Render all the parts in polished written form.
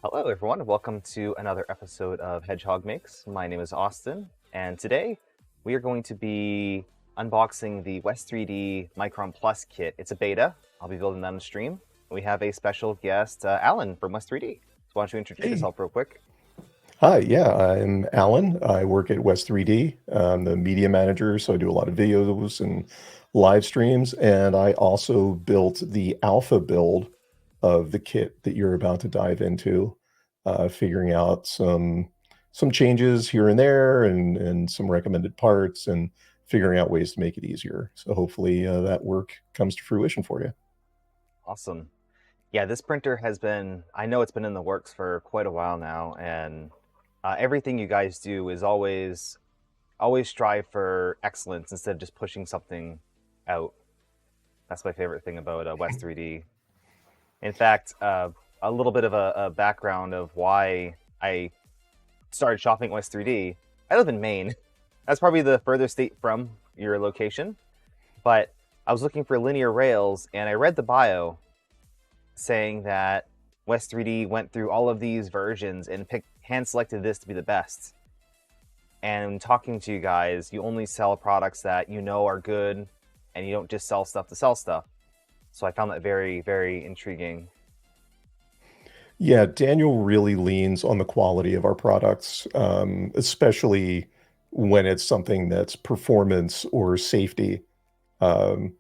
Hello, everyone. Welcome to another episode of Hedgehog Makes. My name is Austin, and today we are going to be unboxing the West3D Micron Plus kit. It's a beta. I'll be building that on the stream. We have a special guest, Alan from West3D. So why don't you introduce Hey. yourself real quick? Hi, yeah, I'm Alan. I work at West3D. I'm the media manager, so I do a lot of videos and live streams. And I also built the alpha build of the kit that you're about to dive into, figuring out some changes here and there and some recommended parts and figuring out ways to make it easier. So hopefully that work comes to fruition for you. Awesome. Yeah, this printer has been, I know it's been in the works for quite a while now, and everything you guys do is always strive for excellence instead of just pushing something out. That's my favorite thing about West3D. In fact, a little bit of a background of why I started shopping at West3D. I live in Maine. That's probably the furthest state from your location. But I was looking for linear rails, and I read the bio saying that West3D went through all of these versions and hand-selected this to be the best. And talking to you guys, you only sell products that you know are good, and you don't just sell stuff to sell stuff. So I found that very, very intriguing. Yeah, Daniel really leans on the quality of our products, especially when it's something that's performance or safety um,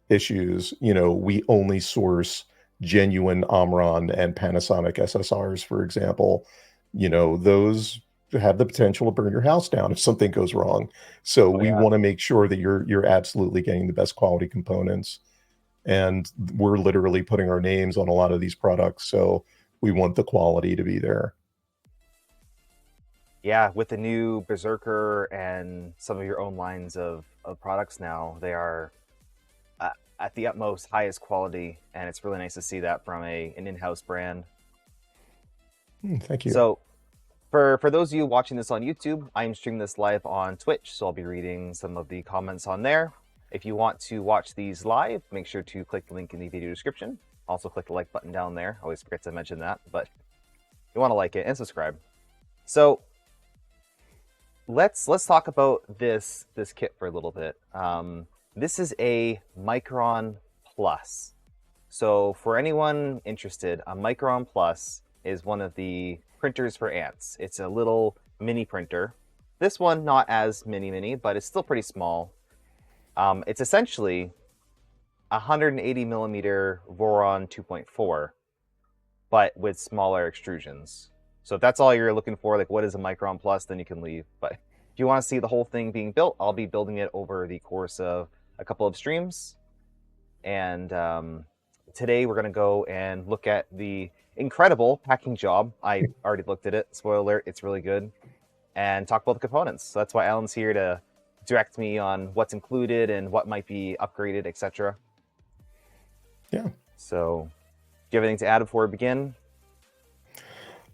issues. We only source genuine Omron and Panasonic SSRs, for example. Those have the potential to burn your house down if something goes wrong. So Oh we yeah. want to make sure that you're absolutely getting the best quality components. And we're literally putting our names on a lot of these products, so we want the quality to be there. Yeah, with the new Berserker and some of your own lines of products now, they are at the utmost highest quality, and it's really nice to see that from an in-house brand. Thank you. So for those of you watching this on YouTube, I'm streaming this live on Twitch, so I'll be reading some of the comments on there. If you want to watch these live, make sure to click the link in the video description. Also click the like button down there. I always forget to mention that, but you want to like it and subscribe. So let's talk about this kit for a little bit. This is a Micron Plus. So for anyone interested, a Micron Plus is one of the printers for ants. It's a little mini printer. This one not as mini, but it's still pretty small. It's essentially a 180 millimeter Voron 2.4, but with smaller extrusions. So if that's all you're looking for, like what is a Micron Plus, then you can leave. But if you want to see the whole thing being built, I'll be building it over the course of a couple of streams. And today we're going to go and look at the incredible packing job. I already looked at it. Spoiler alert, it's really good. And talk about the components. So that's why Alan's here to direct me on what's included and what might be upgraded, etc. Yeah. So do you have anything to add before we begin?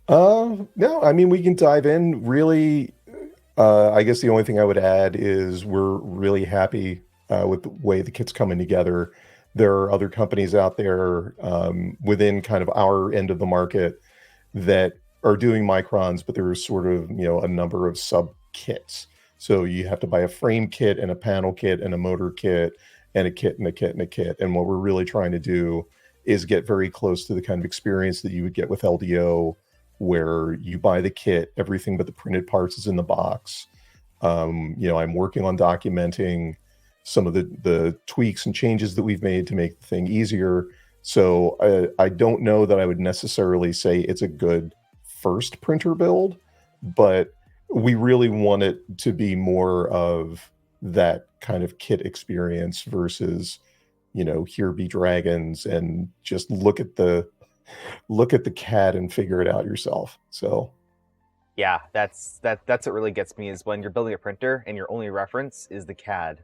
No, I mean, we can dive in. Really, I guess the only thing I would add is we're really happy with the way the kit's coming together. There are other companies out there within kind of our end of the market that are doing microns, but there's sort of, a number of sub kits. So you have to buy a frame kit and a panel kit and a motor kit and a kit and a kit and a kit. And what we're really trying to do is get very close to the kind of experience that you would get with LDO, where you buy the kit, everything but the printed parts is in the box. I'm working on documenting some of the tweaks and changes that we've made to make the thing easier. So I don't know that I would necessarily say it's a good first printer build, but we really want it to be more of that kind of kit experience versus, here be dragons and just look at the CAD and figure it out yourself. So Yeah, that's what really gets me is when you're building a printer and your only reference is the CAD.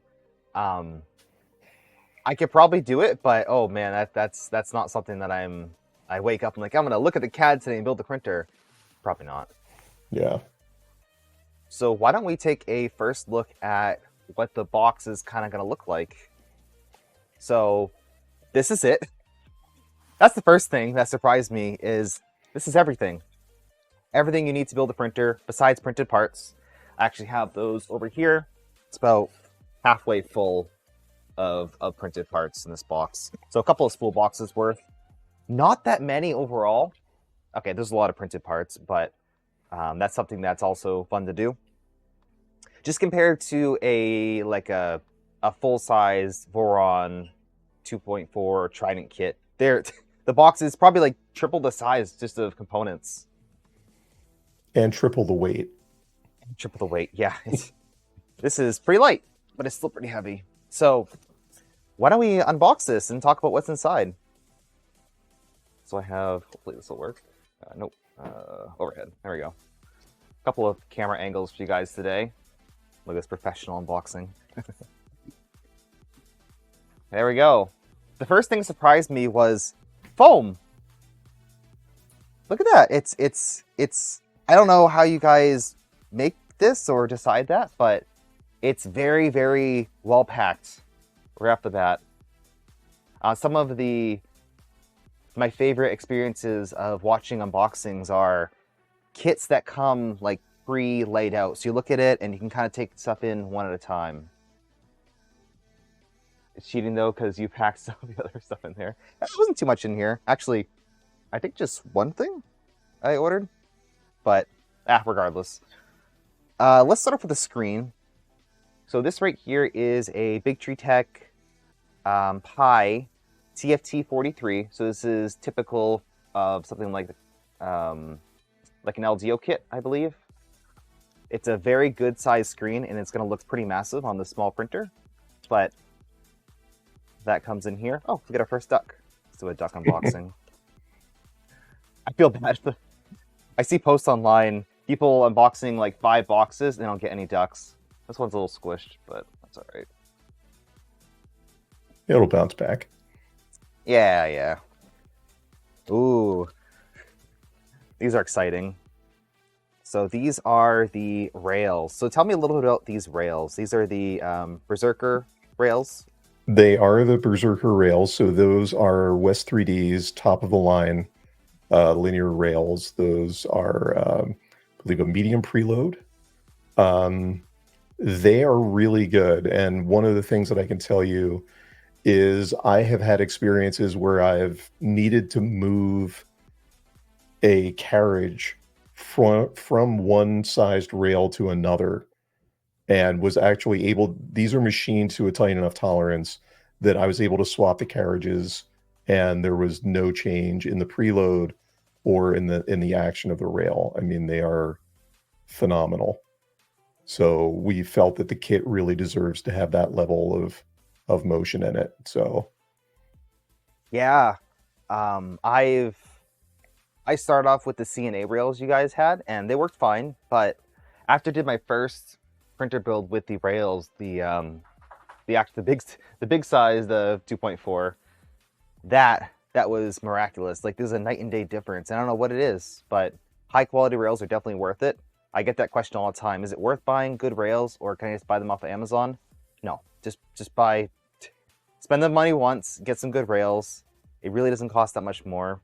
I could probably do it, but oh man, that's not something that I wake up and like I'm gonna look at the CAD today and build the printer. Probably not. yeah. So why don't we take a first look at what the box is kind of gonna look like? So this is it. That's the first thing that surprised me is this is everything. everything you need to build a printer besides printed parts. I actually have those over here. It's about halfway full of printed parts in this box. So a couple of spool boxes worth. Not that many overall. Okay, there's a lot of printed parts, but that's something that's also fun to do. Just compared to a full-size Voron 2.4 Trident kit, the box is probably like triple the size just of components. And triple the weight. Triple the weight, yeah. This is pretty light, but it's still pretty heavy. So why don't we unbox this and talk about what's inside? So I have, hopefully this will work. Nope, overhead. There we go. A couple of camera angles for you guys today. Look at this professional unboxing. There we go. The first thing that surprised me was foam. Look at that. It's I don't know how you guys make this or decide that, but it's very, very well packed right off the bat. Some of my favorite experiences of watching unboxings are kits that come like pre-laid out. So you look at it and you can kind of take stuff in one at a time. It's cheating though, because you packed some of the other stuff in there. There wasn't too much in here. Actually, I think just one thing I ordered. But, regardless. Let's start off with the screen. So this right here is a Big Tree Tech Pi TFT43. So this is typical of something like an LDO kit, I believe. It's a very good size screen, and it's going to look pretty massive on the small printer. But that comes in here. Oh, we got our first duck. Let's do a duck unboxing. I feel bad. I see posts online, people unboxing like 5 boxes, and they don't get any ducks. This one's a little squished, but that's all right. It'll bounce back. Yeah, yeah. Ooh. These are exciting. So these are the rails. So tell me a little bit about these rails. These are the Berserker rails. They are the Berserker rails. So those are West3D's top of the line linear rails. Those are, I believe, a medium preload. They are really good. And one of the things that I can tell you is I have had experiences where I've needed to move a carriage from one sized rail to another, and was actually able, these are machined to a tight enough tolerance that I was able to swap the carriages, and there was no change in the preload or in the action of the rail. I mean, they are phenomenal. So we felt that the kit really deserves to have that level of motion in it. So yeah, I started off with the CNA rails you guys had, and they worked fine. But after I did my first printer build with the rails, the big size, the 2.4, that was miraculous. Like, there's a night and day difference. I don't know what it is, but high quality rails are definitely worth it. I get that question all the time. Is it worth buying good rails, or can I just buy them off of Amazon? No, just spend the money once, get some good rails. It really doesn't cost that much more.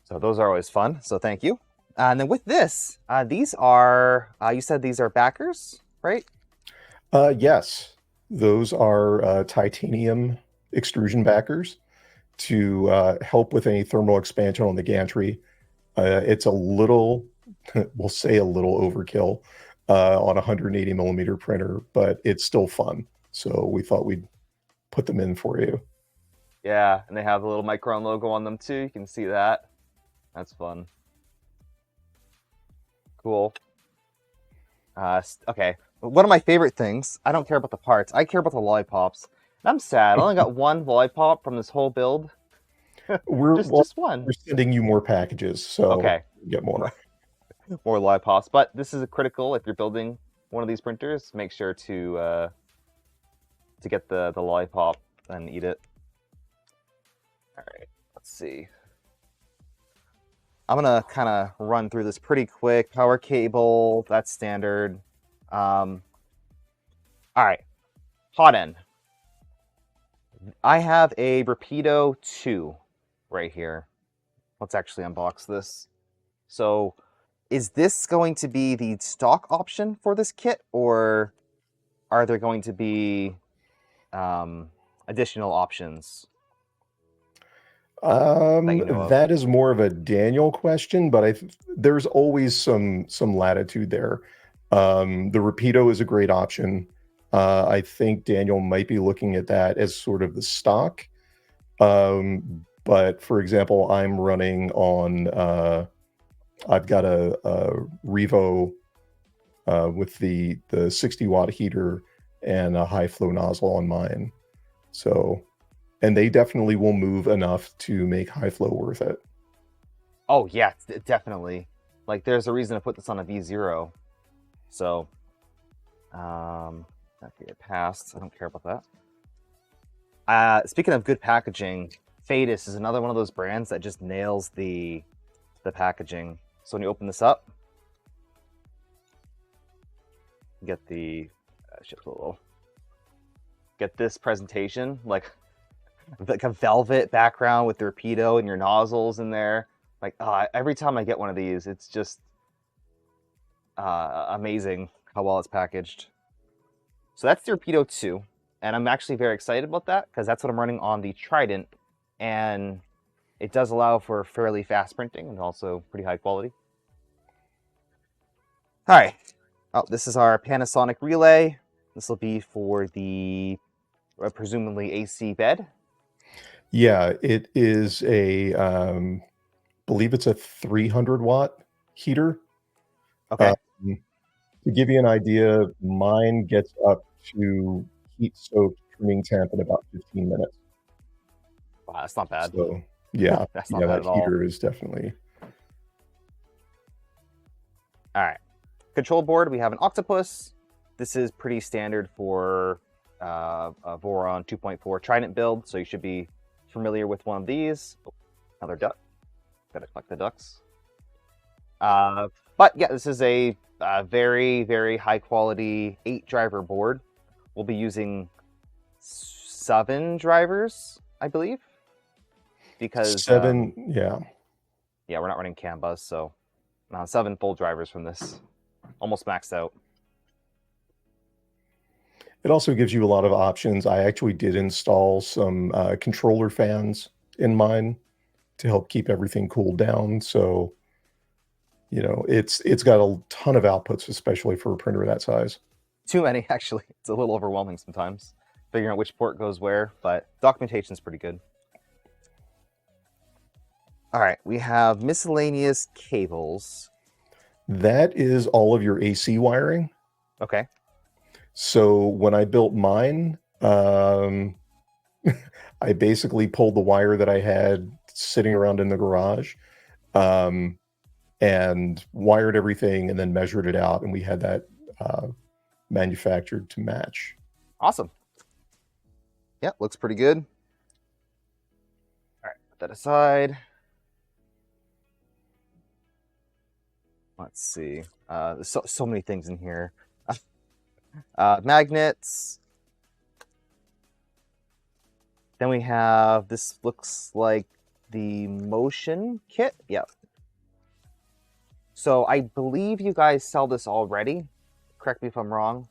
So those are always fun, so thank you. And then with this, these are, you said these are backers, right? Yes, those are titanium extrusion backers to help with any thermal expansion on the gantry. It's a little, we'll say a little overkill on a 180 millimeter printer, but it's still fun. So we thought we'd put them in for you. Yeah, and they have the little Micron logo on them too. You can see that. That's fun. Cool. Okay, one of my favorite things, I don't care about the parts, I care about the lollipops. And I'm sad, I only got one lollipop from this whole build. Just one. We're sending you more packages, so okay, you get more. More lollipops, but this is critical if you're building one of these printers. Make sure to get the lollipop and eat it. All right, let's see. I'm gonna kind of run through this pretty quick. Power cable, that's standard. All right, hot end. I have a Rapido 2 right here. let's actually unbox this. So is this going to be the stock option for this kit, or are there going to be additional options that you know of? That is more of a Daniel question, but there's always some latitude there. The Rapido is a great option. I think Daniel might be looking at that as sort of the stock. But for example, I'm running on I've got a Revo with the 60-watt heater and a high flow nozzle on mine. So, and they definitely will move enough to make high flow worth it. Oh yeah, definitely. Like there's a reason to put this on a V0. So, okay, it passed. I don't care about that. Speaking of good packaging, Fadis is another one of those brands that just nails the packaging. So when you open this up, you get the get this presentation, like a velvet background with the Rapido and your nozzles in there. Like every time I get one of these, it's just amazing how well it's packaged. So that's the Rapido 2, and I'm actually very excited about that because that's what I'm running on the Trident, and it does allow for fairly fast printing and also pretty high quality. All right. Oh, this is our Panasonic relay. This will be for the presumably AC bed. Yeah, it is a, believe it's a 300-watt heater. Okay. To give you an idea, mine gets up to heat-soaked trimming temp in about 15 minutes. Wow, that's not bad. So, yeah, that's not bad at all. That heater is definitely... All right. Control board, we have an Octopus. This is pretty standard for a Voron 2.4 Trident build, so you should be familiar with one of these. Oh, another duck. Gotta collect the ducks. But yeah, this is a very, very high quality 8-driver board. We'll be using 7 drivers, I believe. Because 7, yeah. Yeah, we're not running CAN bus, so 7 full drivers from this. Almost maxed out. It also gives you a lot of options. I actually did install some controller fans in mine to help keep everything cooled down. So, you know, it's got a ton of outputs, especially for a printer that size. Too many, actually. It's a little overwhelming sometimes, figuring out which port goes where, but documentation's pretty good. All right, we have miscellaneous cables. That is all of your AC wiring. Okay. So when I built mine, I basically pulled the wire that I had sitting around in the garage, and wired everything and then measured it out, and we had that manufactured to match. Awesome. Yeah, looks pretty good. All right, put that aside. Let's see. There's so many things in here. Magnets. Then we have, this looks like the motion kit. Yep. So I believe you guys sell this already. Correct me if I'm wrong.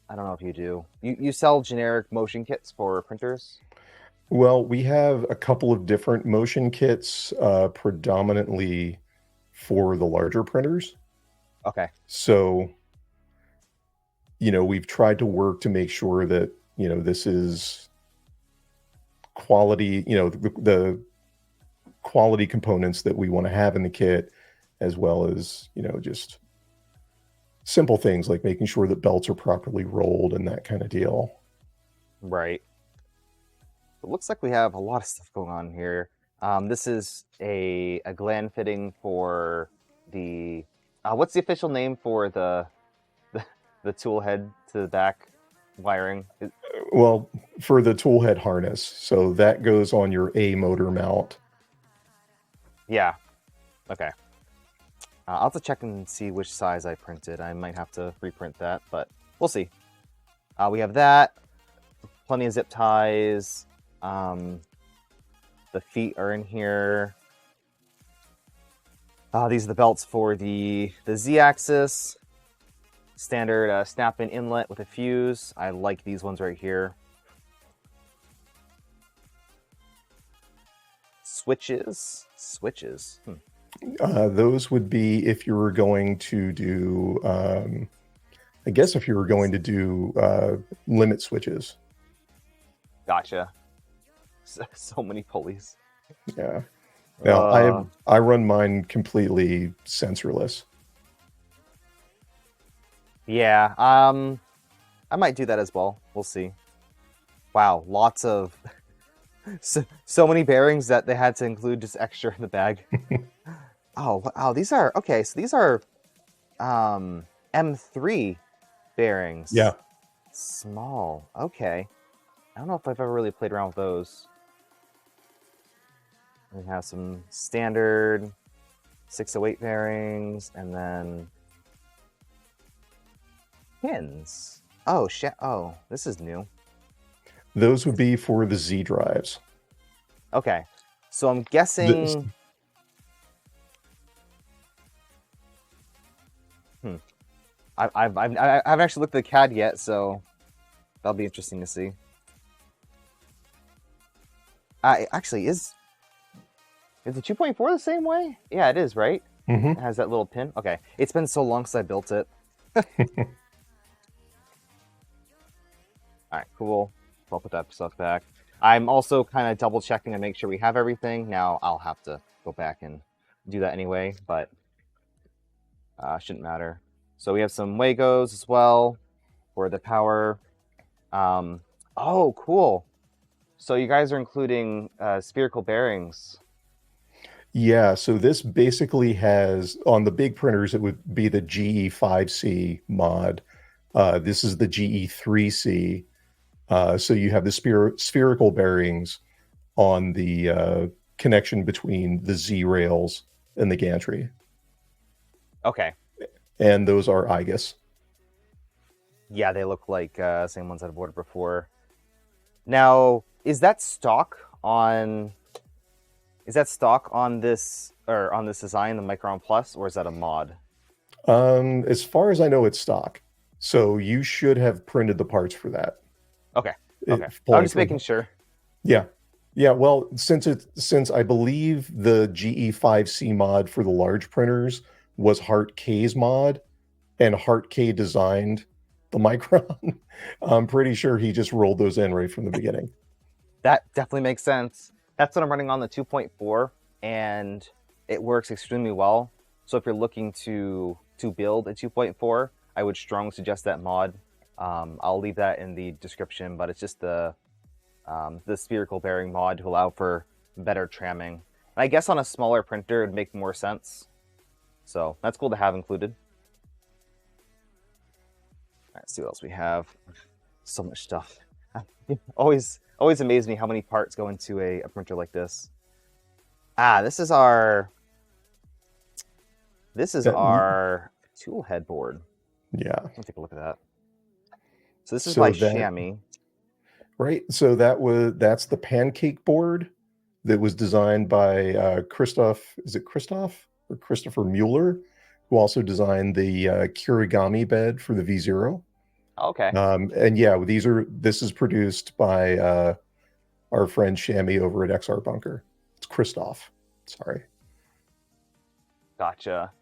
I don't know if you do. You sell generic motion kits for printers? Well, we have a couple of different motion kits, predominantly for the larger printers. Okay. So, you know, we've tried to work to make sure that, you know, this is quality, you know, the quality components that we want to have in the kit, as well as, you know, just simple things like making sure that belts are properly rolled and that kind of deal. Right. It looks like we have a lot of stuff going on here. This is a gland fitting for the what's the official name for the tool head to the back wiring? Well, for the tool head harness, so that goes on your A motor mount. Yeah. Okay. I'll have to check and see which size I printed. I might have to reprint that, but we'll see. We have that. Plenty of zip ties. The feet are in here. These are the belts for the Z-axis. Standard snap-in inlet with a fuse. I like these ones right here. Switches. Those would be if you were going to do, I guess if you were going to do limit switches. Gotcha. So many pulleys. Yeah. Now I run mine completely sensorless. Yeah. I might do that as well. We'll see. Wow, lots of so many bearings that they had to include just extra in the bag. Oh, these are okay. So these are M3 bearings. Yeah. Small. Okay. I don't know if I've ever really played around with those. We have some standard 608 bearings, and then pins. Oh shit! Oh, this is new. Those would be for the Z drives. Okay, so I'm guessing. I haven't actually looked at the CAD yet, so that'll be interesting to see. Actually, is the 2.4 the same way? Yeah, it is, right? Mm-hmm. It has that little pin. Okay, it's been so long since I built it. All right, cool. I'll put that stuff back. I'm also kind of double checking to make sure we have everything. Now I'll have to go back and do that anyway, but shouldn't matter. So we have some Wagos as well for the power. Oh, cool. So you guys are including spherical bearings. Yeah, so this basically has, on the big printers, it would be the GE5C mod. This is the GE3C. So you have the spherical bearings on the connection between the Z rails and the gantry. Okay. And those are IGUS. Yeah, they look like same ones I've ordered before. Now, is that stock on this or on this design, the Micron Plus, or is that a mod? As far as I know, it's stock. So you should have printed the parts for that. Okay. Okay. I'm just making sure. Yeah. Yeah. Well, since I believe the GE5C mod for the large printers was Hart K's mod, and Hart K designed the Micron, I'm pretty sure he just rolled those in right from the beginning. That definitely makes sense. That's what I'm running on the 2.4, and it works extremely well. So if you're looking to build a 2.4, I would strongly suggest that mod. I'll leave that in the description, but it's just the spherical bearing mod to allow for better tramming. And I guess on a smaller printer, it would make more sense. So that's cool to have included. All right, let's see what else we have. So much stuff. Always amazes me how many parts go into a printer like this. This is our tool head board. Yeah. Let's take a look at that. So this is by Chamois. Right. So that's the pancake board that was designed by Christopher Mueller, who also designed the Kirigami bed for the V0. Okay. And yeah, this is produced by our friend Chamois over at XR Bunker. It's Christoph. Sorry. Gotcha.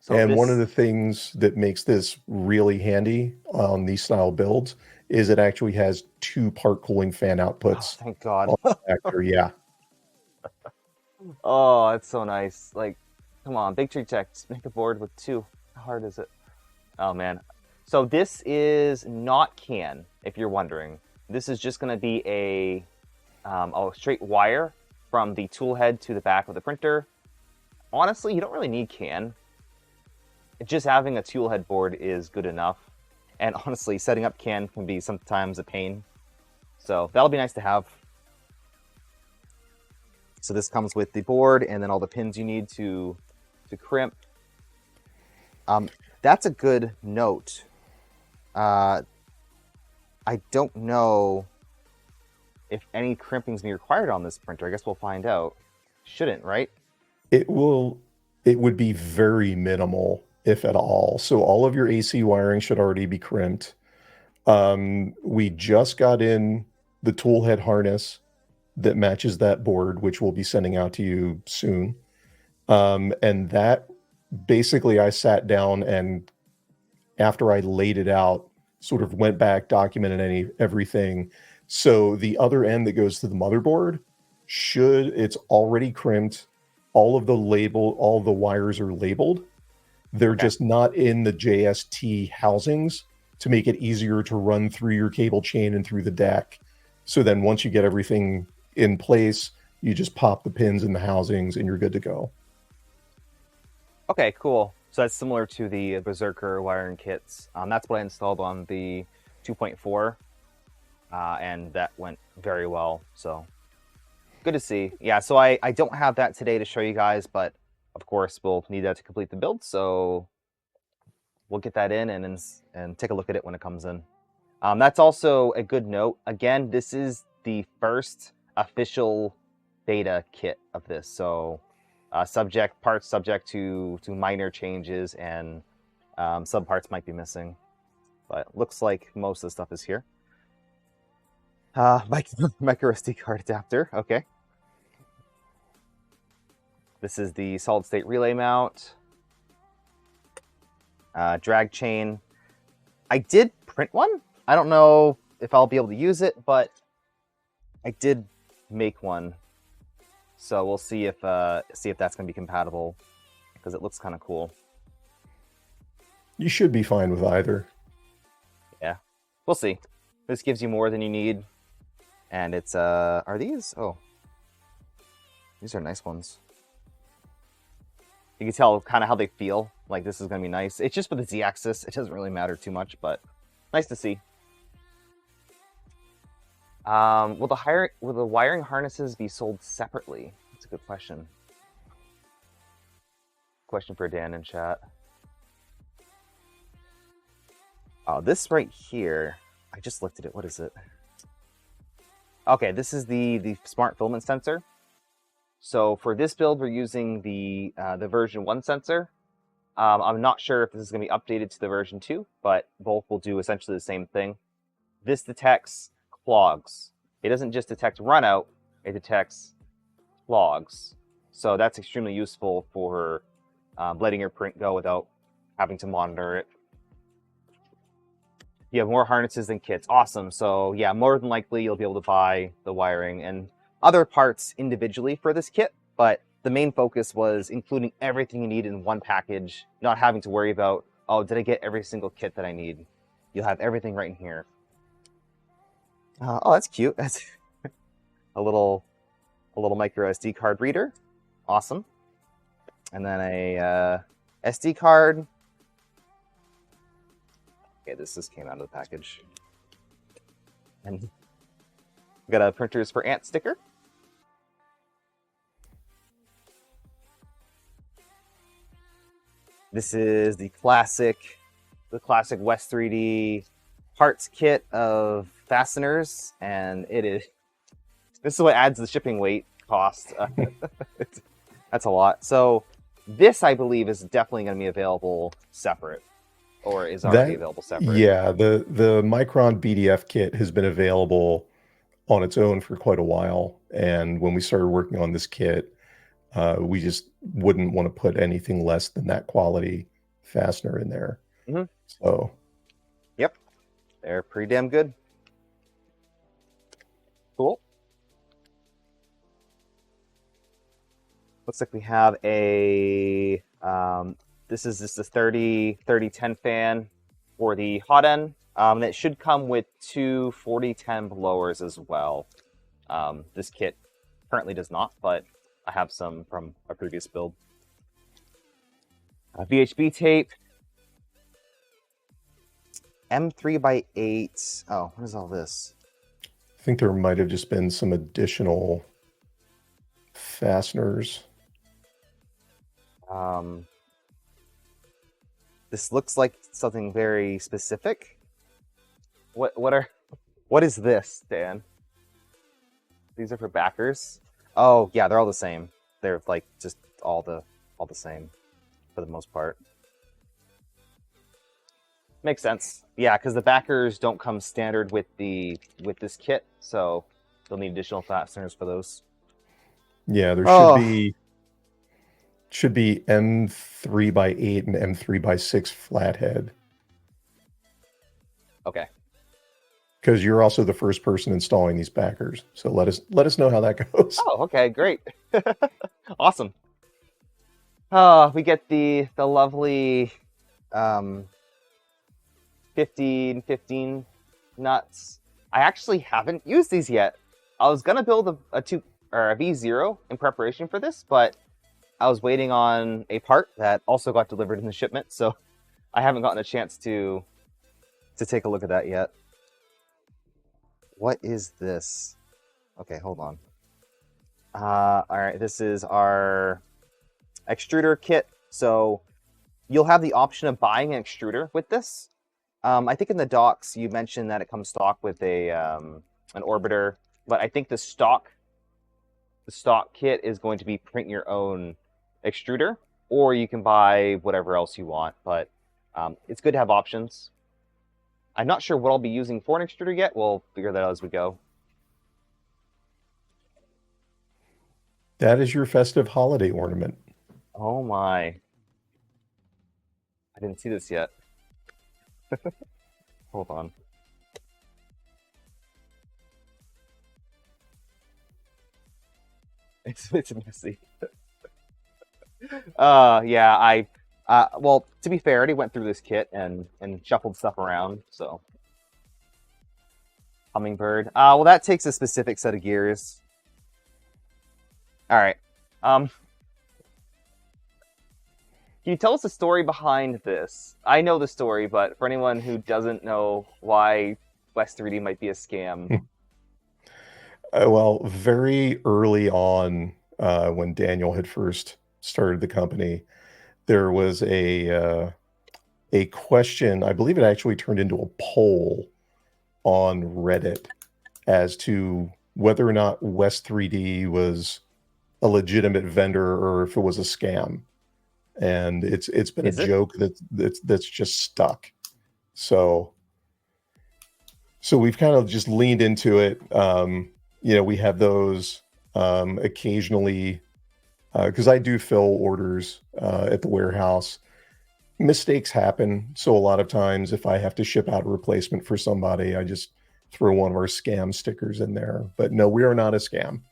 So one of the things that makes this really handy on these style builds is it actually has 2 part cooling fan outputs. Oh, thank God. On the back there, yeah. Oh, it's so nice. Like, come on, Big Tree Tech, just make a board with 2. How hard is it? Oh, man. So this is not CAN, if you're wondering. This is just going to be a straight wire from the tool head to the back of the printer. Honestly, you don't really need CAN. Just having a tool head board is good enough. And honestly, setting up CAN can be sometimes a pain. So that'll be nice to have. So this comes with the board and then all the pins you need to crimp. That's a good note. I don't know if any crimping's be required on this printer. I guess we'll find out. Shouldn't, right? It will, it would be very minimal, if at all. So all of your AC wiring should already be crimped. We just got in the tool head harness that matches that board, which we'll be sending out to you soon. And that basically I sat down and after I laid it out, sort of went back, documented everything. So the other end that goes to the motherboard it's already crimped. All of the wires are labeled. They're just not in the JST housings to make it easier to run through your cable chain and through the deck. So then once you get everything in place, you just pop the pins in the housings and you're good to go. Okay, cool. So that's similar to the Berserker wiring kits. That's what I installed on the 2.4, and that went very well. So good to see. Yeah, so I don't have that today to show you guys, but of course we'll need that to complete the build. So we'll get that in and take a look at it when it comes in. That's also a good note. Again, this is the first official beta kit of this. So parts subject to minor changes, and some parts might be missing, but looks like most of the stuff is here. Micro SD card adapter. Okay. This is the solid state relay mount. Drag chain. I did print one. I don't know if I'll be able to use it, but I did make one. So we'll see if that's going to be compatible, because it looks kind of cool. You should be fine with either. Yeah, we'll see. This gives you more than you need, and it's are these? Oh, these are nice ones. You can tell kind of how they feel. Like this is going to be nice. It's just for the Z-axis. It doesn't really matter too much, but nice to see. Will the wiring harnesses be sold separately? That's a good question. Question for Dan in chat. Oh, this right here. I just looked at it. What is it? Okay, this is the smart filament sensor. So for this build, we're using the version 1 sensor. I'm not sure if this is going to be updated to the version 2, but both will do essentially the same thing. This detects clogs. It doesn't just detect runout, it detects clogs. So that's extremely useful for letting your print go without having to monitor it. You have more harnesses than kits. Awesome. So yeah, more than likely you'll be able to buy the wiring and other parts individually for this kit, but the main focus was including everything you need in one package, not having to worry about, oh, did I get every single kit that I need? You'll have everything right in here. Oh, that's cute. That's a little micro SD card reader. Awesome. And then a SD card. Okay, this just came out of the package. And we got a printers for ant sticker. This is the classic West3D parts kit of fasteners, and this is what adds the shipping weight cost. That's a lot. So this, I believe, is definitely going to be available separate, or is already available separate. Yeah, the Micron BDF kit has been available on its own for quite a while, and when we started working on this kit, we just wouldn't want to put anything less than that quality fastener in there. Mm-hmm. So, yep, they're pretty damn good. Cool. Looks like we have a this is just a 30-10 fan for the hot end. And it should come with two 40-10 blowers as well. This kit currently does not, but I have some from a previous build. VHB tape. M3x8. Oh, what is all this? I think there might have just been some additional fasteners. This looks like something very specific. What is this, Dan? These are for backers. Oh yeah, they're all the same. They're like just all the same for the most part. Makes sense. Yeah, because the backers don't come standard with this kit, so they'll need additional fasteners for those. Yeah, there Oh, should be M3 by 8 and M3 by 6 flathead. okay. Because you're also the first person installing these backers. So let us know how that goes. Oh, okay, great. Awesome. We get the lovely 15 nuts. I actually haven't used these yet. I was gonna build a V0 in preparation for this, but I was waiting on a part that also got delivered in the shipment, so I haven't gotten a chance to take a look at that yet. What is this? Okay, hold on. All right, this is our extruder kit. So you'll have the option of buying an extruder with this. I think in the docs you mentioned that it comes stock with a an orbiter, but I think the stock kit is going to be print your own extruder, or you can buy whatever else you want. But it's good to have options. I'm not sure what I'll be using for an extruder yet. We'll figure that out as we go. That is your festive holiday ornament. Oh my. I didn't see this yet. Hold on. It's messy. Yeah, well, to be fair, I already went through this kit and shuffled stuff around, so. Hummingbird. Well, that takes a specific set of gears. All right. Can you tell us the story behind this? I know the story, but for anyone who doesn't know why West3D might be a scam. Well, very early on, when Daniel had first started the company, there was a question. I believe it actually turned into a poll on Reddit as to whether or not West3D was a legitimate vendor or if it was a scam. And it's been a Is it? joke that's just stuck. So we've kind of just leaned into it. We have those occasionally because I do fill orders at the warehouse. Mistakes happen. So a lot of times if I have to ship out a replacement for somebody, I just throw one of our scam stickers in there. But no, we are not a scam.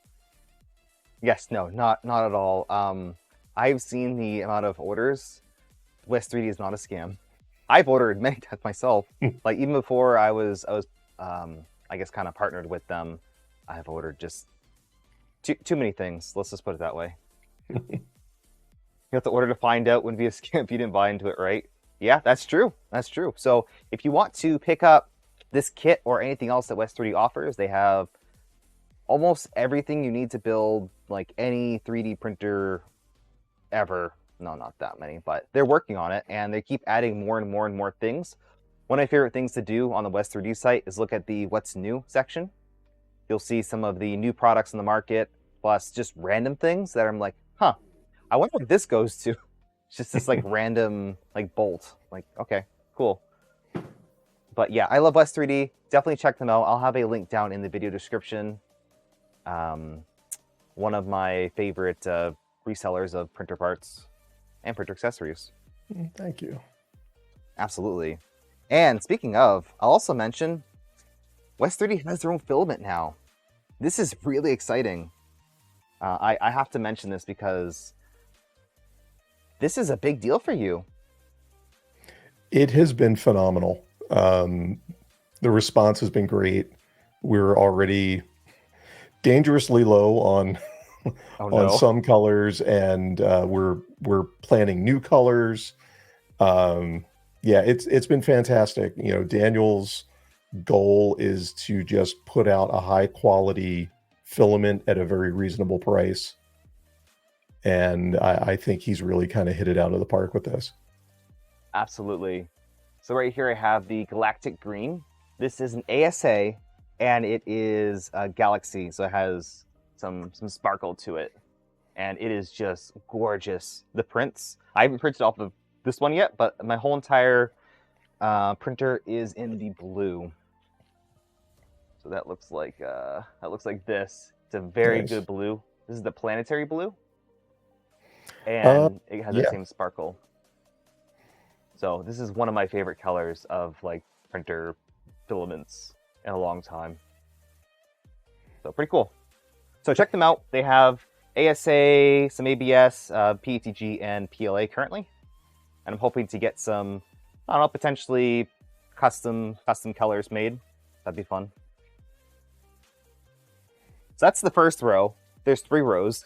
Yes, no, not at all. I've seen the amount of orders. West3D is not a scam. I've ordered many times myself. Like even before I was I guess kind of partnered with them, I've ordered just too many things. Let's just put it that way. You have to order to find out wouldn't be a scam if you didn't buy into it, right? Yeah, that's true. That's true. So if you want to pick up this kit or anything else that West3D offers, they have almost everything you need to build like any 3D printer ever. No, not that many, but they're working on it and they keep adding more and more and more things. One of my favorite things to do on the West3D site is look at the what's new section. You'll see some of the new products in the market, plus just random things that I'm like, huh, I wonder what this goes to. It's just this like random like bolt. Like, okay, cool. But yeah, I love West3D. Definitely check them out. I'll have a link down in the video description. One of my favorite resellers of printer parts and printer accessories. Thank you. Absolutely. And speaking of, I'll also mention West3D has their own filament now. This is really exciting. I have to mention this because this is a big deal for you. It has been phenomenal. The response has been great. We're already dangerously low on on some colors, and we're planning new colors. Yeah, it's been fantastic. Daniel's goal is to just put out a high quality filament at a very reasonable price, and I think he's really kind of hit it out of the park with this. Absolutely. So right here I have the Galactic Green. This is an ASA and it is a Galaxy, so it has some sparkle to it, and it is just gorgeous. The prints, I haven't printed off of this one yet, but my whole entire printer is in the blue. So that looks like this. It's a very Nice. good blue. This is the planetary blue, and it has yeah. the same sparkle. So this is one of my favorite colors of like printer filaments in a long time. So pretty cool. So check them out. They have ASA, some ABS, PETG, and PLA currently, and I'm hoping to get some, I don't know, potentially custom colors made. That'd be fun. So that's the first row. There's 3 rows.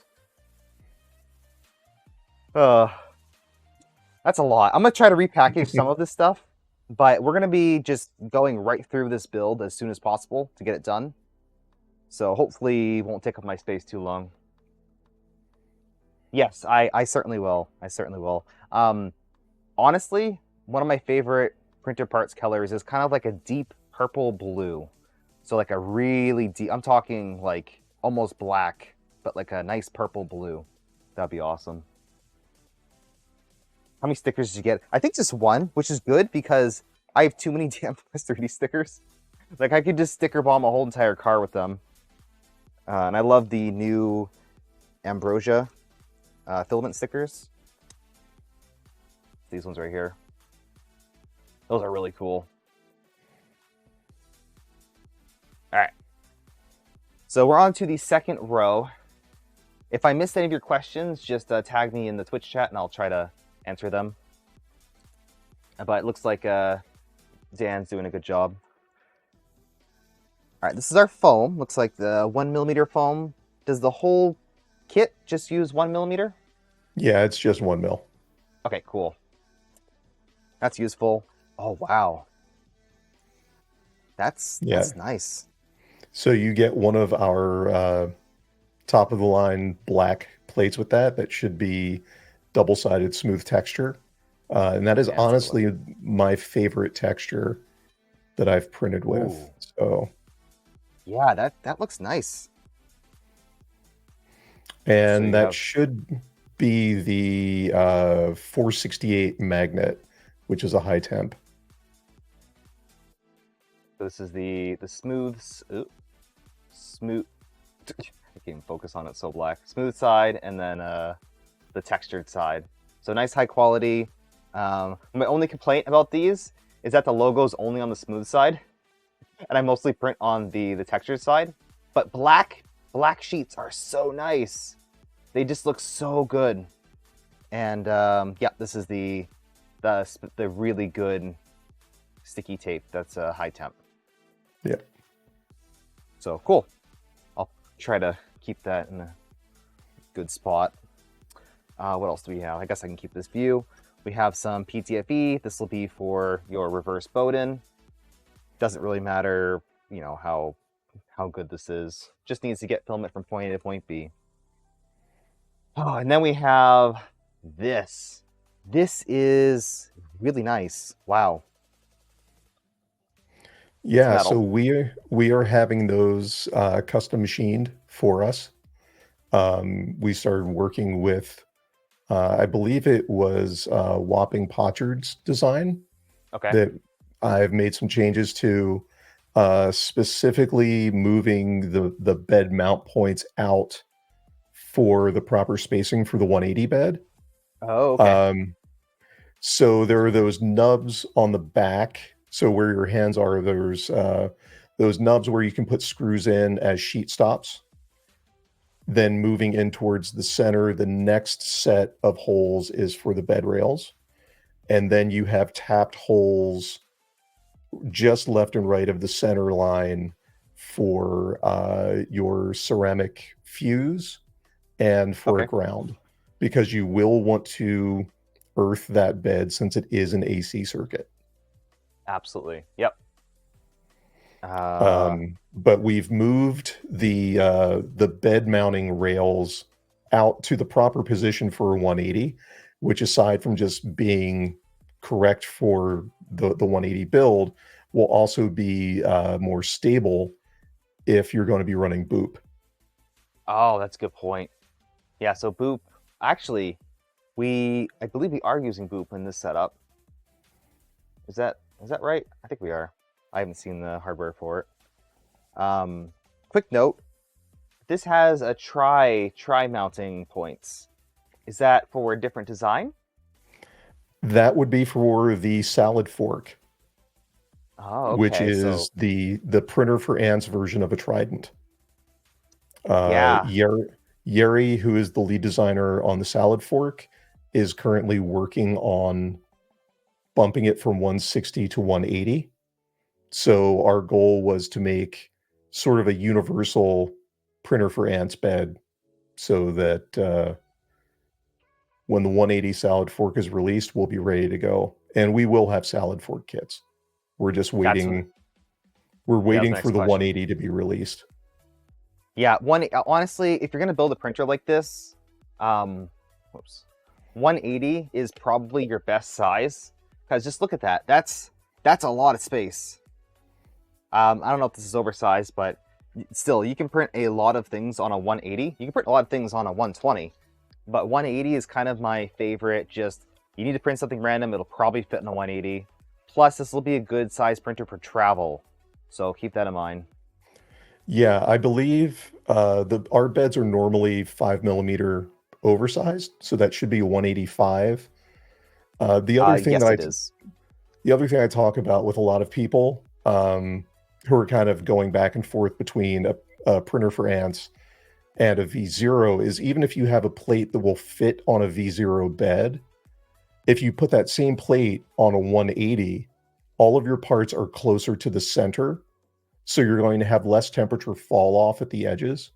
That's a lot. I'm gonna try to repackage some of this stuff, but we're gonna be just going right through this build as soon as possible to get it done. So hopefully it won't take up my space too long. Yes, I certainly will. I certainly will. Honestly, one of my favorite printer parts colors is kind of like a deep purple blue. So like a really deep, I'm talking like almost black, but like a nice purple blue. That'd be awesome. How many stickers did you get? I think just 1, which is good because I have too many damn West3D stickers. Like I could just sticker bomb a whole entire car with them. And I love the new Ambrosia filament stickers. These ones right here. Those are really cool. All right. So we're on to the second row. If I missed any of your questions, just tag me in the Twitch chat and I'll try to answer them. But it looks like Dan's doing a good job. All right, this is our foam. Looks like the 1mm foam. Does the whole kit just use 1mm? Yeah, it's just 1 mil. Okay, cool. That's useful. Oh, wow. That's nice. So you get one of our top of the line black plates with that should be double-sided smooth texture. And that is honestly my favorite texture that I've printed with. Ooh. So yeah, that looks nice. And so that should be the 468 magnet, which is a high temp. This is the smooth. I can't even focus on it, so black. Smooth side, and then the textured side. So nice high quality. My only complaint about these is that the logo's only on the smooth side, and I mostly print on the textured side. But black sheets are so nice. They just look so good. And yeah, this is the really good sticky tape that's high temp. Yep. So cool. I'll try to keep that in a good spot. What else do we have? I guess I can keep this view. We have some PTFE. This will be for your reverse Bowden. Doesn't really matter, you know, how good this is. Just needs to get filament from point A to point B. Oh, and then we have this. This is really nice. Wow. Yeah, so we are having those custom machined for us. We started working with, I believe it was Whopping Potchard's design. Okay. That I've made some changes to, specifically moving the bed mount points out for the proper spacing for the 180 bed. Oh, okay. So there are those nubs on the back. So where your hands are, there's those nubs where you can put screws in as sheet stops. Then moving in towards the center, the next set of holes is for the bed rails. And then you have tapped holes just left and right of the center line for your ceramic fuse and for a ground, because you will want to earth that bed since it is an AC circuit. Absolutely. Yep. But we've moved the bed mounting rails out to the proper position for a 180, which aside from just being correct for the 180 build, will also be more stable if you're going to be running Boop. Oh, that's a good point. Yeah, so Boop, actually, I believe we are using Boop in this setup. Is that right? I think we are. I haven't seen the hardware for it. Quick note, this has a tri mounting points. Is that for a different design? That would be for the Salad Fork, Oh, which okay. So is the printer for ants version of a Trident. yeah, Yeri, who is the lead designer on the Salad Fork, is currently working on bumping it from 160 to 180. So our goal was to make sort of a universal printer for ants bed, so that when the 180 Salad Fork is released, we'll be ready to go. And we will have Salad Fork kits. We're just that's waiting. We're that was waiting my for next the question. 180 to be released. Yeah, honestly, if you're gonna build a printer like this, whoops, 180 is probably your best size. Because just look at that. That's a lot of space. I don't know if this is oversized, but still, you can print a lot of things on a 180. You can print a lot of things on a 120, but 180 is kind of my favorite. Just, you need to print something random, it'll probably fit in a 180. Plus, this will be a good size printer for travel, so keep that in mind. Yeah, I believe our beds are normally 5 millimeter oversized, so that should be 185. The other thing Yes, it is. talk about with a lot of people who are kind of going back and forth between a printer for ants and a V0 is, even if you have a plate that will fit on a V0 bed, if you put that same plate on a 180, all of your parts are closer to the center. So you're going to have less temperature fall off at the edges.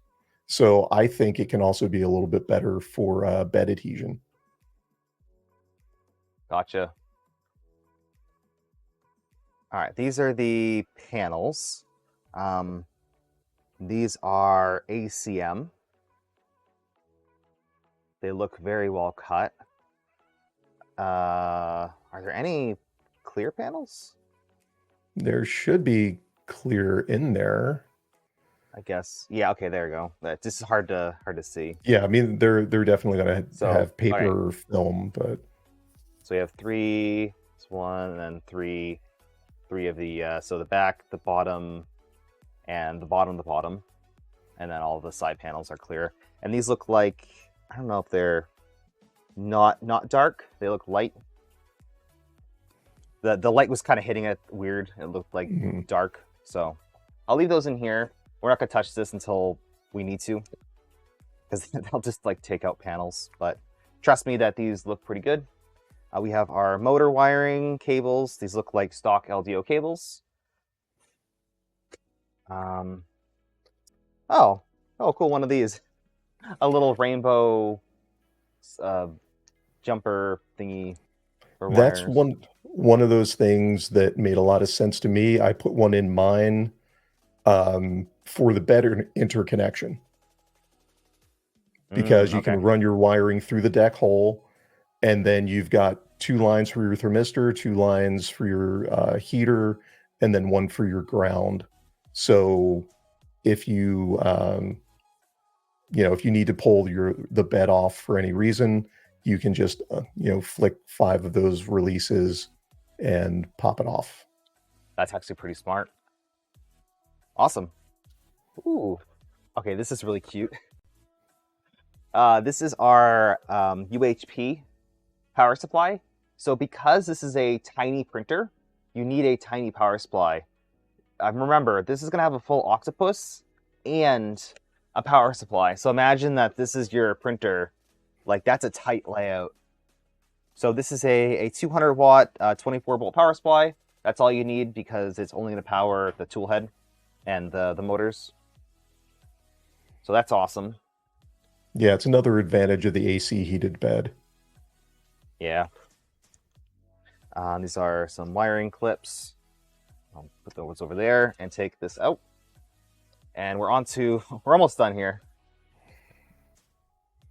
So I think it can also be a little bit better for bed adhesion. Gotcha. All right, these are the panels. These are ACM. They look very well cut. Are there any clear panels? There should be clear in there. I guess. Yeah. Okay. There you go. This is hard to see. Yeah, I mean they're definitely going to So have all right. paper or film, but So we have three. It's one and then three of the so the back, the bottom, and the bottom, and then all the side panels are clear. And these look like, I don't know if they're not dark. They look light. The light was kind of hitting it weird. It looked like dark. So I'll leave those in here. We're not gonna touch this until we need to, because they'll just like take out panels. But trust me that these look pretty good. We have our motor wiring cables. These look like stock LDO cables. Oh, cool, one of these. A little rainbow jumper thingy for that's wires. one of those things that made a lot of sense to me. I put one in mine for the better interconnection, because you Okay. can run your wiring through the deck hole, and then you've got 2 lines for your thermistor, 2 lines for your heater, and then 1 for your ground. So if you if you need to pull the bed off for any reason, you can just flick 5 of those releases and pop it off. That's actually pretty smart. Awesome. Ooh. Okay, this is really cute. This is our UHP power supply. So because this is a tiny printer, you need a tiny power supply. Remember, this is going to have a full octopus and a power supply. So imagine that this is your printer. Like, that's a tight layout. So this is a 200 watt, 24 volt power supply. That's all you need, because it's only going to power the tool head and the motors. So that's awesome. Yeah, it's another advantage of the AC heated bed. Yeah. These are some wiring clips. I'll put those over there and take this out. And we're almost done here.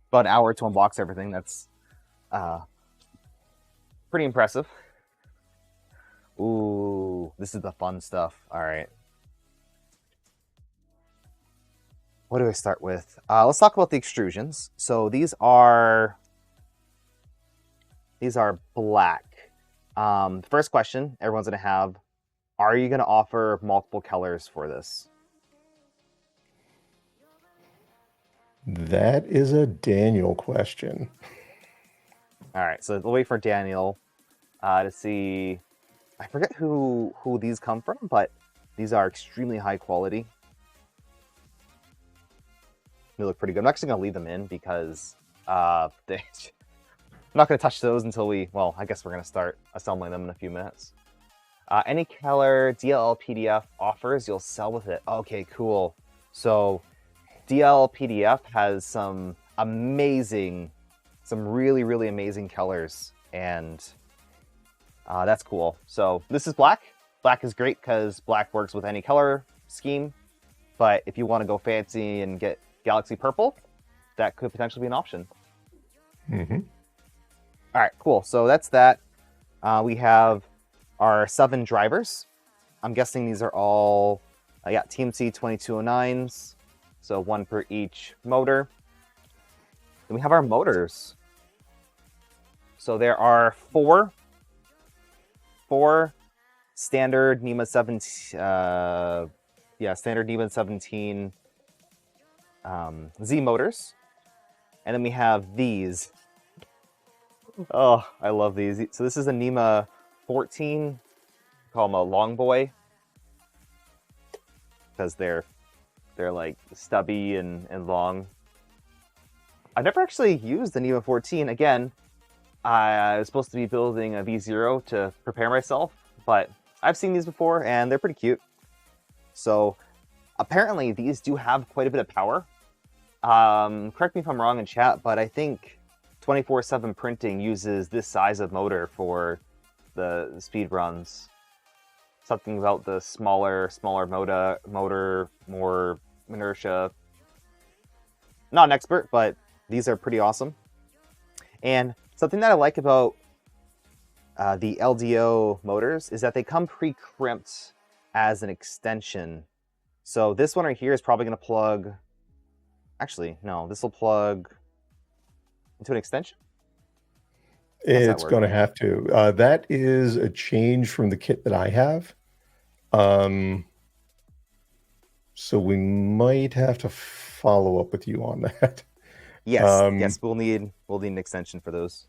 About an hour to unbox everything. That's pretty impressive. Ooh, this is the fun stuff. All right. what do I start with? Let's talk about the extrusions. So these are black. First question everyone's going to have, are you going to offer multiple colors for this? That is a Daniel question. All right, so we'll wait for Daniel to see. I forget who these come from, but these are extremely high quality. They look pretty good. I'm actually going to leave them in because I'm not going to touch those until well, I guess we're going to start assembling them in a few minutes. Any color DLL PDF offers, you'll sell with it. Okay, cool. So DLL PDF has some really, really amazing colors, and that's cool. So this is black. Black is great because black works with any color scheme, but if you want to go fancy and get Galaxy Purple, that could potentially be an option. Mm-hmm. All right, cool. So that's that. We have our 7 drivers. I'm guessing these are all, TMC 2209s. So 1 per each motor. Then we have our motors. So there are 4 standard NEMA 17, standard NEMA 17 Z motors. And then we have these. Oh, I love these. So this is a NEMA 14. Call them a long boy because they're like stubby and long. I've never actually used the NEMA 14. Again, I was supposed to be building a V0 to prepare myself, but I've seen these before and they're pretty cute. So apparently these do have quite a bit of power. Correct me if I'm wrong in chat, but I think 24/7 printing uses this size of motor for the speed runs. Something about the smaller motor, more inertia. Not an expert, but these are pretty awesome. And something that I like about the LDO motors is that they come pre-crimped as an extension. So this one right here is probably going to plug... Actually, no, this will plug into an extension? It's going to have to. That is a change from the kit that I have. So we might have to follow up with you on that. Yes, we'll need an extension for those.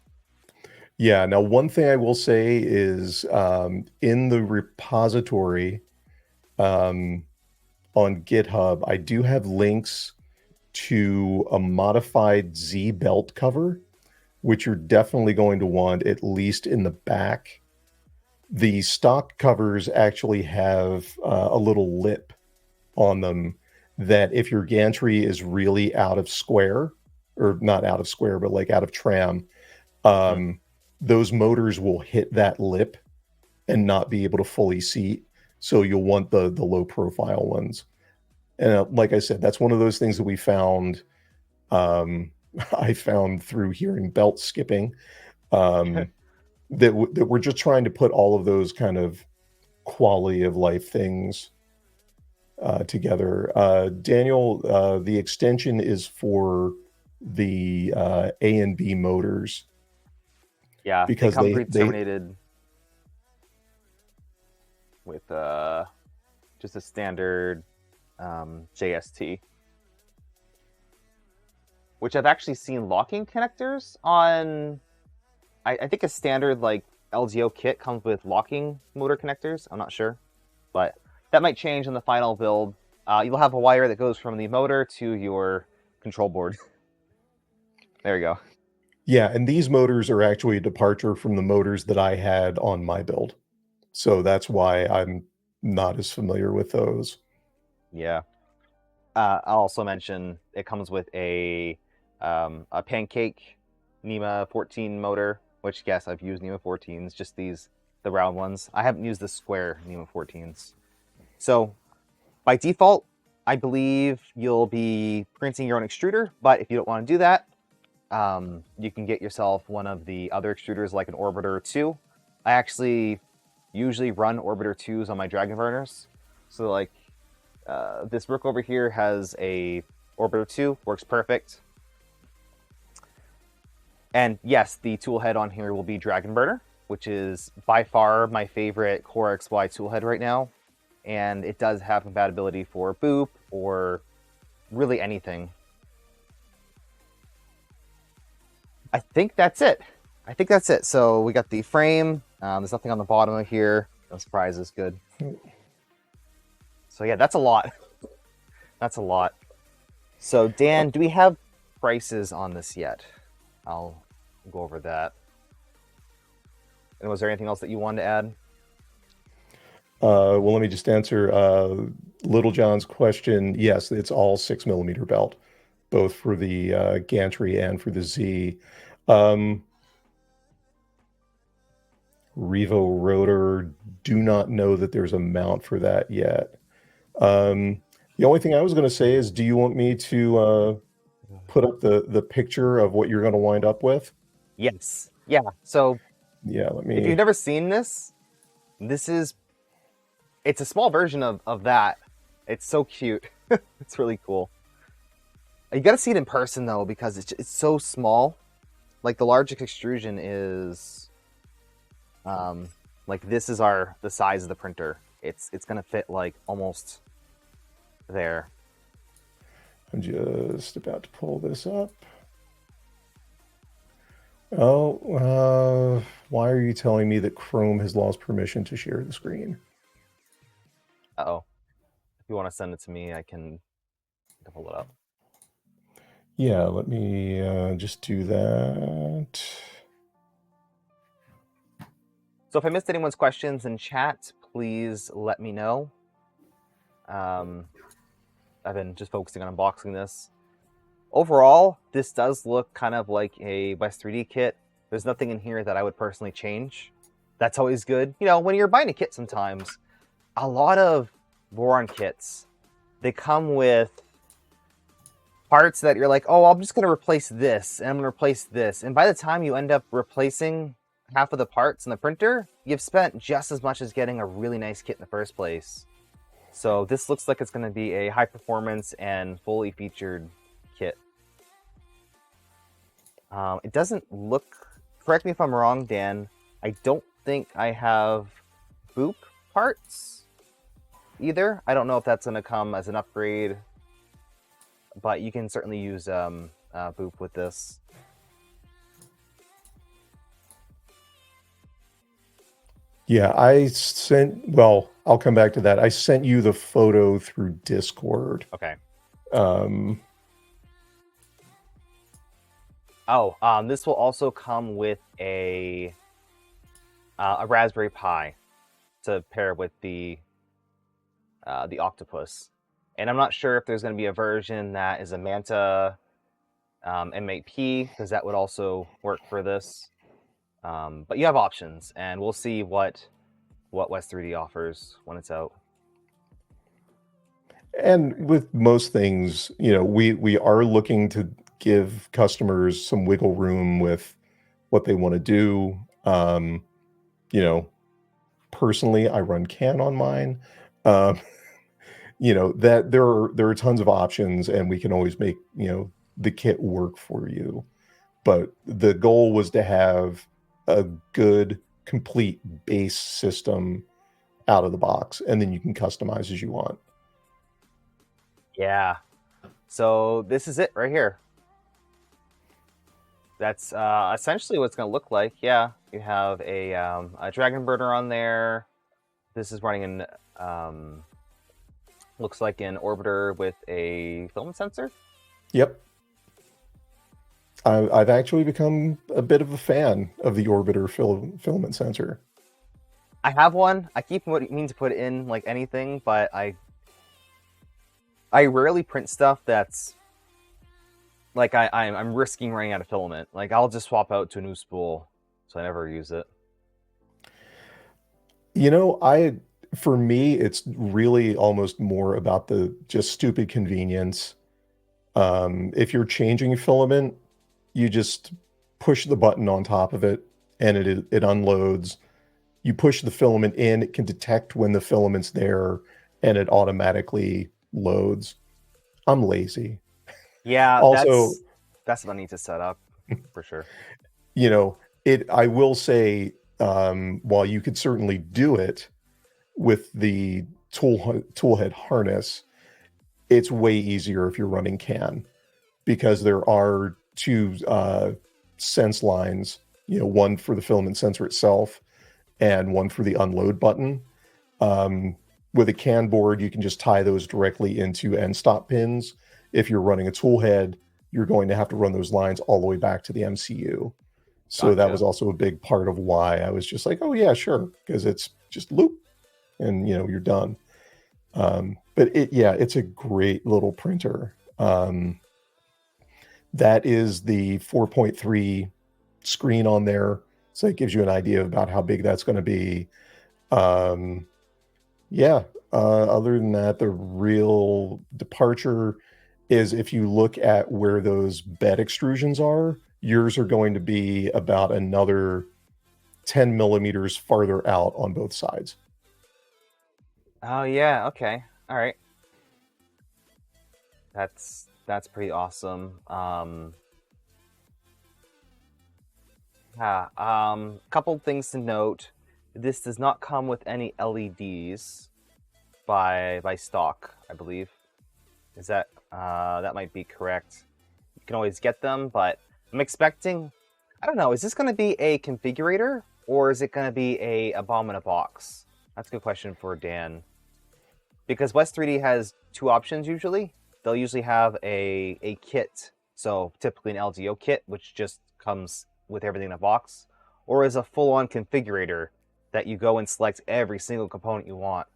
Yeah. Now, one thing I will say is in the repository on GitHub, I do have links to a modified Z belt cover, which you're definitely going to want, at least in the back. The stock covers actually have a little lip on them that if your gantry is really out of square, or not out of square, but like out of tram, those motors will hit that lip and not be able to fully seat. So you'll want the low profile ones. And like I said, that's one of those things that we found. I found through hearing belt skipping that we're just trying to put all of those kind of quality of life things together. Daniel, the extension is for the A and B motors. Yeah, because they come pre-terminated with just a standard JST, which I've actually seen locking connectors on. I think a standard like LGO kit comes with locking motor connectors. I'm not sure, but that might change in the final build. You'll have a wire that goes from the motor to your control board. There you go. Yeah, and these motors are actually a departure from the motors that I had on my build. So that's why I'm not as familiar with those. Yeah. I'll also mention it comes with a pancake NEMA 14 motor, which yes, I've used NEMA 14s, just the round ones. I haven't used the square NEMA 14s. So by default, I believe you'll be printing your own extruder, but if you don't want to do that, you can get yourself one of the other extruders like an Orbiter 2. I actually usually run Orbiter 2s on my Dragon burners. So like this Rook over here has a Orbiter 2 works perfect. And yes, the tool head on here will be Dragon Burner, which is by far my favorite Core XY tool head right now. And it does have compatibility for Boop or really anything. I think that's it. So we got the frame. There's nothing on the bottom of here. No surprises. Good. So yeah, that's a lot. That's a lot. So Dan, do we have prices on this yet? I'll go over that. And was there anything else that you wanted to add? Well, let me just answer Little John's question. Yes, it's all 6mm belt, both for the gantry and for the Z. Revo rotor, do not know that there's a mount for that yet. The only thing I was going to say is, do you want me to put up the picture of what you're going to wind up with? Yes. Yeah. So yeah, if you've never seen this, it's a small version of that. It's so cute. It's really cool. You got to see it in person though, because it's so small. Like the largest extrusion is, like this is the size of the printer. It's gonna fit like almost there. I'm just about to pull this up. Oh, why are you telling me that Chrome has lost permission to share the screen? Uh-oh. If you want to send it to me, I can pull it up. Yeah, let me just do that. So if I missed anyone's questions in chat, please let me know. I've been just focusing on unboxing this. Overall, this does look kind of like a West3D kit. There's nothing in here that I would personally change. That's always good. You know, when you're buying a kit sometimes, a lot of Voron kits, they come with parts that you're like, oh, I'm just going to replace this, and I'm going to replace this. And by the time you end up replacing half of the parts in the printer, you've spent just as much as getting a really nice kit in the first place. So this looks like it's going to be a high performance and fully featured kit. It doesn't look, correct me if I'm wrong, Dan, I don't think I have Boop parts either. I don't know if that's going to come as an upgrade, but you can certainly use Boop with this. Yeah, well, I'll come back to that. I sent you the photo through Discord. Okay. This will also come with a Raspberry Pi to pair with the Octopus. And I'm not sure if there's going to be a version that is a Manta M8P, because that would also work for this. But you have options, and we'll see what West3D offers when it's out. And with most things, you know, we are looking to give customers some wiggle room with what they want to do. You know, personally, I run CAN on mine. You know, that there are tons of options, and we can always make, you know, the kit work for you. But the goal was to have a good, complete base system out of the box, and then you can customize as you want. Yeah. So this is it right here. That's essentially what it's going to look like. Yeah, you have a Dragon Burner on there. This is running an looks like an orbiter with a filament sensor. Yep. I've actually become a bit of a fan of the orbiter filament sensor. I have one. I keep meaning to put it in like anything, but I rarely print stuff that's like I'm risking running out of filament. Like I'll just swap out to a new spool, so I never use it. You know, for me, it's really almost more about the just stupid convenience. If you're changing filament, you just push the button on top of it and it unloads. You push the filament in, it can detect when the filament's there, and it automatically loads. I'm lazy. Yeah, Also, that's what I need to set up for sure. you know, I will say, while you could certainly do it with the toolhead harness, it's way easier if you're running CAN because there are two sense lines, one for the filament sensor itself and one for the unload button. Um, with a CAN board, you can just tie those directly into end stop pins. If you're running a toolhead, you're going to have to run those lines all the way back to the MCU. So that was Gotcha. also a big part of why I was just like, oh yeah, sure, because it's just loop and you're done. But it's a great little printer. That is the 4.3 screen on there, so it gives you an idea about how big that's going to be. Um, yeah. Other than that, the real departure is if you look at where those bed extrusions are, yours are going to be about another 10 millimeters farther out on both sides. Oh yeah, okay. All right. That's pretty awesome. Couple things to note. This does not come with any LEDs by stock, I believe. Is that might be correct. You can always get them, but I'm expecting, I don't know, is this going to be a configurator or is it going to be a bomb in a box? That's a good question for Dan. Because West3D has two options usually. They'll usually have a kit, so typically an LDO kit, which just comes with everything in a box, or is a full-on configurator that you go and select every single component you want.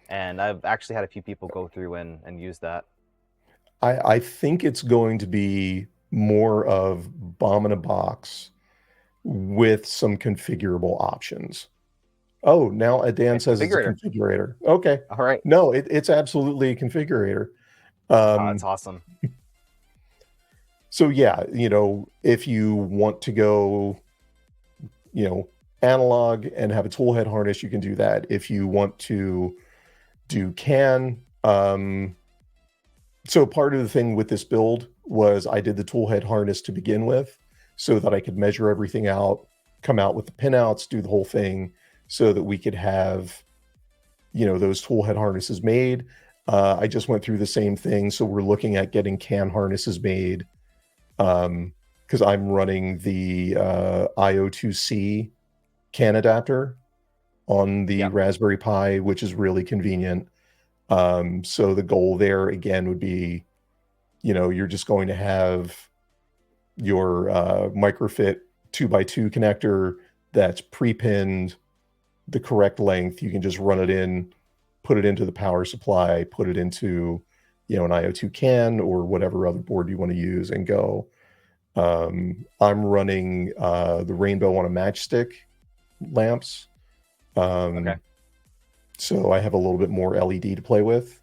And I've actually had a few people go through and use that. I think it's going to be more of bomb in a box with some configurable options. Oh, now Dan A says it's a configurator. configurator. Okay. All right. No, it's absolutely a configurator. Oh, that's Um, awesome. so yeah, if you want to go, analog and have a toolhead harness, you can do that. If you want to do CAN, so part of the thing with this build was I did the toolhead harness to begin with so that I could measure everything out, come out with the pinouts, do the whole thing so that we could have, those toolhead harnesses made. I just went through the same thing. So we're looking at getting CAN harnesses made because I'm running the IO2C CAN adapter on the Yep. Raspberry Pi, which is really convenient. So the goal there again would be, you're just going to have your microfit 2x2 connector that's pre-pinned the correct length. You can just run it in, put it into the power supply, put it into, an IO2 CAN or whatever other board you want to use and go. I'm running the rainbow on a matchstick lamps. Okay. So I have a little bit more LED to play with.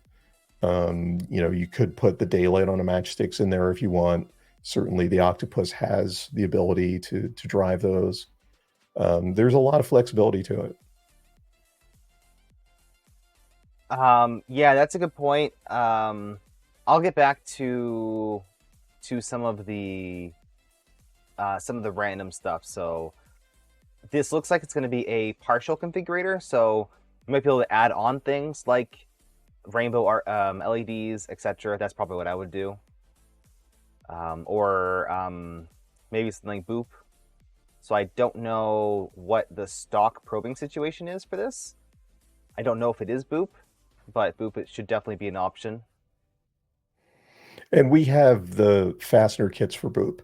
You could put the daylight on a matchsticks in there if you want. Certainly the Octopus has the ability to drive those. There's a lot of flexibility to it. Yeah, that's a good point. I'll get back to some of the random stuff. So this looks like it's going to be a partial configurator. So you might be able to add on things like rainbow LEDs, etc. That's probably what I would do. Or maybe something like boop. So I don't know what the stock probing situation is for this. I don't know if it is boop, but boop it should definitely be an option. And we have the fastener kits for Boop,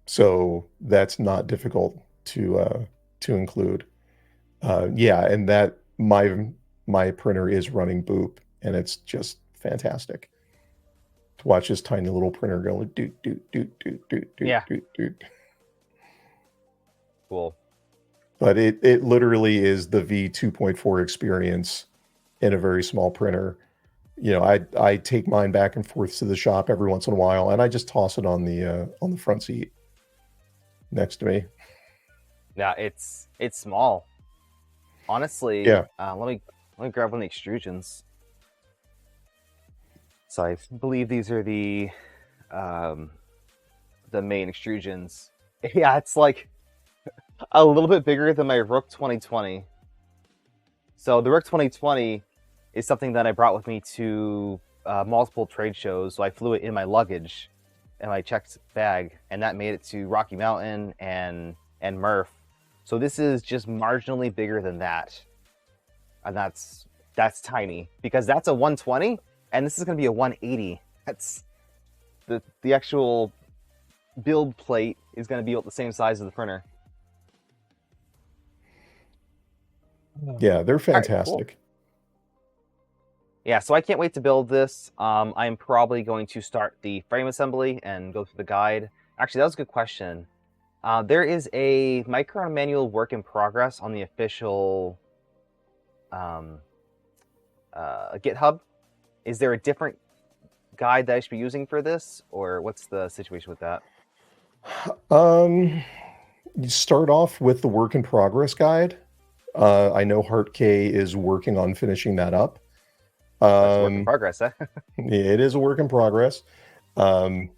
so that's not difficult to include. Yeah, and that my printer is running Boop, and it's just fantastic to watch this tiny little printer go doot doot doot doot doot doot Yeah, doot doot. cool. But it literally is the V2.4 experience in a very small printer. I take mine back and forth to the shop every once in a while, and I just toss it on the front seat next to me. Yeah, it's small. Honestly, Yeah. let me grab one of the extrusions. So I believe these are the um, the main extrusions. Yeah, it's like a little bit bigger than my Rook 2020. So the Rook 2020 is something that I brought with me to multiple trade shows. So I flew it in my luggage in my checked bag, and that made it to Rocky Mountain and Murph. So this is just marginally bigger than that, and that's tiny because that's a 120, and this is going to be a 180. That's the actual build plate is going to be the same size as the printer. Yeah, they're All right, fantastic. cool. Yeah, so I can't wait to build this. I'm probably going to start the frame assembly and go through the guide. Actually, that was a good question. There is a Micron manual work in progress on the official GitHub. Is there a different guide that I should be using for this, or what's the situation with that? You start off with the work in progress guide. I know HeartK is working on finishing that up. That's work in progress, eh? It is a work in progress. When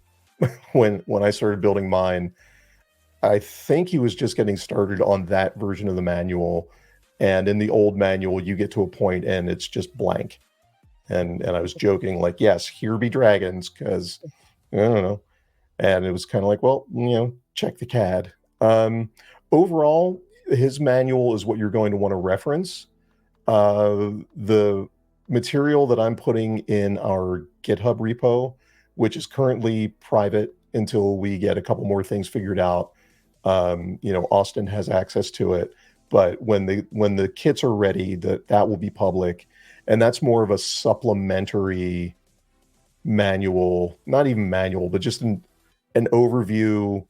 I started building mine, I think he was just getting started on that version of the manual. And in the old manual, you get to a point and it's just blank. And I was joking, like, yes, here be dragons, because I don't know. And it was kind of like, well, check the CAD. Overall, his manual is what you're going to want to reference. The material that I'm putting in our GitHub repo, which is currently private until we get a couple more things figured out. Austin has access to it, but when the kits are ready, that will be public, and that's more of a supplementary manual, not even manual, but just an overview.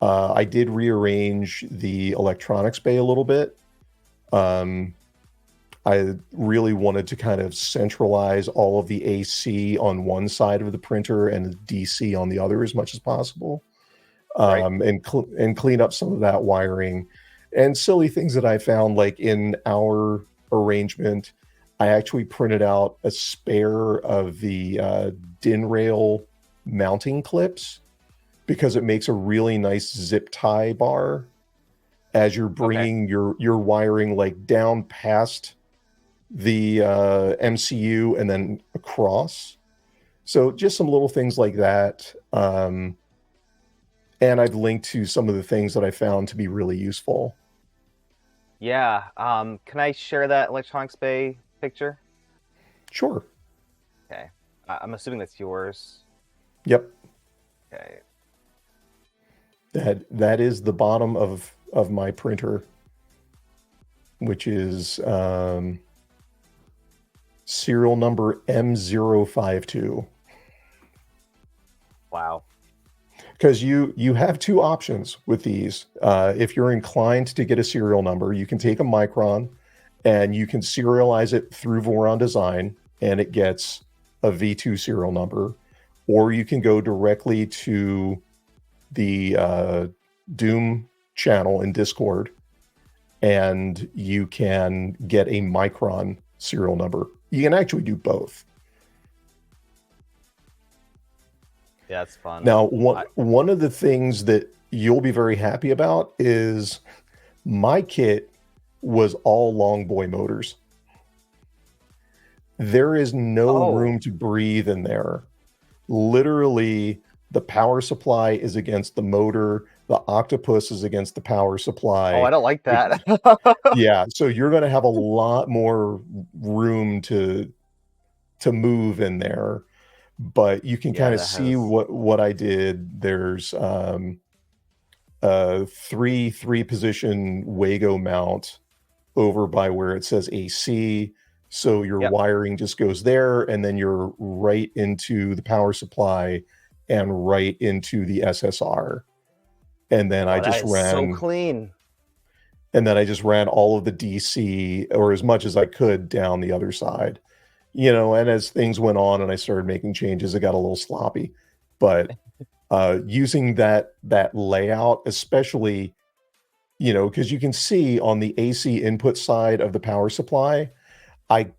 I did rearrange the electronics bay a little bit. I really wanted to kind of centralize all of the AC on one side of the printer and the DC on the other as much as possible, Right. and clean up some of that wiring and silly things that I found. Like in our arrangement, I actually printed out a spare of the DIN rail mounting clips because it makes a really nice zip tie bar as you're bringing your wiring like down past the MCU and then across. So just some little things like that. And I've linked to some of the things that I found to be really useful. Yeah. Can I share that electronics bay picture? Sure. Okay. I'm assuming that's yours. Yep. Okay. That is the bottom of my printer, which is serial number M052. Wow. Because you have two options with these. If you're inclined to get a serial number, you can take a Micron and you can serialize it through Voron Design, and it gets a V2 serial number. Or you can go directly to the Doom channel in Discord, and you can get a Micron serial number. You can actually do both. Yeah, it's fun. Now, one of the things that you'll be very happy about is my kit was all long boy motors. There is no room to breathe in there. Literally, the power supply is against the motor. The octopus is against the power supply. Oh, I don't like that. Yeah, so you're going to have a lot more room to move in there. But you can kind of see what I did. There's a three position Wago mount over by where it says AC. So your wiring just goes there, and then you're right into the power supply and right into the SSR. And then I just ran so clean. And then I just ran all of the DC, or as much as I could, down the other side. And as things went on and I started making changes, it got a little sloppy. But using that layout, especially, because you can see on the AC input side of the power supply, I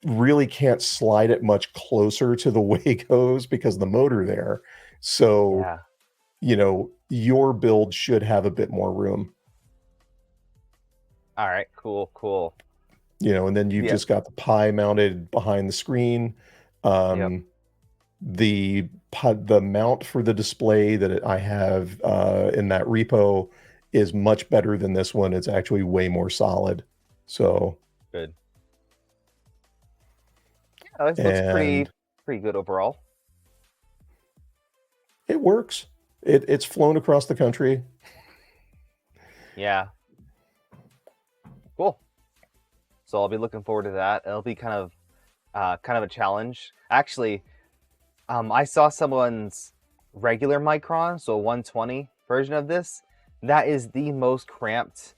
really can't slide it much closer to the Wagos because of the motor there. So, Yeah. your build should have a bit more room. All right. Cool. Cool. And then you've Yep. just got the Pi mounted behind the screen. Yep. The mount for the display that I have in that repo is much better than this one. It's actually way more solid. So, Good. Yeah, this looks and pretty good overall. it works. It's flown across the country. Yeah. Cool. So I'll be looking forward to that. It'll be kind of a challenge. Actually, I saw someone's regular Micron, so 120 version of this. That is the most cramped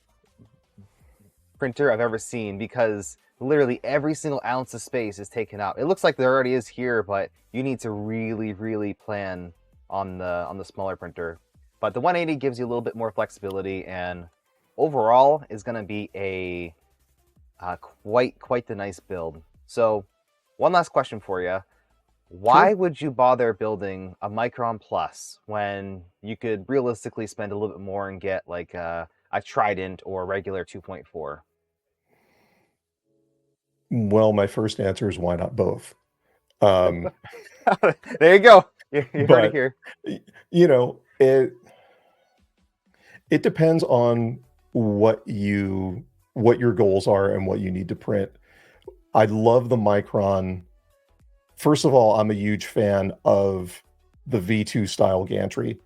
printer I've ever seen because literally every single ounce of space is taken out. It looks like there already is here, but you need to really, really plan on the smaller printer. But the 180 gives you a little bit more flexibility, and overall is going to be a quite the nice build. So, one last question for you. Why Sure. would you bother building a Micron Plus when you could realistically spend a little bit more and get like a Trident or a regular 2.4? Well, my first answer is why not both? Um, There you go. You heard it but here. you know, it it depends on what your goals are and what you need to print. I love the Micron. First of all, I'm a huge fan of the V2 style gantry,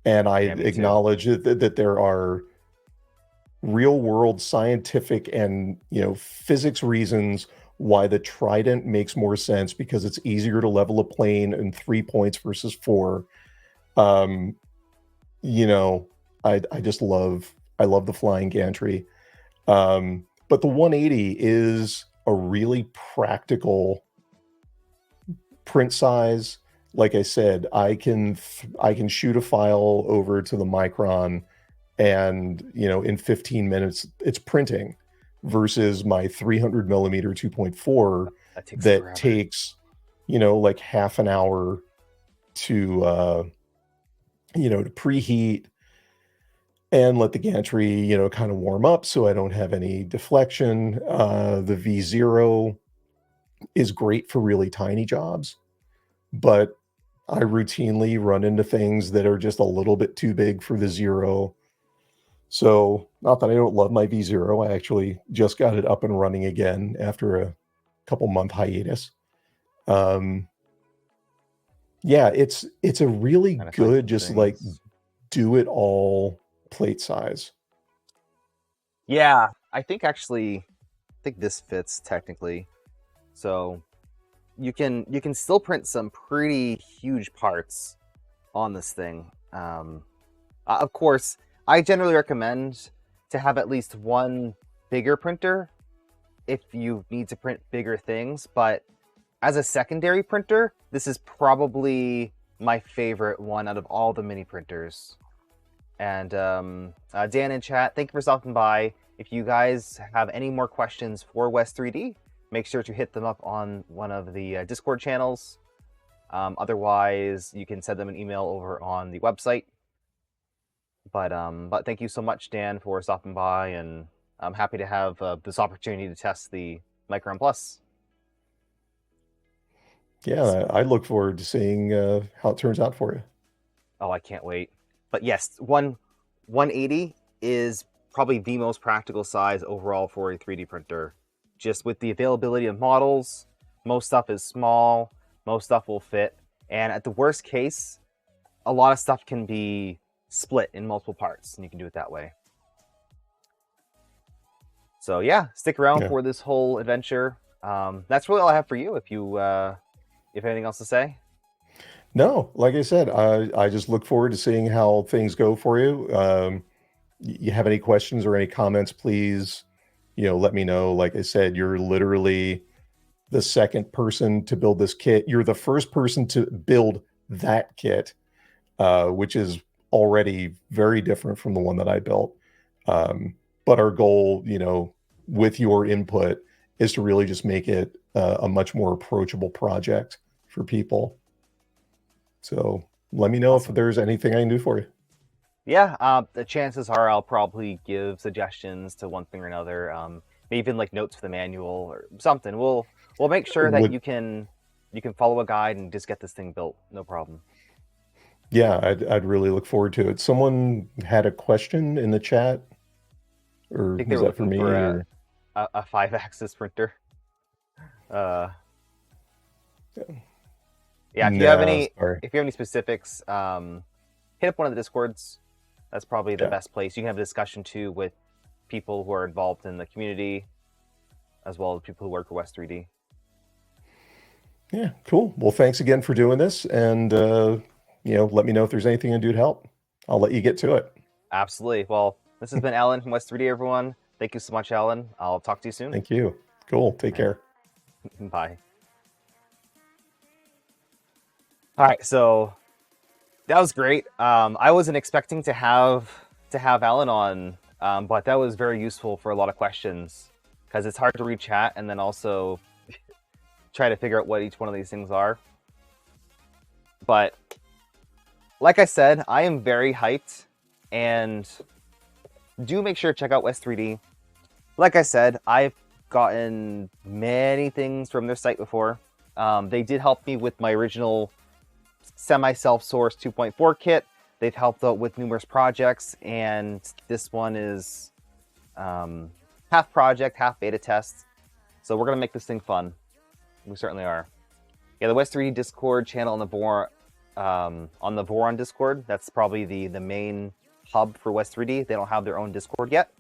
and I Yeah, me too. acknowledge that there are real world scientific and physics reasons why the Trident makes more sense because it's easier to level a plane in 3 points versus four. Um, you know, I just love the flying gantry. But the 180 is a really practical print size. Like I said, I can shoot a file over to the Micron and in 15 minutes it's printing versus my 300 millimeter 2.4 That takes that forever. takes like half an hour to to preheat and let the gantry kind of warm up so I don't have any deflection. The V0 is great for really tiny jobs, but I routinely run into things that are just a little bit too big for the zero. So, not that I don't love my V0, I actually just got it up and running again after a couple month hiatus. Um, yeah, it's a really Trying to find good some just like things. do it all plate size. Yeah, I think this fits technically. So you can still print some pretty huge parts on this thing. Of course, I generally recommend to have at least one bigger printer if you need to print bigger things, but as a secondary printer, this is probably my favorite one out of all the mini printers. And Dan in chat, thank you for stopping by. If you guys have any more questions for West3D, make sure to hit them up on one of the Discord channels. Otherwise, you can send them an email over on the website. But thank you so much, Dan, for stopping by, and I'm happy to have this opportunity to test the Micron Plus. Yeah, I look forward to seeing how it turns out for you. Oh, I can't wait. But yes, 180 is probably the most practical size overall for a 3D printer. Just with the availability of models, most stuff is small, most stuff will fit, and at the worst case, a lot of stuff can be split in multiple parts, and you can do it that way. So yeah, stick around Yeah. for this whole adventure. That's really all I have for you. If you have anything else to say. No, like I said, I just look forward to seeing how things go for you. You have any questions or any comments, please, let me know. Like I said, you're literally the second person to build this kit. You're the first person to build that kit, which is already very different from the one that I built. But our goal, with your input, is to really just make it a much more approachable project for people. So let me know Awesome. if there's anything I can do for you. Yeah, the chances are I'll probably give suggestions to one thing or another. Maybe even like notes for the manual or something. We'll make sure that Would you can follow a guide and just get this thing built. No problem. Yeah, I'd really look forward to it. Someone had a question in the chat, I or think they was were that for looking for me? Or a 5-axis printer. Uh, yeah, no, sorry. if you have any specifics, hit up one of the discords. That's probably the Yeah, best place. You can have a discussion too with people who are involved in the community, as well as people who work for West3D. yeah, cool. Well, thanks again for doing this, and let me know if there's anything I can do to help. I'll let you get to it. Absolutely. Well, this has been Alan from West3D, everyone. Thank you so much, Alan. I'll talk to you soon. Thank you. Cool. Take All care. right. Bye. All right, so that was great. I wasn't expecting to have Alan on, but that was very useful for a lot of questions because it's hard to read chat and then also try to figure out what each one of these things are. But like I said, I am very hyped, and do make sure to check out West3D. Like I said, I've gotten many things from their site before. They did help me with my original semi-self-sourced 2.4 kit. They've helped out with numerous projects, and this one is half project, half beta test. So we're gonna make this thing fun. We certainly are. Yeah, the West3D Discord channel on the Voron Discord. That's probably the main hub for West3D. They don't have their own Discord yet.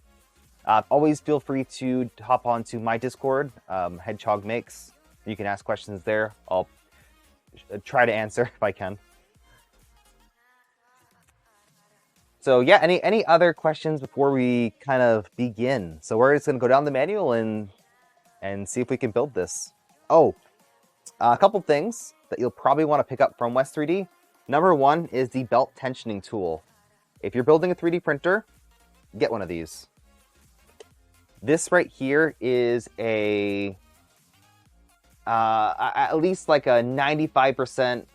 Always feel free to hop onto my Discord, Hedgehog Makes. You can ask questions there. I'll try to answer if I can. So yeah, any other questions before we kind of begin? So we're just gonna go down the manual and see if we can build this. Oh, a couple things that you'll probably want to pick up from West3D. Number one is the belt tensioning tool. If you're building a 3D printer, get one of these. This right here is at least like a 95%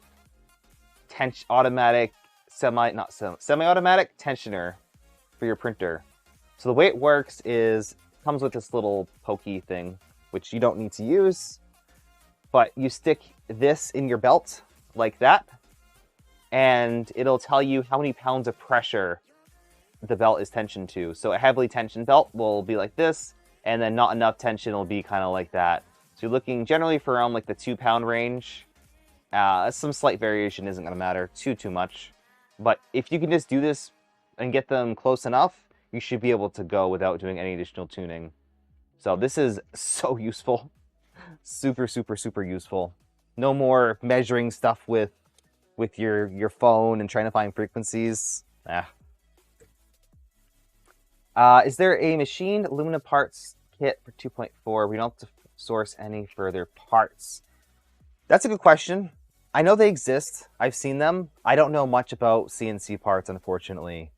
automatic semi-automatic tensioner for your printer. So the way it works is it comes with this little pokey thing, which you don't need to use, but you stick this in your belt like that, and it'll tell you how many pounds of pressure the belt is tensioned to. So a heavily tensioned belt will be like this, and then not enough tension will be kind of like that. So you're looking generally for around like the 2-pound range. Some slight variation isn't going to matter too much. But if you can just do this and get them close enough, you should be able to go without doing any additional tuning. So this is so useful. Super useful. No more measuring stuff with your phone and trying to find frequencies. Is there a machined aluminum parts kit for 2.4? We don't have to source any further parts. That's a good question. I know they exist. I've seen them. I don't know much about CNC parts, unfortunately.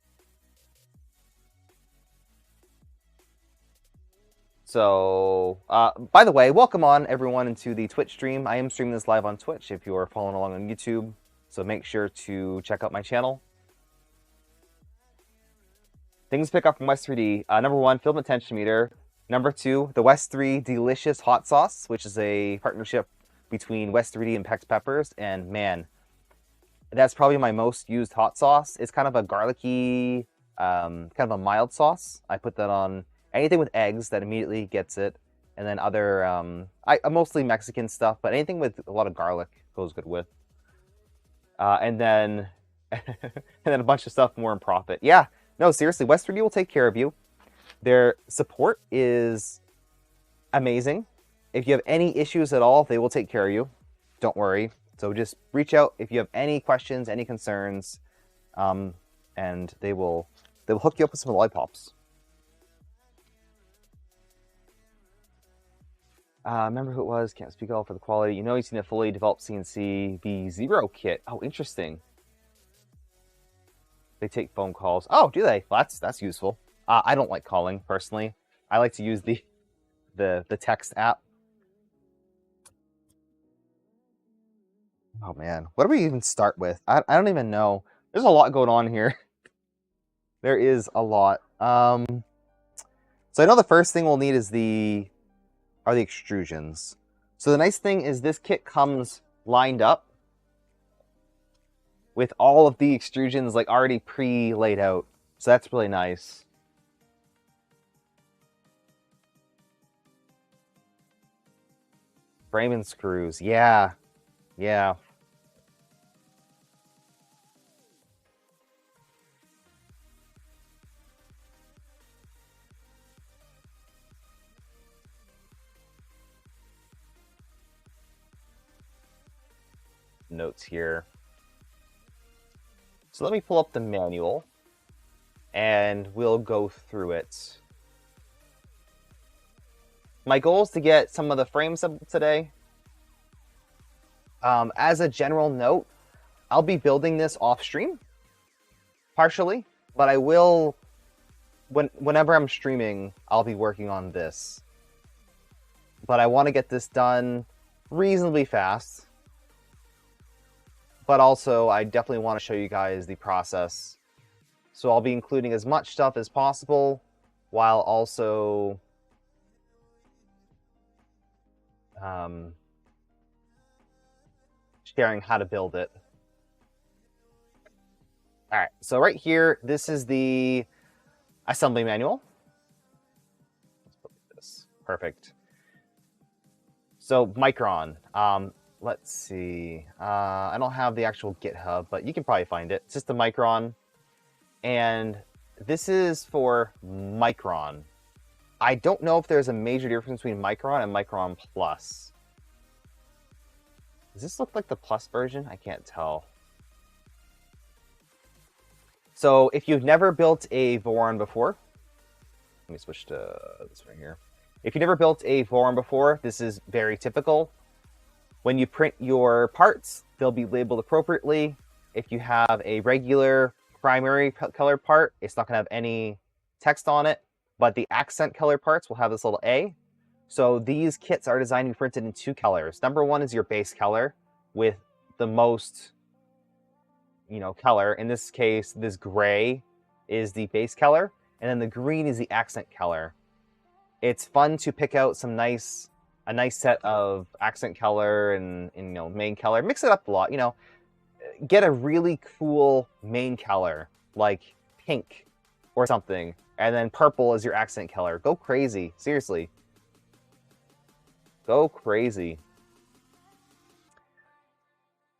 So, by the way, welcome on everyone into the Twitch stream. I am streaming this live on Twitch if you're following along on YouTube. So make sure to check out my channel. Things to pick up from West3D. Number one, filament tensiometer. Number two, the West3 Delicious Hot Sauce, which is a partnership between West3D and Pex Peppers. And man, that's probably my most used hot sauce. It's kind of a garlicky, kind of a mild sauce. I put that on anything with eggs that immediately gets it. And then other, mostly Mexican stuff, but anything with a lot of garlic goes good with. And then a bunch of stuff more in profit. Yeah, no, seriously, West3D will take care of you. Their support is amazing. If you have any issues at all, they will take care of you. Don't worry. So just reach out if you have any questions, any concerns, and they will hook you up with some lollipops. Remember who it was? Can't speak all for the quality. You know he's seen a fully developed CNC V0 kit. Oh, interesting. They take phone calls. Oh, do they? Well, that's useful. I don't like calling personally. I like to use the text app. Oh man, what do we even start with? I don't even know. There's a lot going on here. There is a lot. So I know the first thing we'll need is the extrusions. So the nice thing is this kit comes lined up with all of the extrusions like already pre-laid out. So that's really nice. Frame and screws. Yeah. Yeah. Notes here. So let me pull up the manual and we'll go through it. My goal is to get some of the frames up today. As a general note, I'll be building this off stream, partially, but I will, whenever I'm streaming, I'll be working on this. But I want to get this done reasonably fast. But also, I definitely want to show you guys the process. So I'll be including as much stuff as possible, while also sharing how to build it. All right, so right here, this is the assembly manual. Let's put this. Perfect. So Micron. Let's see. I don't have the actual GitHub, but you can probably find it. It's just the Micron. And this is for Micron. I don't know if there's a major difference between Micron and Micron Plus. Does this look like the Plus version? I can't tell. So if you've never built a Voron before, let me switch to this right here. If you've never built a Voron before, this is very typical. When you print your parts, they'll be labeled appropriately. If you have a regular primary color part, it's not going to have any text on it, but the accent color parts will have this little A. So these kits are designed to be printed in two colors. Number one is your base color with the most, color. In this case, this gray is the base color, and then the green is the accent color. It's fun to pick out a nice set of accent color and main color. Mix it up a lot, get a really cool main color, like pink or something, and then purple is your accent color. Go crazy, seriously. Go crazy.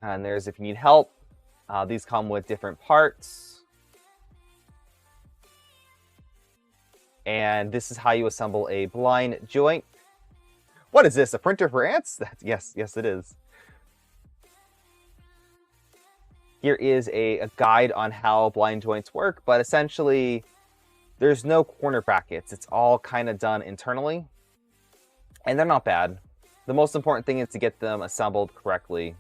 And there's if you need help. These come with different parts. And this is how you assemble a blind joint. What is this, a printer for ants? Yes, it is. Here is a guide on how blind joints work, but essentially there's no corner brackets. It's all kind of done internally, and they're not bad. The most important thing is to get them assembled correctly.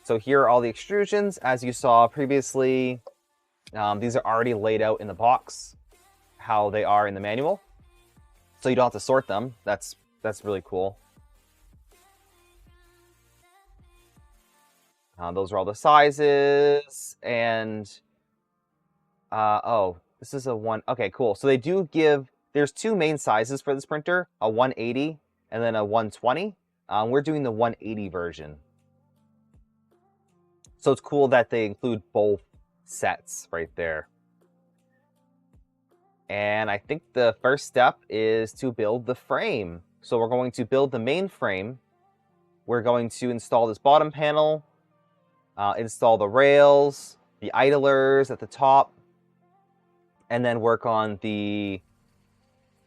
So here are all the extrusions. As you saw previously, these are already laid out in the box, how they are in the manual. So you don't have to sort them. That's really cool. Those are all the sizes, and oh, this is a one. Okay, cool. So they do give. There's two main sizes for this printer: a 180 and then a 120. We're doing the 180 version. So it's cool that they include both sets right there. And I think the first step is to build the frame. So we're going to build the main frame. We're going to install this bottom panel, install the rails, the idlers at the top, and then work on the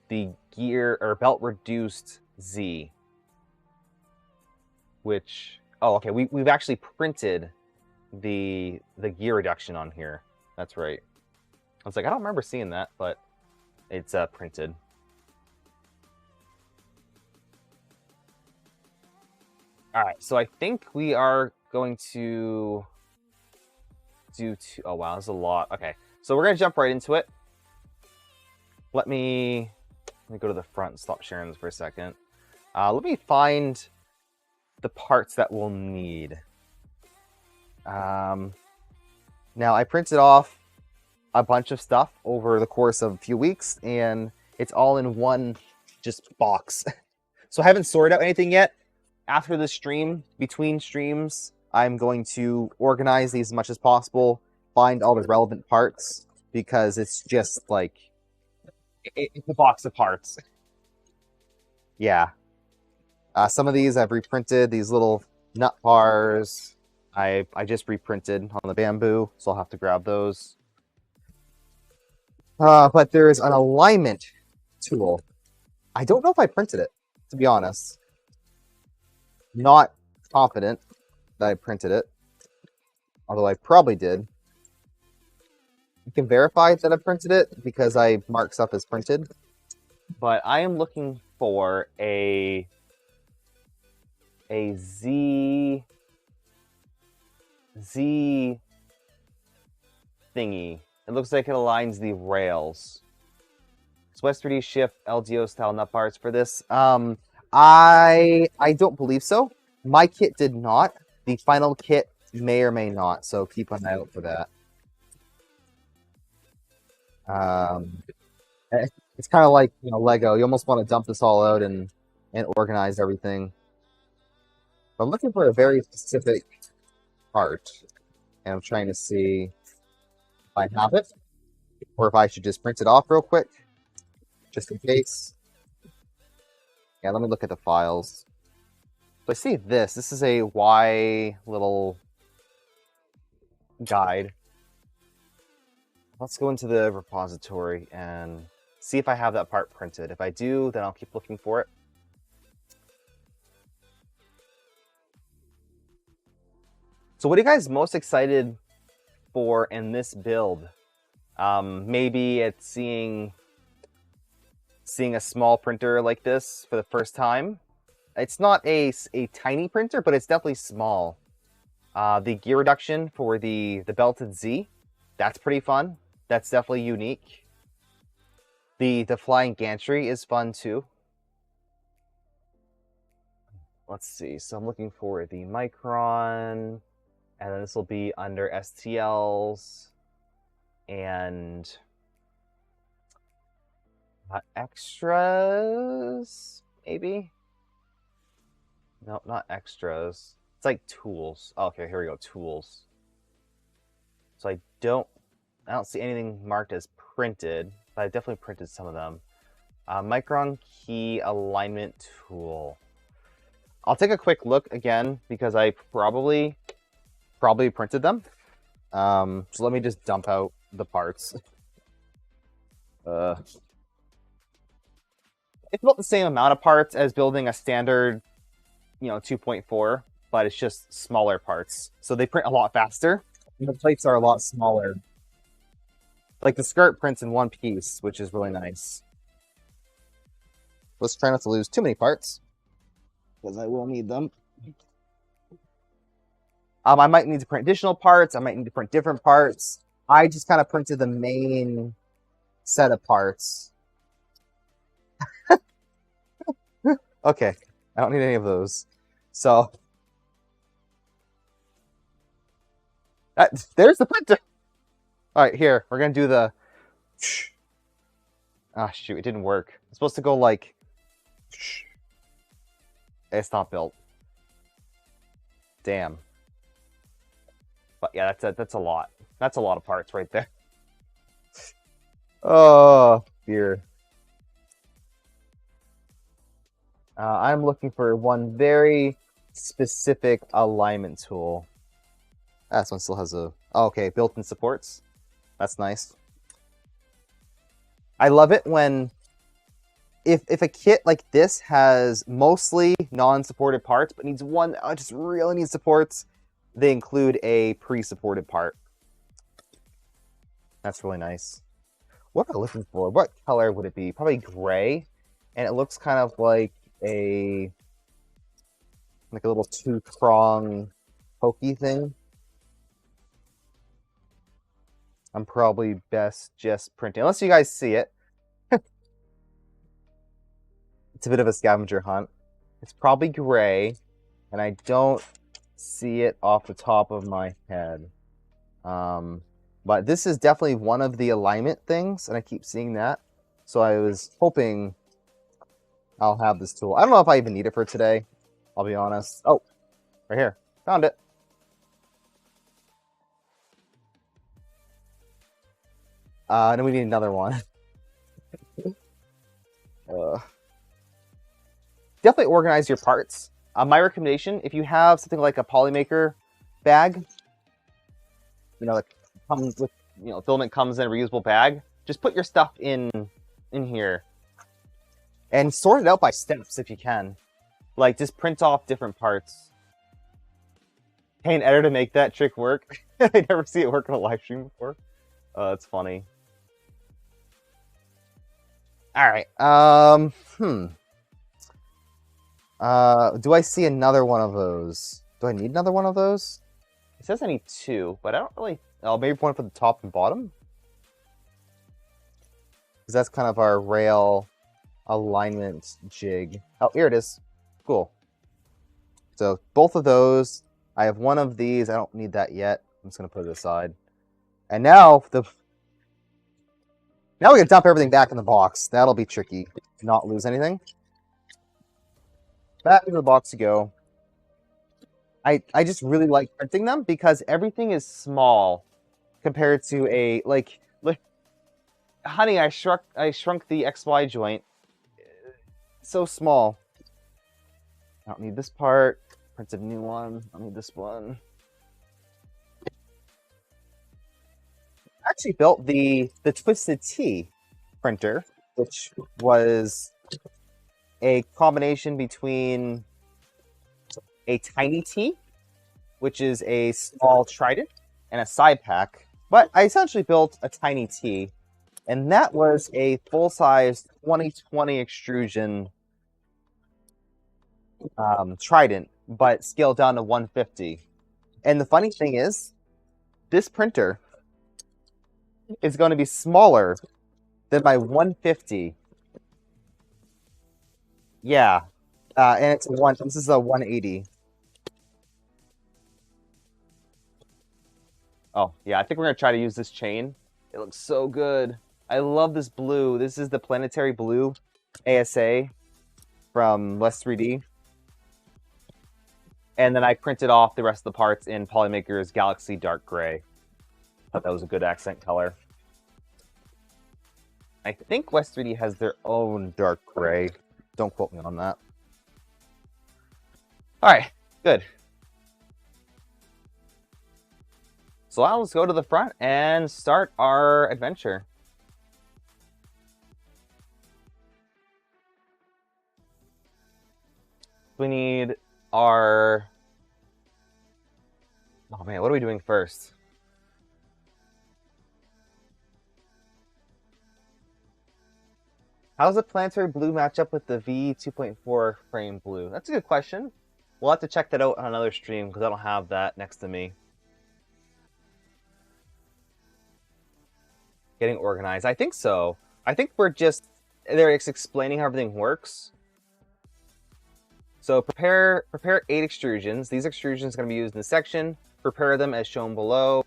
gear or belt reduced Z. Which, oh, okay, we've actually printed the gear reduction on here. That's right. I was like, I don't remember seeing that, but it's printed. All right, so I think we are going to do two. Oh wow, there's a lot. Okay, so we're gonna jump right into it. Let me go to the front and stop sharing this for a second. Let me find the parts that we'll need. Now, I printed off a bunch of stuff over the course of a few weeks, and it's all in one just box. So I haven't sorted out anything yet. After the stream, between streams, I'm going to organize these as much as possible, find all the relevant parts, because it's just like, it's a box of parts. Yeah. Some of these I've reprinted, these little nut bars. I just reprinted on the bamboo, so I'll have to grab those. But there is an alignment tool. I don't know if I printed it, to be honest. Not confident that I printed it, although I probably did. You can verify that I printed it because I mark stuff as printed. But I am looking for a Z thingy. It looks like it aligns the rails. It's West3D shift LDO style nut parts for this. I don't believe so. My kit did not. The final kit may or may not, so keep an eye out for that. It's kind of like, you know, Lego. You almost want to dump this all out and organize everything. But I'm looking for a very specific part, and I'm trying to see if I have it, or if I should just print it off real quick, just in case. Yeah, let me look at the files. So I see this. This is a Y little guide. Let's go into the repository and see if I have that part printed. If I do, then I'll keep looking for it. So what are you guys most excited for in this build? Maybe it's seeing a small printer like this for the first time. It's not a tiny printer, but it's definitely small. The gear reduction for the belted Z, that's pretty fun. That's definitely unique. The flying gantry is fun too. Let's see. So I'm looking for the Micron, and then this will be under STLs and extras, maybe? No, not extras. It's like tools. Oh, okay, here we go, tools. So I don't see anything marked as printed, but I definitely printed some of them. Micron key alignment tool. I'll take a quick look again because I probably printed them. So let me just dump out the parts. It's about the same amount of parts as building a standard, 2.4, but it's just smaller parts. So they print a lot faster, and the plates are a lot smaller. Like the skirt prints in one piece, which is really nice. Let's try not to lose too many parts, because I will need them. I might need to print additional parts. I might need to print different parts. I just kind of printed the main set of parts. Okay, I don't need any of those. So, there's the printer. All right, here, we're going to do the... Ah, shoot, it didn't work. It's supposed to go like... It's not built. Damn. But yeah, that's a lot. That's a lot of parts right there. Oh, dear. I'm looking for one very specific alignment tool. This one still has a... Oh, okay, built-in supports. That's nice. I love it when... If a kit like this has mostly non-supported parts, but needs one that just really needs supports, they include a pre-supported part. That's really nice. What am I looking for? What color would it be? Probably gray. And it looks kind of like a little two-prong pokey thing. I'm probably best just printing, unless you guys see it. It's a bit of a scavenger hunt. It's probably gray, and I don't see it off the top of my head. But this is definitely one of the alignment things, and I keep seeing that. So I was hoping I'll have this tool. I don't know if I even need it for today. I'll be honest. Oh, right here. Found it. And then we need another one. Definitely organize your parts. My recommendation, if you have something like a Polymaker bag, that comes with, filament comes in a reusable bag, just put your stuff in here. And sort it out by steps if you can. Like, just print off different parts. Pay an editor to make that trick work. I never see it work on a live stream before. It's funny. Alright, do I see another one of those? Do I need another one of those? It says I need 2, but I don't really... Oh, maybe one for the top and bottom? Because that's kind of our rail alignment jig. Oh, here it is. Cool. So, both of those. I have one of these. I don't need that yet. I'm just going to put it aside. And now, now we can dump everything back in the box. That'll be tricky. Not lose anything. Back into the box you go. I just really like printing them because everything is small compared to a like honey, I shrunk the XY joint. So small. I don't need this part. Print a new one. I don't need this one. I actually built the Twisted T printer, which was a combination between a tiny T, which is a small trident, and a side pack. But I essentially built a tiny T, and that was a full-size 2020 extrusion trident, but scaled down to 150. And the funny thing is, this printer is going to be smaller than my 150. Yeah, and this is a 180. Oh, yeah, I think we're going to try to use this chain. It looks so good. I love this blue. This is the Planetary Blue ASA from West3D. And then I printed off the rest of the parts in Polymaker's Galaxy Dark Gray. Thought that was a good accent color. I think West3D has their own dark gray. Don't quote me on that. Alright, good. So now let's go to the front and start our adventure. We need our... Oh man, what are we doing first? How does the Planetary Blue match up with the V2.4 frame blue? That's a good question. We'll have to check that out on another stream because I don't have that next to me. Getting organized. I think so. I think they're just explaining how everything works. So prepare 8 extrusions. These extrusions are going to be used in the section. Prepare them as shown below.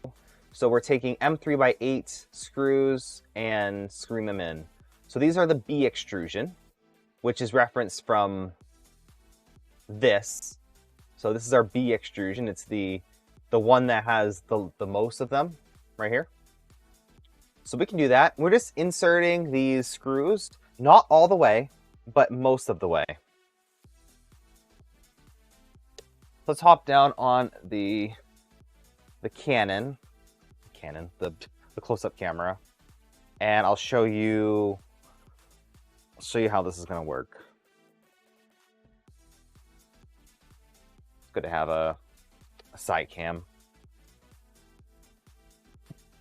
So we're taking M3x8 screws and screwing them in. So these are the B extrusion, which is referenced from this. So this is our B extrusion. It's the one that has the most of them right here. So we can do that. We're just inserting these screws, not all the way, but most of the way. Let's hop down on the Canon, the close-up camera, and I'll show you how this is going to work. It's good to have a side cam.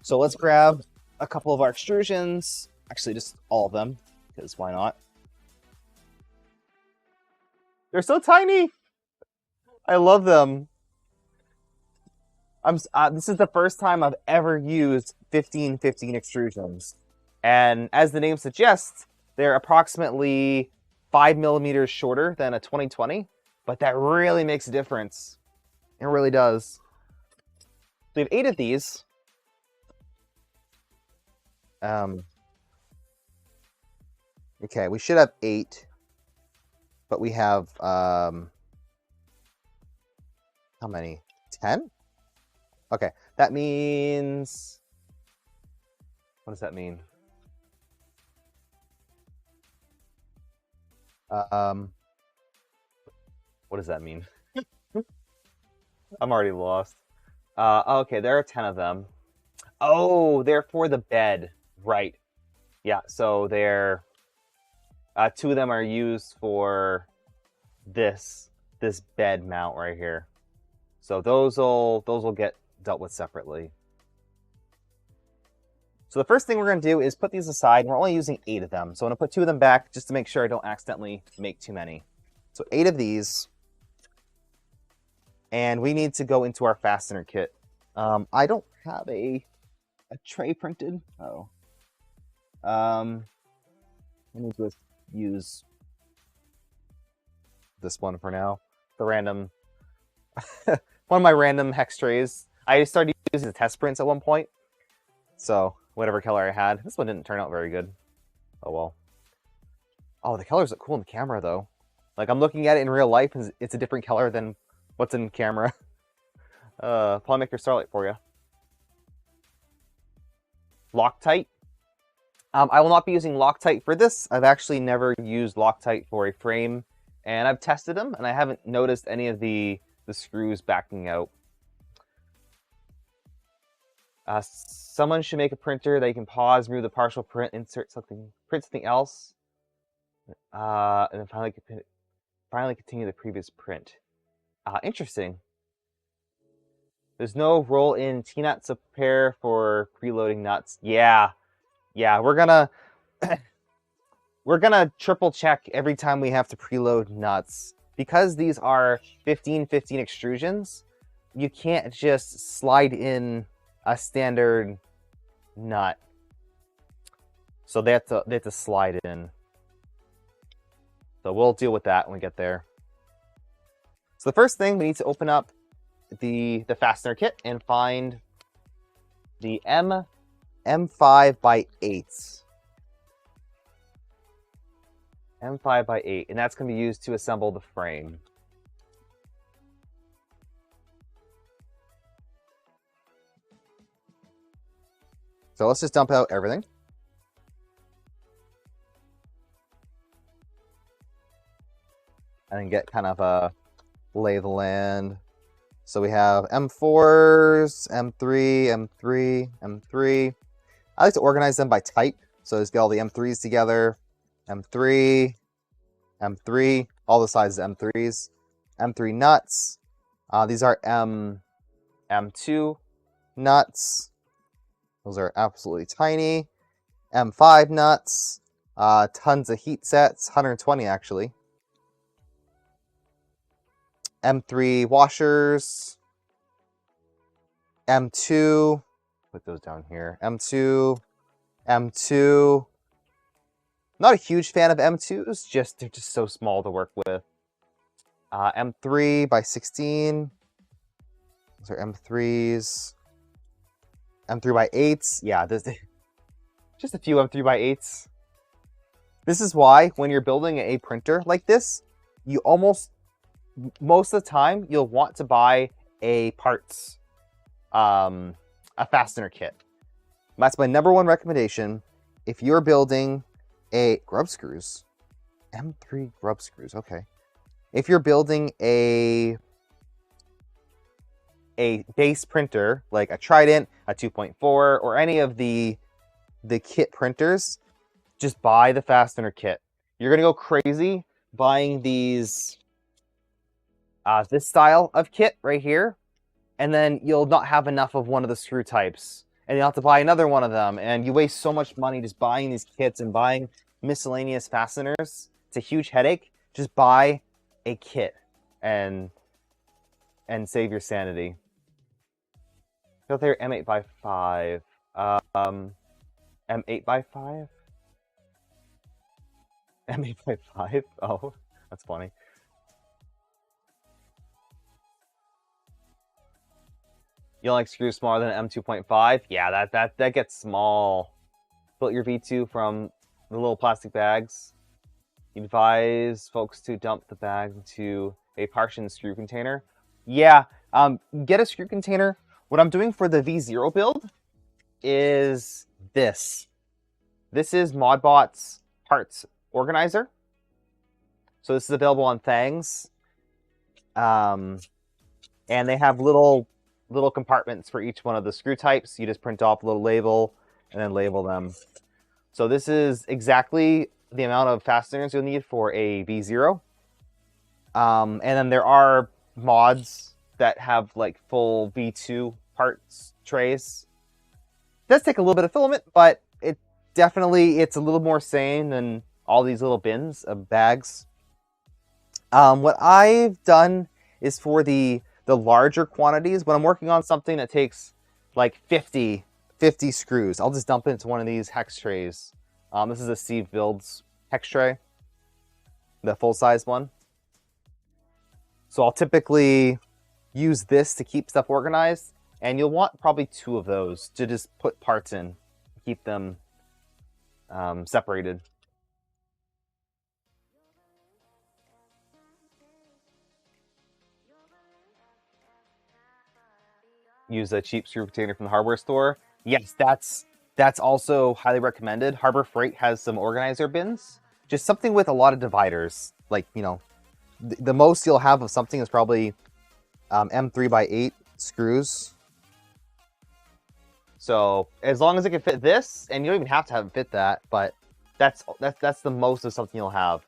So let's grab a couple of our extrusions, actually just all of them, because why not? They're so tiny! I love them. This is the first time I've ever used 1515 extrusions. And as the name suggests, they're approximately 5 millimeters shorter than a 2020. but that really makes a difference. It really does. We have 8 of these. Okay, we should have 8, but we have how many? 10? Okay, that means, what does that mean? What does that mean? I'm already lost. Okay, there are 10 of them. Oh, they're for the bed, right? Yeah, so they're 2 of them are used for this bed mount right here. So those will get dealt with separately. So the first thing we're going to do is put these aside. We're only using 8 of them. So I'm going to put 2 of them back just to make sure I don't accidentally make too many. So 8 of these. And we need to go into our fastener kit. I don't have a tray printed. Oh. I need to use this one for now. The random... one of my random hex trays. I started using the test prints at one point. So, whatever color I had. This one didn't turn out very good. Oh well. Oh, the colors look cool in the camera, though. Like, I'm looking at it in real life, and it's a different color than what's in camera. Probably make your Starlight for you. Loctite. I will not be using Loctite for this. I've actually never used Loctite for a frame, and I've tested them, and I haven't noticed any of the screws backing out. Someone should make a printer that you can pause, remove the partial print, insert something, print something else, and then finally continue the previous print. Interesting. There's no roll-in T-nuts to prepare for preloading nuts. Yeah, we're gonna triple check every time we have to preload nuts. Because these are 15-15 extrusions, you can't just slide in a standard nut. So they have to slide in. So we'll deal with that when we get there. So the first thing, we need to open up the fastener kit and find the M5 by 8. M5 by 8, and that's going to be used to assemble the frame. So let's just dump out everything. And then get kind of a lay of the land. So we have M4s, M3, M3, M3. I like to organize them by type. So just get all the M3s together. M3, M3, all the sizes of M3s. M3 nuts. These are M2 nuts. Those are absolutely tiny. M5 nuts. Tons of heat sets, 120 actually. M3 washers. M2. Put those down here. M2. M2. Not a huge fan of M2s, they're just so small to work with. M3 by 16. Those are M3s. M3 by 8s. Yeah, there's just a few M3 by 8s. This is why when you're building a printer like this, you most of the time, you'll want to buy a parts, a fastener kit. That's my #1 recommendation. If you're building a grub screws, M3 grub screws, okay. If you're building a base printer, like a Trident, a 2.4, or any of the kit printers, just buy the fastener kit. You're gonna go crazy buying these, this style of kit right here, and then you'll not have enough of one of the screw types, and you'll have to buy another one of them, and you waste so much money just buying these kits and buying miscellaneous fasteners. It's a huge headache. Just buy a kit and save your sanity. Go there, M8 by 5. M8 by 5? M8 by 5? Oh, that's funny. You don't like screws smaller than M2.5? Yeah, that gets small. Built your V2 from the little plastic bags. You advise folks to dump the bag into a partition screw container. Yeah, get a screw container. What I'm doing for the V0 build is this. This is Modbot's parts organizer. So this is available on Thangs. And they have little compartments for each one of the screw types. You just print off a little label and then label them. So this is exactly the amount of fasteners you'll need for a V0. And then there are mods that have like full V2 parts trays. It does take a little bit of filament, but it's a little more sane than all these little bins of bags. What I've done is for the larger quantities, when I'm working on something that takes like 50 screws, I'll just dump it into one of these hex trays. This is a Steve Builds hex tray, the full-size one. So I'll typically use this to keep stuff organized, and you'll want probably 2 of those to just put parts in, keep them separated. Use a cheap screw container from the hardware store. Yes, that's also highly recommended. Harbor Freight has some organizer bins. Just something with a lot of dividers. Like, you know, the most you'll have of something is probably M3x8 screws. So as long as it can fit this, and you don't even have to have it fit that, but that's the most of something you'll have.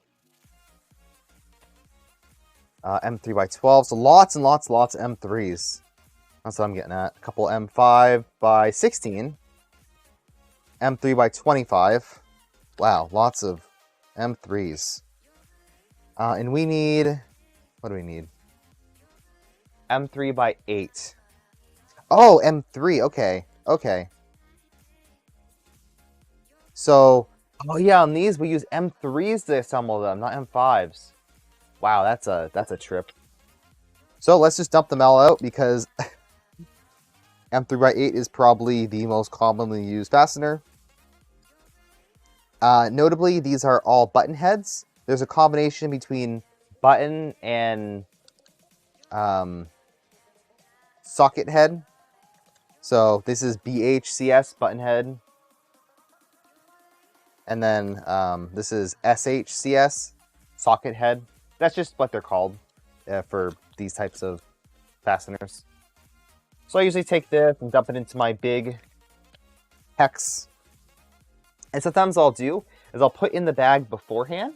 M3x12, so lots and lots of M3s. That's what I'm getting at. A couple M5x16, M3x25. Wow, lots of M3s. And we need, what do we need? M3x8. Oh, M3. Okay. So, oh yeah, on these we use M3s to assemble them, not M5s. Wow, that's a trip. So let's just dump them all out because M3x8 is probably the most commonly used fastener. Notably, these are all button heads. There's a combination between button and socket head. So this is BHCS button head. And then this is SHCS socket head. That's just what they're called for these types of fasteners. So I usually take this and dump it into my big hex. And sometimes I'll do is I'll put in the bag beforehand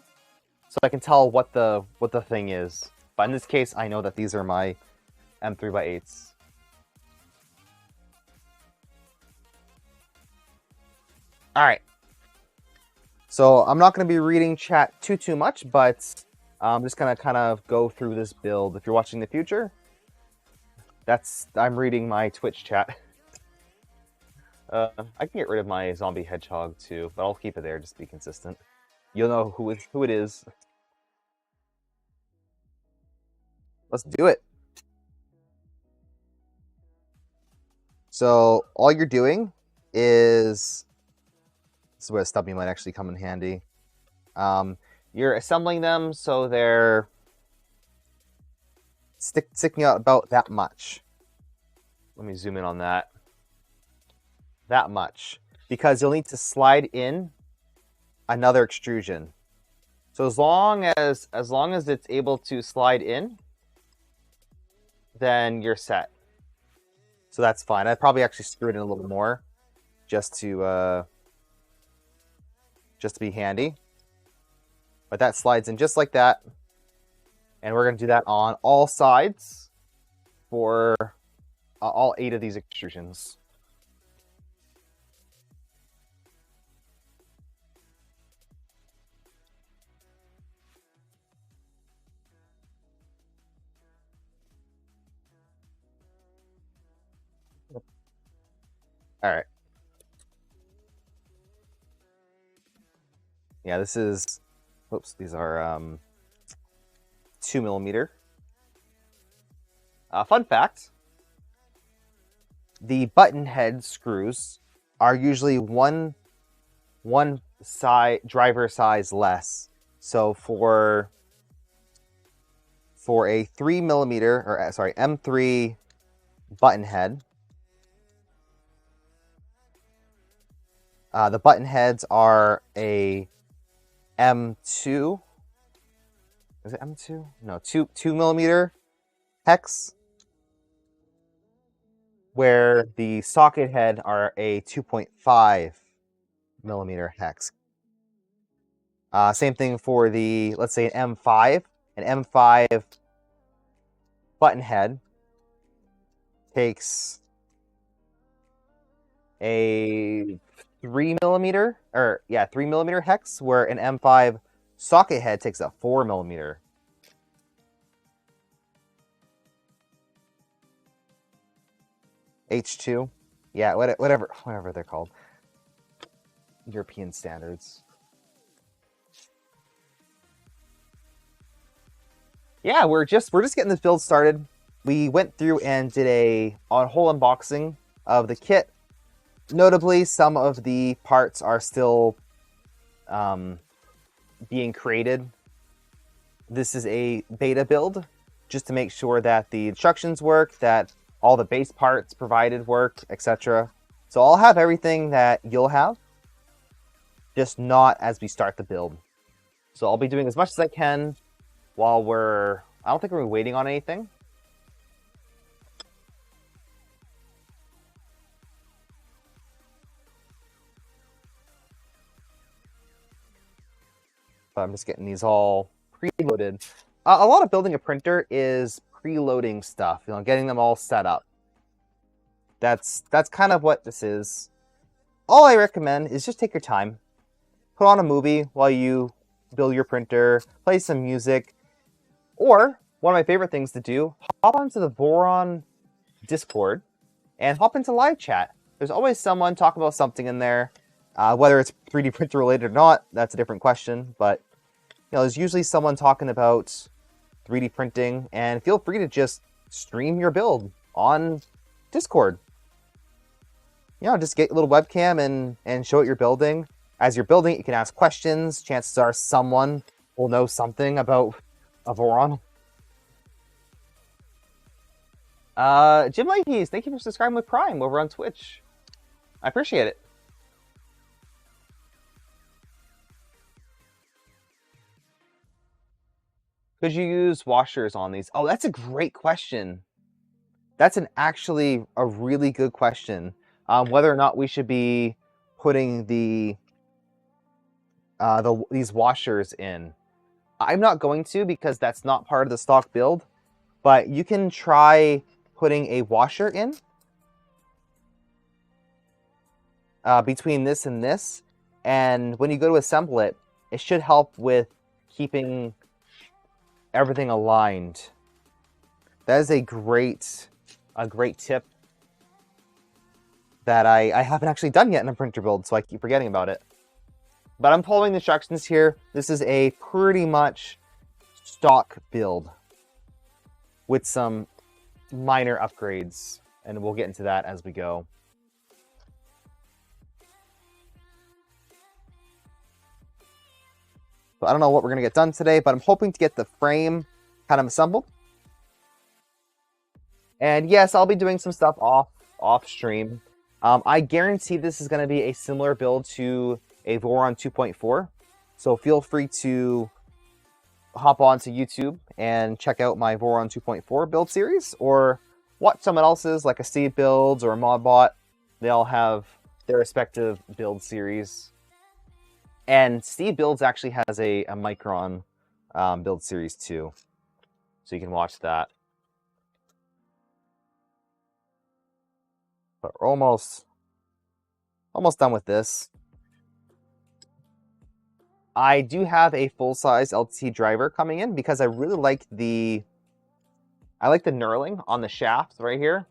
so I can tell what the thing is. But in this case, I know that these are my M3x8s. All right. So I'm not going to be reading chat too much, but I'm just going to kind of go through this build. If you're watching the future, I'm reading my Twitch chat. I can get rid of my zombie hedgehog too, but I'll keep it there just to be consistent. You'll know who it is. Let's do it. So all you're doing is, this is where a stubby might actually come in handy. You're assembling them so they're sticking out about that much. Let me zoom in on that. That much. Because you'll need to slide in another extrusion. So as long as it's able to slide in, then you're set. So that's fine. I'd probably actually screw it in a little more just to be handy. But that slides in just like that. And we're going to do that on all sides for all 8 of these extrusions. All right. Yeah, this is, oops, these are 2mm. Fun fact, the button head screws are usually one driver size less. So for a 3mm, or sorry, M3 button head, the button heads are a M2. Is it M2? No, 2mm hex, where the socket head are a 2.5mm hex. Same thing for the, let's say, an M5. An M5 button head takes a 3mm, or yeah, 3mm hex, where an M5 socket head takes a 4mm. H2, yeah, whatever they're called. European standards. Yeah, we're just getting this build started. We went through and did a whole unboxing of the kit. Notably, some of the parts are still being created. This is a beta build, just to make sure that the instructions work, that all the base parts provided work, etc. So I'll have everything that you'll have, just not as we start the build. So I'll be doing as much as I can while I don't think we're waiting on anything. But I'm just getting these all preloaded. A lot of building a printer is preloading stuff, getting them all set up. That's kind of what this is. All I recommend is just take your time. Put on a movie while you build your printer, play some music, or one of my favorite things to do, hop onto the Voron Discord and hop into live chat. There's always someone talking about something in there. Whether it's 3D printer related or not, that's a different question. But there's usually someone talking about 3D printing, and feel free to just stream your build on Discord. Just get a little webcam and show what you're building. As you're building it, you can ask questions. Chances are someone will know something about a Voron. Jim Leahy's, thank you for subscribing with Prime over on Twitch. I appreciate it. Could you use washers on these? Oh, that's a great question. That's actually a really good question. Whether or not we should be putting these washers in. I'm not going to, because that's not part of the stock build. But you can try putting a washer in between this and this. And when you go to assemble it, it should help with keeping everything aligned. That is a great tip that I haven't actually done yet in a printer build, so I keep forgetting about it. But I'm following the instructions here. This is a pretty much stock build with some minor upgrades, and we'll get into that as we go. So I don't know what we're going to get done today, but I'm hoping to get the frame kind of assembled. And yes, I'll be doing some stuff off stream. I guarantee this is going to be a similar build to a Voron 2.4. So feel free to hop onto YouTube and check out my Voron 2.4 build series, or watch someone else's, like a Steve Builds or a Modbot. They all have their respective build series. And Steve Builds actually has a Micron build series too. So you can watch that. But we're almost done with this. I do have a full-size LTT driver coming in because I really like the knurling on the shaft right here.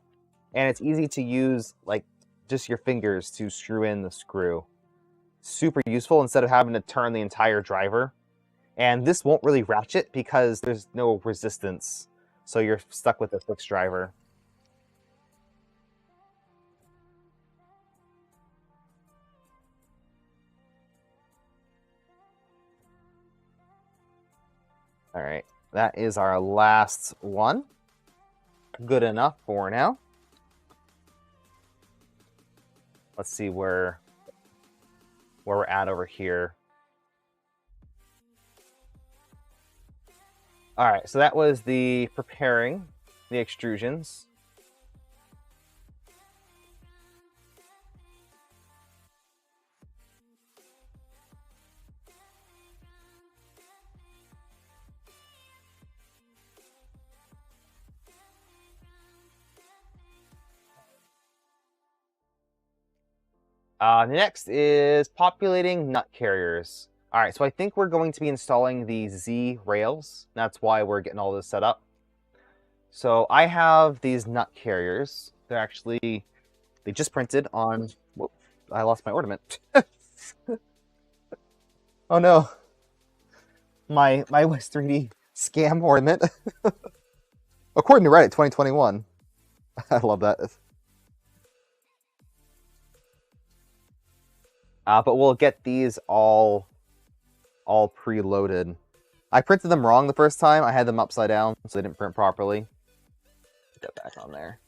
And it's easy to use, like, just your fingers to screw in the screw. Super useful instead of having to turn the entire driver. And this won't really ratchet because there's no resistance. So you're stuck with a fixed driver. All right, that is our last one. Good enough for now. Let's see where we're at over here. All right, so that was the preparing the extrusions. Next is populating nut carriers. All right, so I think we're going to be installing the Z rails. That's why we're getting all this set up. So I have these nut carriers. They're actually, they just printed on, whoop, I lost my ornament. Oh no. My West3D scam ornament. According to Reddit 2021. I love that. But we'll get these all preloaded. I printed them wrong the first time. I had them upside down, so they didn't print properly. Get back on there.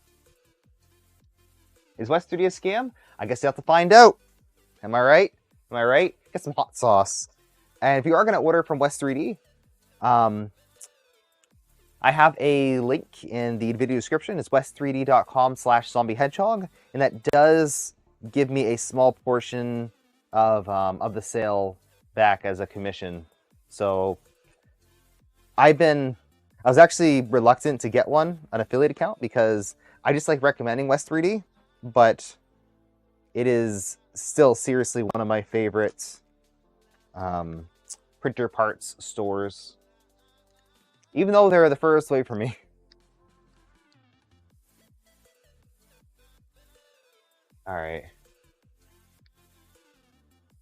Is West3D a scam? I guess you have to find out. Am I right? Am I right? Get some hot sauce. And if you are going to order from West3D, I have a link in the video description. It's west3d.com/zombiehedgehog, and that does give me a small portion of the sale back as a commission. So I was actually reluctant to get an affiliate account, because I just like recommending West3D, but it is still seriously one of my favorite printer parts stores, even though they're the furthest away from me. All right.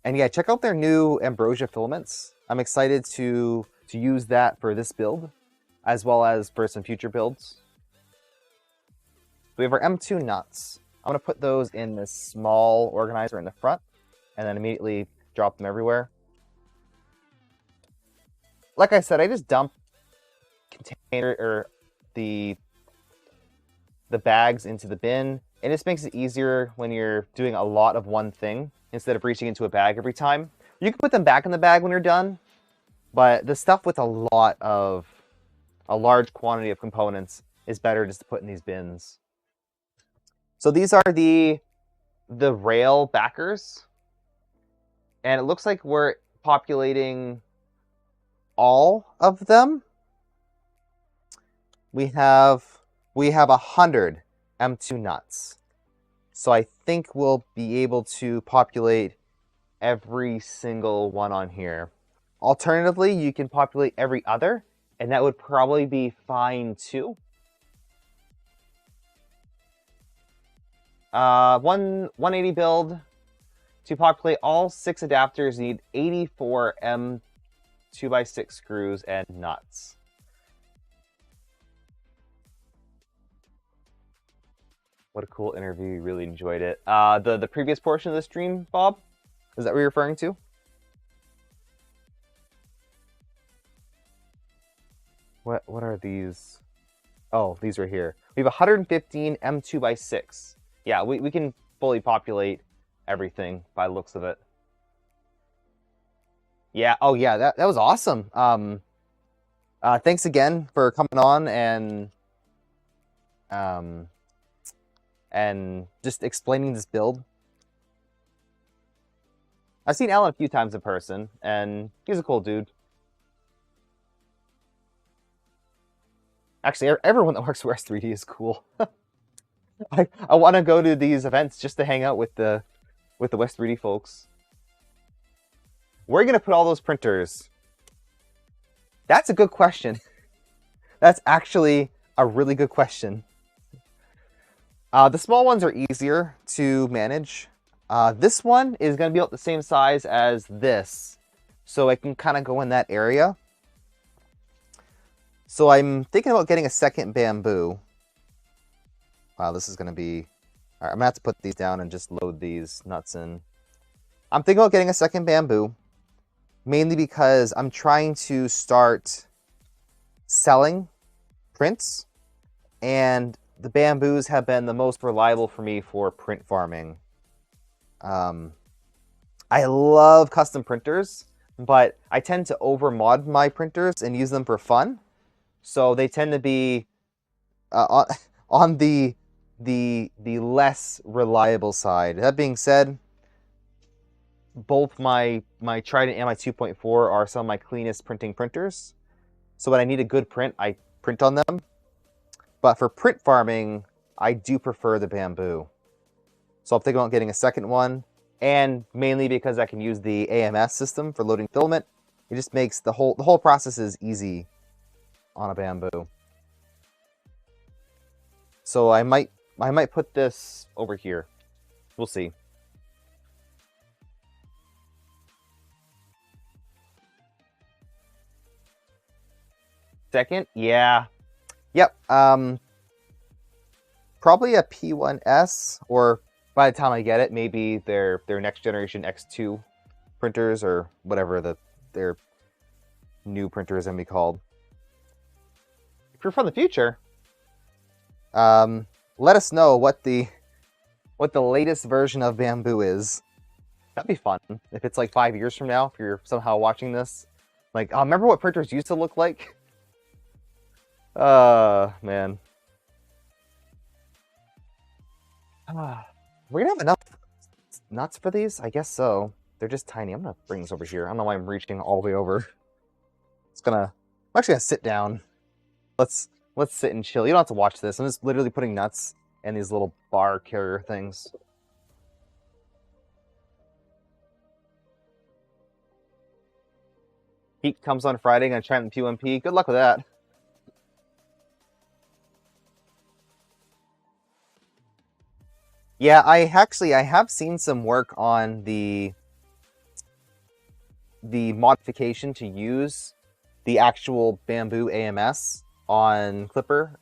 And yeah, check out their new ambrosia filaments. I'm excited to use that for this build, as well as for some future builds. We have our M2 nuts. I'm going to put those in this small organizer in the front, and then immediately drop them everywhere. Like I said, I just dump container or the bags into the bin. It just makes it easier when you're doing a lot of one thing instead of reaching into a bag every time. You can put them back in the bag when you're done, but the stuff with a large quantity of components is better just to put in these bins. So these are the rail backers, and it looks like we're populating all of them. We have 100 M2 nuts. So I think we'll be able to populate every single one on here. Alternatively, you can populate every other, and that would probably be fine too. 180 build. To populate all 6 adapters, you need 84 M2x6 screws and nuts. What a cool interview. Really enjoyed it. The previous portion of the stream, Bob? Is that what you're referring to? What are these? Oh, these right here. We have 115 M2x6. Yeah, we can fully populate everything by the looks of it. Yeah, oh yeah, that was awesome. Thanks again for coming on and just explaining this build. I've seen Alan a few times in person, and he's a cool dude. Actually, everyone that works for West3D is cool. I want to go to these events just to hang out with the West3D folks. Where are you going to put all those printers? That's a good question. That's actually a really good question. The small ones are easier to manage. This one is going to be about the same size as this, so it can kind of go in that area. So I'm thinking about getting a second bamboo. Wow, this is going to be... All right, I'm going to have to put these down and just load these nuts in. I'm thinking about getting a second bamboo, mainly because I'm trying to start selling prints, and the Bamboos have been the most reliable for me for print farming. I love custom printers, but I tend to over-mod my printers and use them for fun. So they tend to be on the less reliable side. That being said, both my Trident and my 2.4 are some of my cleanest printing printers. So when I need a good print, I print on them. But for print farming, I do prefer the Bamboo. So I'm thinking about getting a second one, and mainly because I can use the AMS system for loading filament. It just makes the whole process is easy on a Bamboo. So I might put this over here. We'll see. Second, yeah. Yep. Probably a P1S, or by the time I get it, maybe their next generation X2 printers, or whatever their new printer is going to be called. If you're from the future, let us know what the latest version of Bamboo is. That'd be fun if it's like 5 years from now. If you're somehow watching this, like, oh, remember what printers used to look like? Man. We're gonna have enough nuts for these? I guess so. They're just tiny. I'm gonna bring this over here. I don't know why I'm reaching all the way over. I'm actually gonna sit down. Let's sit and chill. You don't have to watch this. I'm just literally putting nuts in these little bar carrier things. Heat comes on Friday. Gonna try the P1P. Good luck with that. Yeah, I have seen some work on the modification to use the actual Bamboo AMS on Clipper.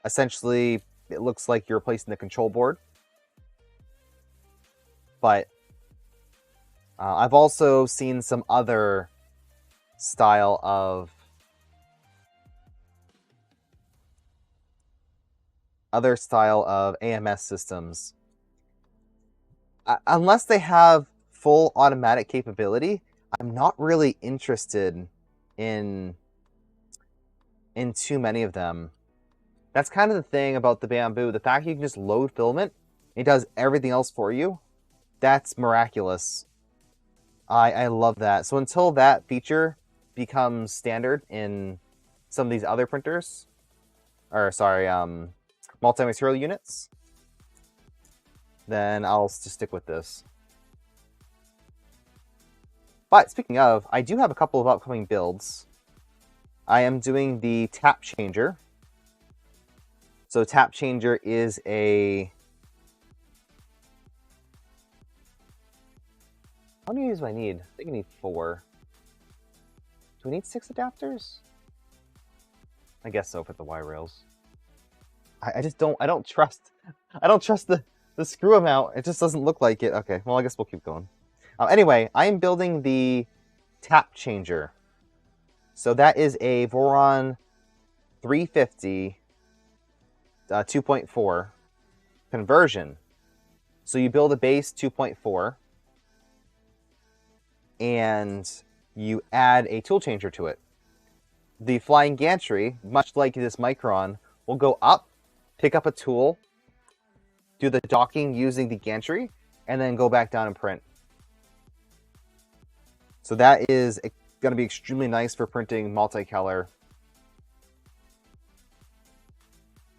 Essentially, it looks like you're replacing the control board. But I've also seen some other style of AMS systems. Unless they have full automatic capability, I'm not really interested in too many of them. That's kind of the thing about the Bamboo. The fact you can just load filament, it does everything else for you. That's miraculous. I love that. So until that feature becomes standard in some of these other printers, or sorry, multi-material units, then I'll just stick with this. But speaking of, I do have a couple of upcoming builds. I am doing the tap changer. So tap changer is a... How many of these do I need? I think I need 4. Do we need 6 adapters? I guess so for the Y rails. I just don't trust the screw amount. It just doesn't look like it. Okay, well, I guess we'll keep going. Anyway, I am building the tap changer. So that is a Voron 350 2.4 conversion. So you build a base 2.4 and you add a tool changer to it. The flying gantry, much like this Micron, will go up, pick up a tool, do the docking using the gantry, and then go back down and print. So that is going to be extremely nice for printing multicolor.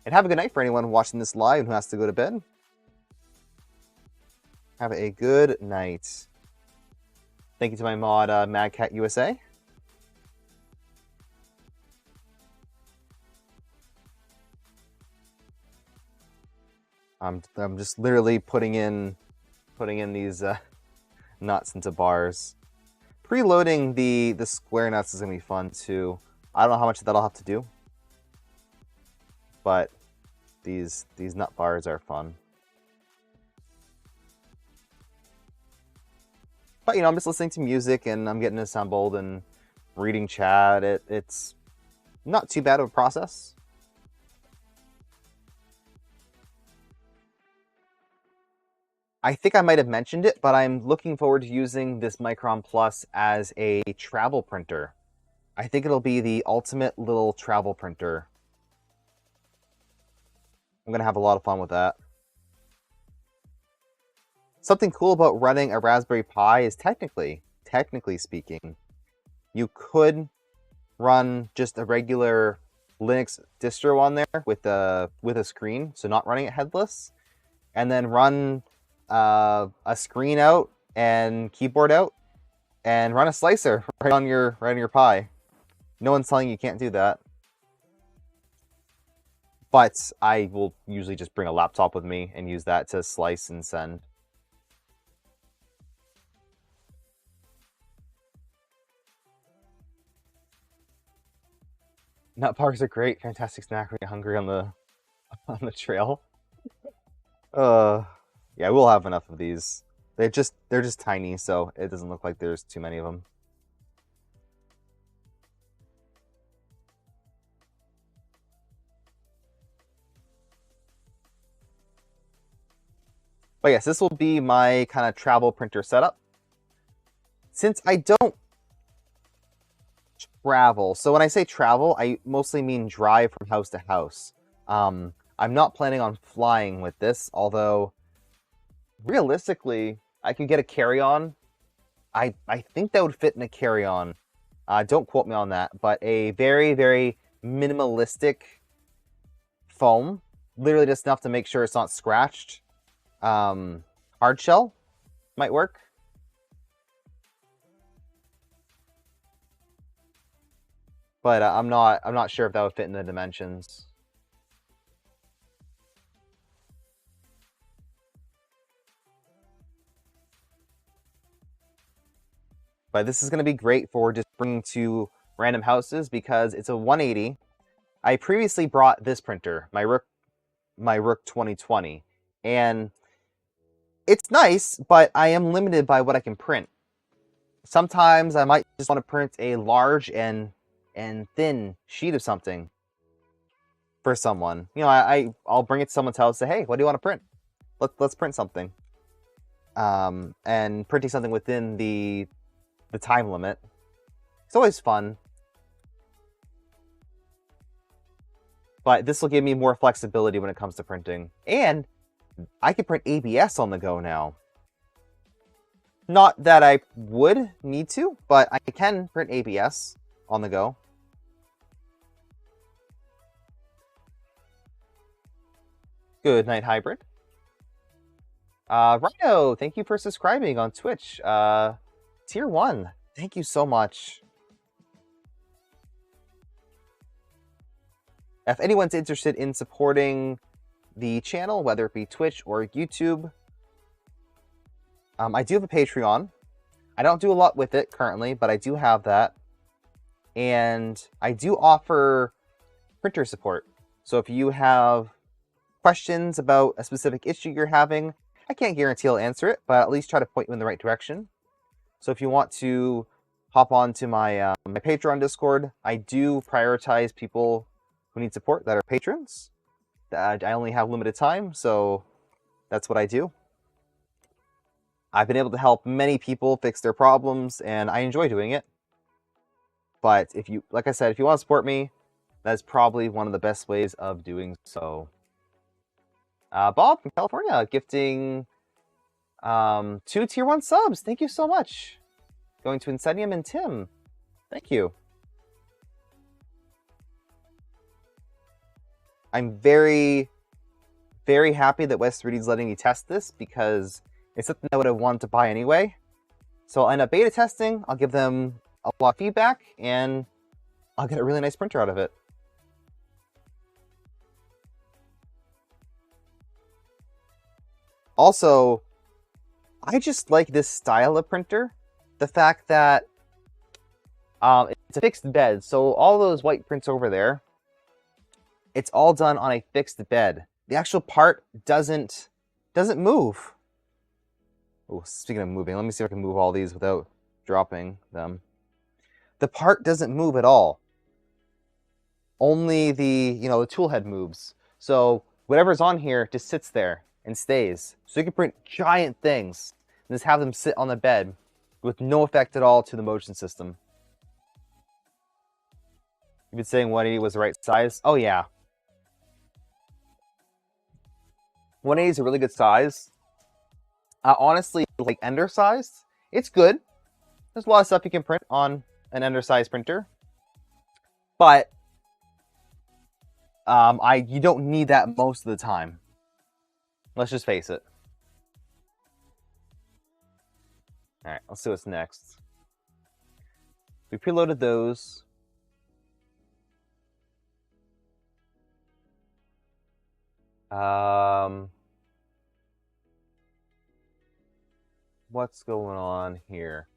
And have a good night for anyone watching this live who has to go to bed. Have a good night. Thank you to my mod, MadCat USA. I'm just literally putting in these nuts into bars. Preloading the square nuts is gonna be fun too. I don't know how much that'll have to do, but these nut bars are fun. But you know, I'm just listening to music and I'm getting assembled and reading chat. It's not too bad of a process. I think I might have mentioned it, but I'm looking forward to using this Micron Plus as a travel printer. I think it'll be the ultimate little travel printer. I'm going to have a lot of fun with that. Something cool about running a Raspberry Pi is technically speaking, you could run just a regular Linux distro on there with a screen, so not running it headless, and then run a screen out and keyboard out, and run a slicer right on your Pi. No one's telling you can't do that. But I will usually just bring a laptop with me and use that to slice and send. Nut bars are great. Fantastic snack when you're hungry on the trail. Yeah, we'll have enough of these. They're just tiny, so it doesn't look like there's too many of them. But yes, this will be my kind of travel printer setup. Since I don't travel, so when I say travel, I mostly mean drive from house to house. I'm not planning on flying with this, although realistically, I could get a carry-on. I think that would fit in a carry-on. Don't quote me on that, but a very, very minimalistic foam, literally just enough to make sure it's not scratched. Hard shell might work. But I'm not sure if that would fit in the dimensions. But this is going to be great for just bringing to random houses because it's a 180. I previously brought this printer, my Rook 2020, and it's nice, but I am limited by what I can print. Sometimes I might just want to print a large and thin sheet of something for someone. You know, I'll bring it to someone's house and say, hey, what do you want to print? Let's print something. And printing something within the time limit. It's always fun. But this will give me more flexibility when it comes to printing. And I can print ABS on the go now. Not that I would need to, but I can print ABS on the go. Good night, Hybrid. Rhino, thank you for subscribing on Twitch. Tier 1, thank you so much. If anyone's interested in supporting the channel, whether it be Twitch or YouTube, I do have a Patreon. I don't do a lot with it currently, but I do have that. And I do offer printer support. So if you have questions about a specific issue you're having, I can't guarantee I'll answer it, but at least try to point you in the right direction. So if you want to hop on to my my Patreon Discord, I do prioritize people who need support that are patrons. I only have limited time, so that's what I do. I've been able to help many people fix their problems, and I enjoy doing it. But if you, like I said, if you want to support me, that's probably one of the best ways of doing so. Bob from California, gifting 2 Tier 1 subs. Thank you so much. Going to Incendium and Tim. Thank you. I'm very, very happy that West3D is letting me test this because it's something I would have wanted to buy anyway. So I'll end up beta testing, I'll give them a lot of feedback, and I'll get a really nice printer out of it. Also, I just like this style of printer. The fact that it's a fixed bed, so all those white prints over there, it's all done on a fixed bed. The actual part doesn't move. Oh, speaking of moving, let me see if I can move all these without dropping them. The part doesn't move at all. only the the tool head moves. So whatever's on here just sits there and stays. So you can print giant things and just have them sit on the bed with no effect at all to the motion system. You've been saying 180 was the right size? Oh yeah. 180 is a really good size. Honestly, like Ender sized, it's good. There's a lot of stuff you can print on an Ender size printer, but you don't need that most of the time. Let's just face it. All right, let's see what's next. We preloaded those. What's going on here?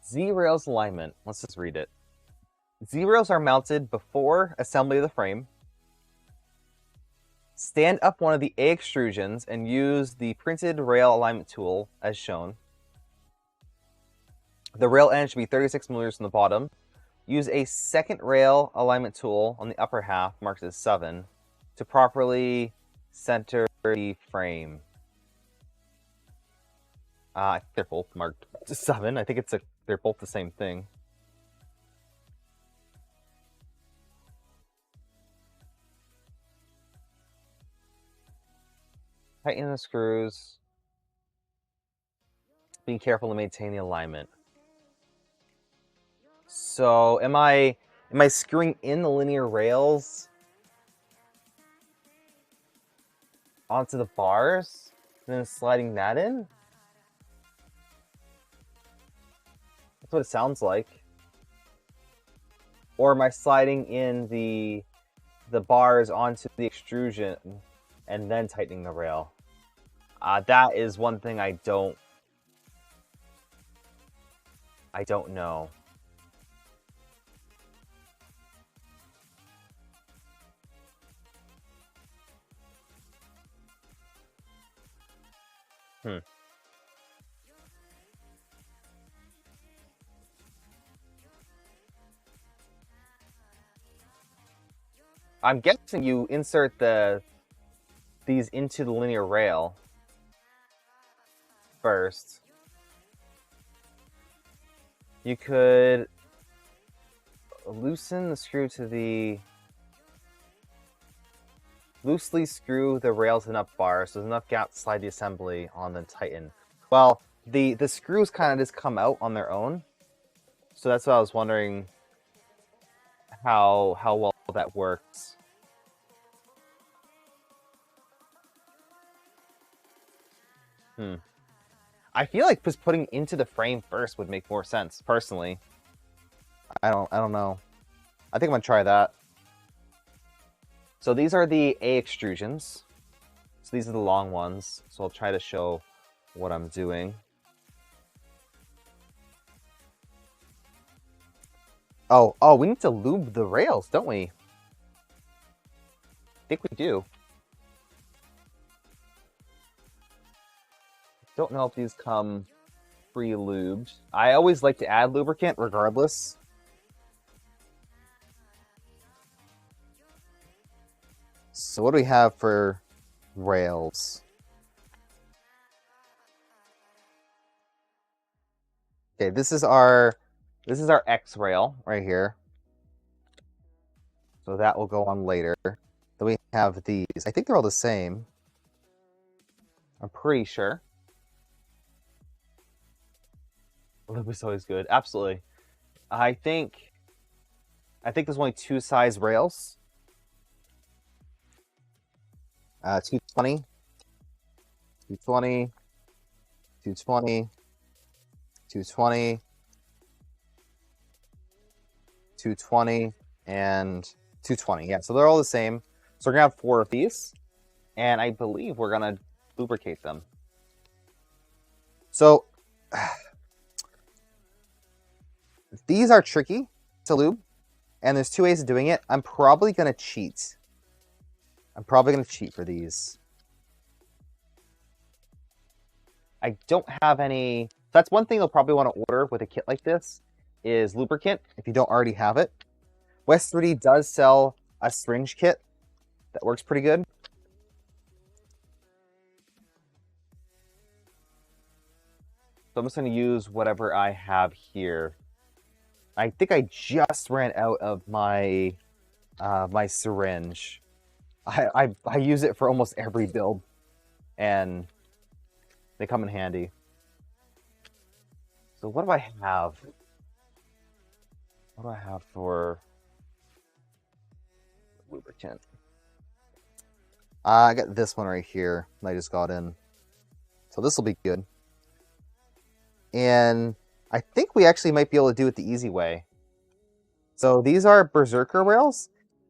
Z-rails alignment. Let's just read it. Z-rails are mounted before assembly of the frame. Stand up one of the A extrusions and use the printed rail alignment tool as shown. The rail end should be 36 millimeters from the bottom. Use a second rail alignment tool on the upper half, marked as 7, to properly center the frame. I think they're both marked 7. I think they're both the same thing. Tighten the screws. Being careful to maintain the alignment. So am I screwing in the linear rails onto the bars and then sliding that in? That's what it sounds like. Or am I sliding in the bars onto the extrusion and then tightening the rail? That is one thing I don't know. I'm guessing you insert these into the linear rail first. You could loosen the screw to the... Loosely screw the rails and up bars so there's enough gap to slide the assembly on then tighten. Well, the screws kind of just come out on their own. So that's what I was wondering how well that works. I feel like just putting into the frame first would make more sense, personally. I don't know. I think I'm gonna try that. So these are the A extrusions. So these are the long ones. So I'll try to show what I'm doing. Oh, we need to lube the rails, don't we? I think we do. Don't know if these come pre-lubed. I always like to add lubricant regardless. So what do we have for rails? Okay, this is our X rail right here. So that will go on later. Then we have these. I think they're all the same. I'm pretty sure. Lube is always good. Absolutely. I think there's only 2 size rails. 220, 220, 220, 220, 220, and 220. Yeah, so they're all the same. So we're gonna have 4 of these, and I believe we're gonna lubricate them. So these are tricky to lube, and there's 2 ways of doing it. I'm probably gonna cheat. For these. I don't have any. That's one thing you'll probably want to order with a kit like this is lubricant if you don't already have it. West3D does sell a syringe kit that works pretty good. So I'm just going to use whatever I have here. I think I just ran out of my my syringe. I use it for almost every build, and they come in handy. So what do I have? What do I have for lubricant? I got this one right here that I just got in. So this will be good. And I think we actually might be able to do it the easy way. So these are Berserker rails.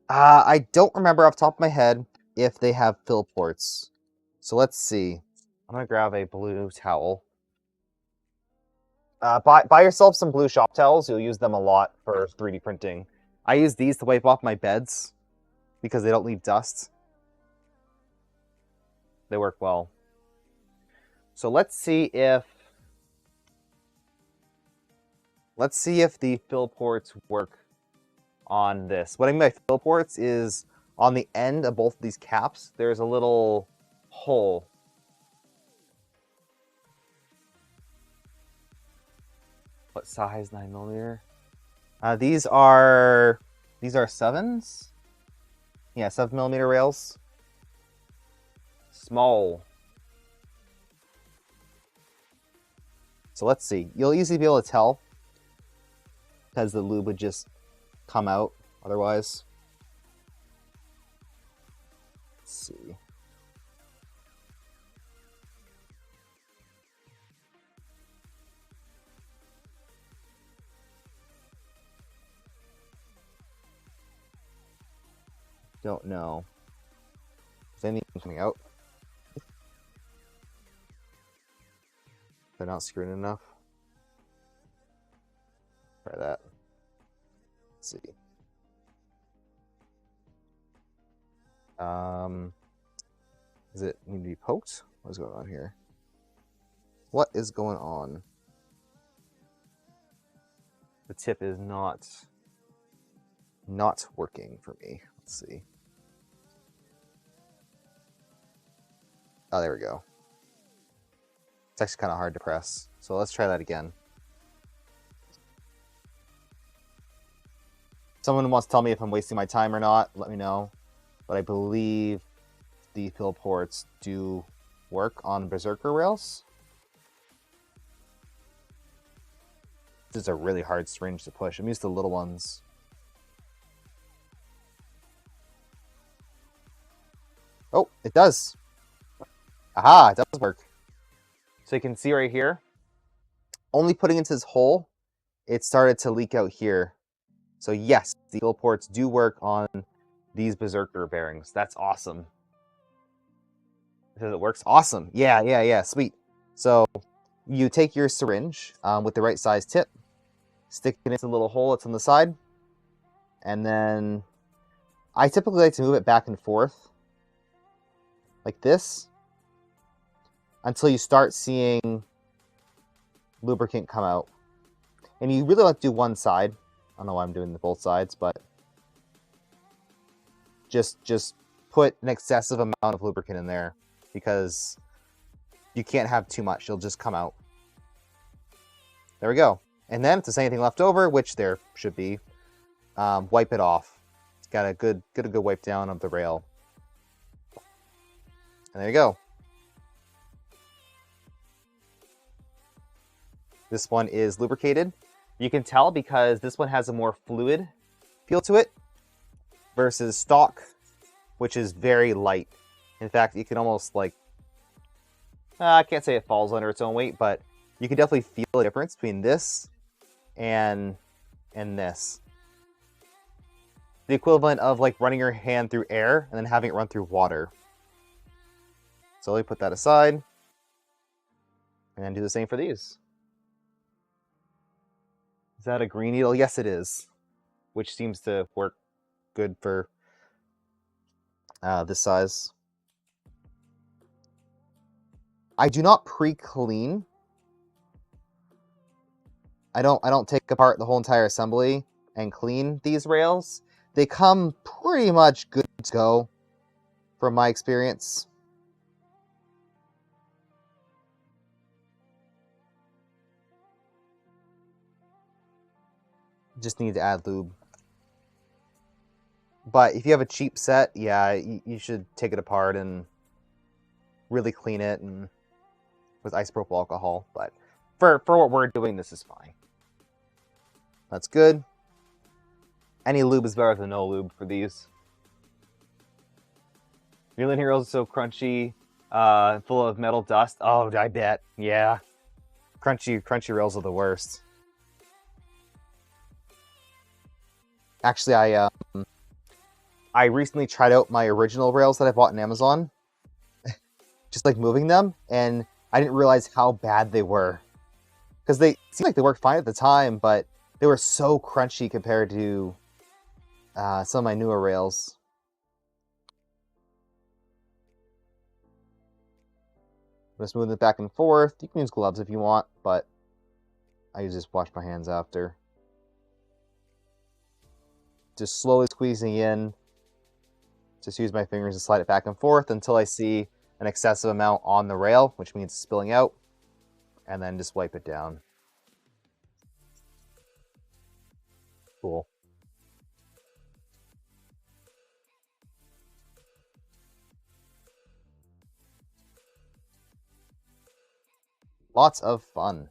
I don't remember off the top of my head if they have fill ports. So let's see. I'm going to grab a blue towel. Buy yourself some blue shop towels. You'll use them a lot for 3D printing. I use these to wipe off my beds because they don't leave dust. They work well. So let's see if the fill ports work on this. What I mean by fill ports is on the end of both of these caps, there's a little hole. What size? 9mm. These are 7s. Yeah, 7mm rails. Small. So let's see. You'll easily be able to tell because the lube would just come out otherwise. Let's see. Don't know. Is anything coming out? They're not screwed enough. Try that. Let's see. Is it need to be poked? What is going on here? What is going on? The tip is not working for me. Let's see. Oh, there we go. It's actually kind of hard to press. So let's try that again. Someone wants to tell me if I'm wasting my time or not, let me know. But I believe the fill ports do work on Berserker rails. This is a really hard syringe to push. I'm used to little ones. Oh, it does. Aha, it does work. So you can see right here, only putting into this hole, it started to leak out here. So yes, the fill ports do work on these Berserker bearings. That's awesome. It works? Awesome. Yeah, sweet. So you take your syringe with the right size tip, stick it into the little hole that's on the side, and then I typically like to move it back and forth like this until you start seeing lubricant come out. And you really want to do one side. I don't know why I'm doing both sides, but just put an excessive amount of lubricant in there because you can't have too much. It'll just come out. There we go. And then if there's anything left over, which there should be, wipe it off. It's got a good wipe down of the rail. And there you go. This one is lubricated. You can tell because this one has a more fluid feel to it versus stock, which is very light. In fact, you can almost like, I can't say it falls under its own weight, but you can definitely feel the difference between this and this. The equivalent of like running your hand through air and then having it run through water. So let me put that aside and then do the same for these. Is that a green needle? Yes, it is, which seems to work good for this size. I do not pre-clean. I don't take apart the whole entire assembly and clean these rails. They come pretty much good to go from my experience. Just need to add lube. But if you have a cheap set, yeah, you should take it apart and really clean it and with isopropyl alcohol. But for what we're doing, this is fine. That's good. Any lube is better than no lube for these. Reeling Heroes is so crunchy, full of metal dust. Oh, I bet. Yeah. Crunchy rails are the worst. Actually, I recently tried out my original rails that I bought on Amazon. Just like moving them, and I didn't realize how bad they were. Because they seemed like they worked fine at the time, but they were so crunchy compared to some of my newer rails. Just move it back and forth. You can use gloves if you want, but I usually just wash my hands after. Just slowly squeezing in. Just use my fingers to slide it back and forth until I see an excessive amount on the rail, which means spilling out, and then just wipe it down. Cool. Lots of fun.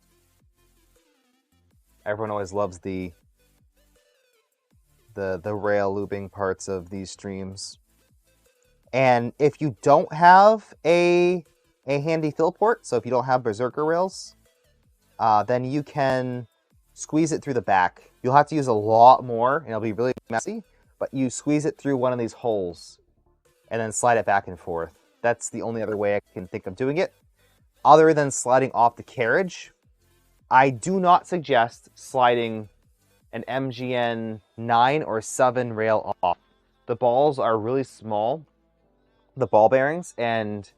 Everyone always loves the rail looping parts of these streams. And if you don't have a handy fill port, so if you don't have Berserker rails, then you can squeeze it through the back. You'll have to use a lot more, and it'll be really messy, but you squeeze it through one of these holes and then slide it back and forth. That's the only other way I can think of doing it. Other than sliding off the carriage, I do not suggest sliding an MGN 9 or 7 rail off. The balls are really small, the ball bearings, and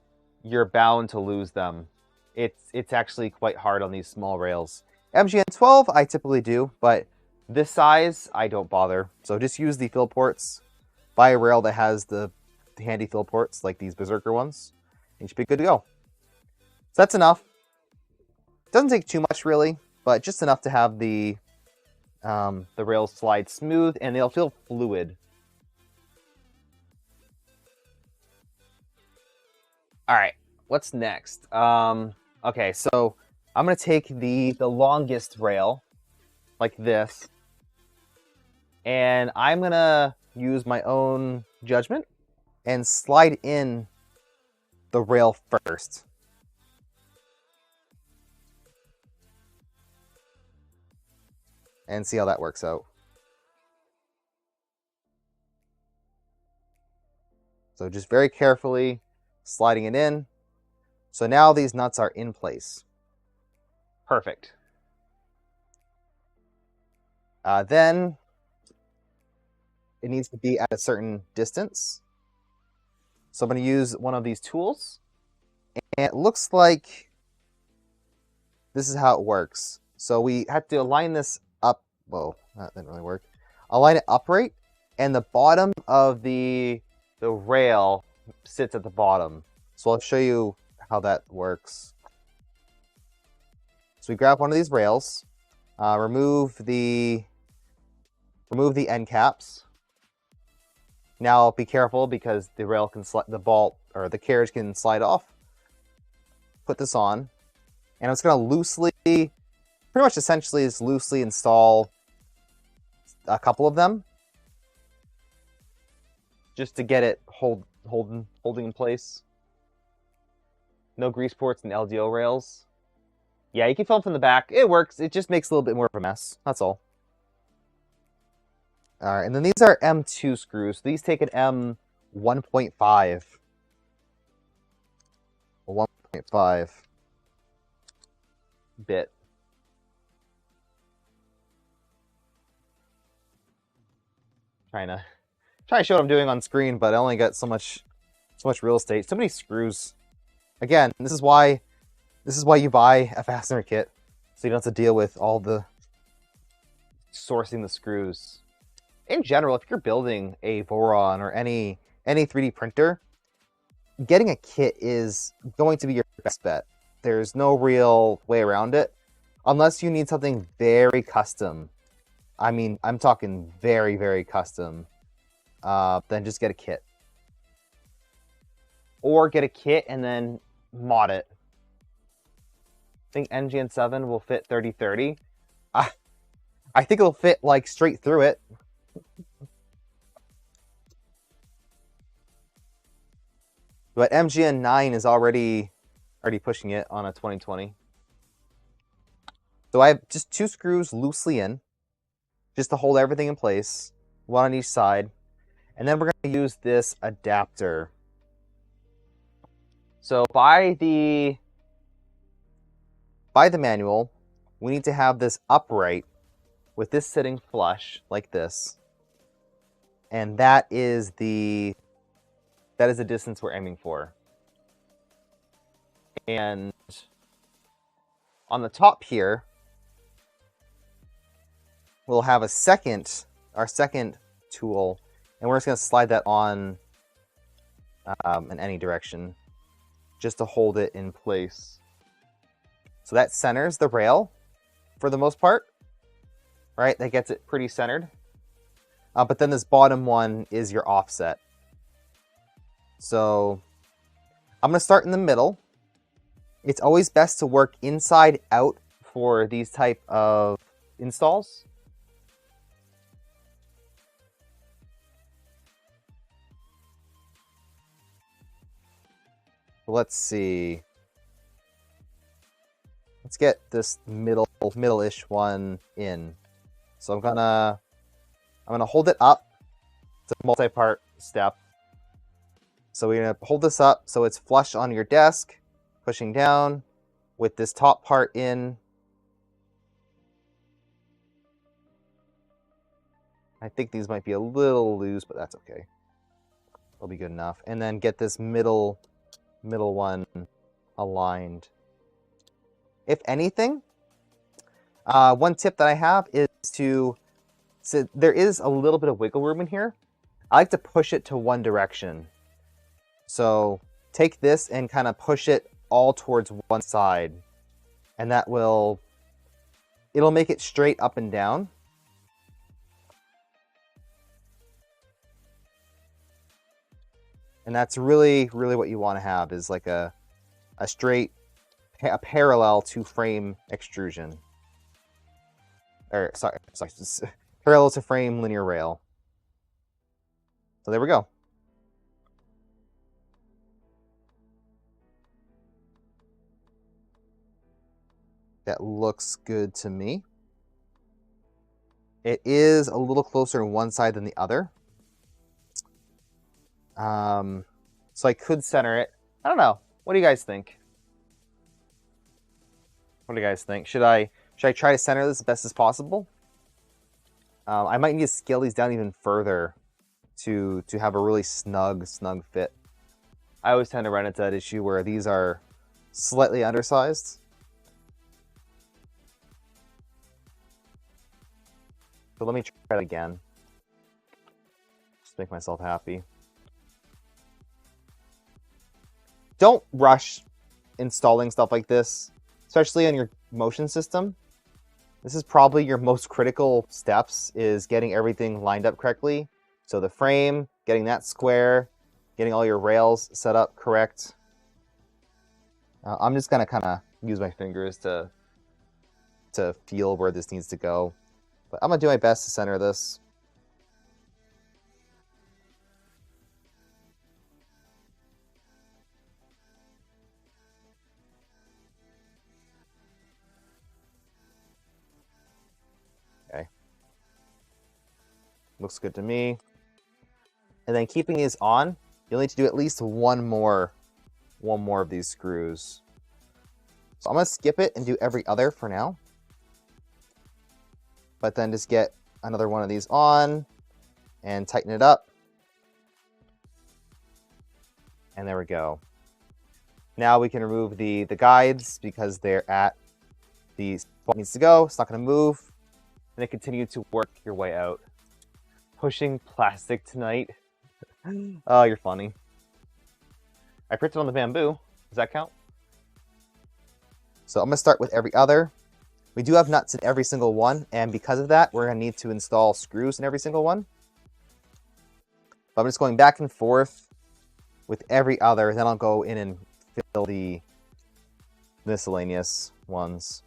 you're bound to lose them. It's actually quite hard on these small rails. MGN 12 I typically do, but this size I don't bother. So just use the fill ports. Buy a rail that has the handy fill ports like these Berserker ones, and you should be good to go. So that's enough. Doesn't take too much really, but just enough to have the rails slide smooth and they'll feel fluid. All right, what's next? Okay, so I'm gonna take the longest rail, like this, and I'm gonna use my own judgment and slide in the rail first. And see how that works out. So just very carefully sliding it in. So now these nuts are in place. Perfect. Then it needs to be at a certain distance. So I'm going to use one of these tools. And it looks like this is how it works. So we have to align this up. Whoa, that didn't really work. Align it upright, and the bottom of the rail sits at the bottom. So I'll show you how that works. So we grab one of these rails, remove the end caps. Now be careful because the rail can slide, the carriage can slide off. Put this on, and I'm just going to loosely, pretty much essentially just loosely install a couple of them, just to get it holding in place. No grease ports and LDO rails. Yeah, you can film from the back. It works. It just makes a little bit more of a mess. That's all. All right, and then these are M2 screws. These take an M1.5. 1.5 bit. Trying to show what I'm doing on screen, but I only got so much real estate. So many screws. Again, this is why This is why you buy a fastener kit, so you don't have to deal with all the sourcing the screws. In general, if you're building a Voron or any 3D printer, getting a kit is going to be your best bet. There's no real way around it, unless you need something very custom. I mean, I'm talking very, very custom. Then just get a kit. Or get a kit and then mod it. I think NGN 7 will fit 3030. I think it'll fit like straight through it. But MGN 9 is already pushing it on a 2020. So I have just 2 screws loosely in, just to hold everything in place, one on each side. And then we're going to use this adapter. So by the manual, we need to have this upright with this sitting flush like this. And that is the distance we're aiming for. And on the top here, we'll have our second tool, and we're just going to slide that on in any direction just to hold it in place. So that centers the rail for the most part, right? That gets it pretty centered. But then this bottom one is your offset. So I'm going to start in the middle. It's always best to work inside out for these type of installs. Let's see. Let's get this middle-ish one in. So I'm gonna hold it up. It's a multi-part step. So we're gonna hold this up so it's flush on your desk, pushing down with this top part in. I think these might be a little loose, but that's okay. It'll be good enough. And then get this middle one aligned. If anything, one tip that I have is so there is a little bit of wiggle room in here. I like to push it to one direction. So take this and kind of push it all towards one side, and it'll make it straight up and down. And that's really, really what you want to have, is like a parallel to frame extrusion. Or sorry, parallel to frame linear rail. So there we go. That looks good to me. It is a little closer on one side than the other. So I could center it. I don't know. What do you guys think? What do you guys think? Should I try to center this as best as possible? I might need to scale these down even further to have a really snug fit. I always tend to run into that issue where these are slightly undersized. So let me try it again. Just make myself happy. Don't rush installing stuff like this, especially on your motion system. This is probably your most critical steps, is getting everything lined up correctly. So the frame, getting that square, getting all your rails set up correct. I'm just gonna kind of use my fingers to feel where this needs to go. But I'm gonna do my best to center this. Okay. Looks good to me. And then keeping these on, you'll need to do at least one more of these screws. So I'm gonna skip it and do every other for now. But then just get another one of these on and tighten it up. And there we go. Now we can remove the guides because they're at the spot it needs to go. It's not going to move. And then continue to work your way out. Pushing plastic tonight. Oh, you're funny. I printed on the bamboo. Does that count? So I'm going to start with every other. We do have nuts in every single one, and because of that, we're going to need to install screws in every single one. But I'm just going back and forth with every other, then I'll go in and fill the miscellaneous ones.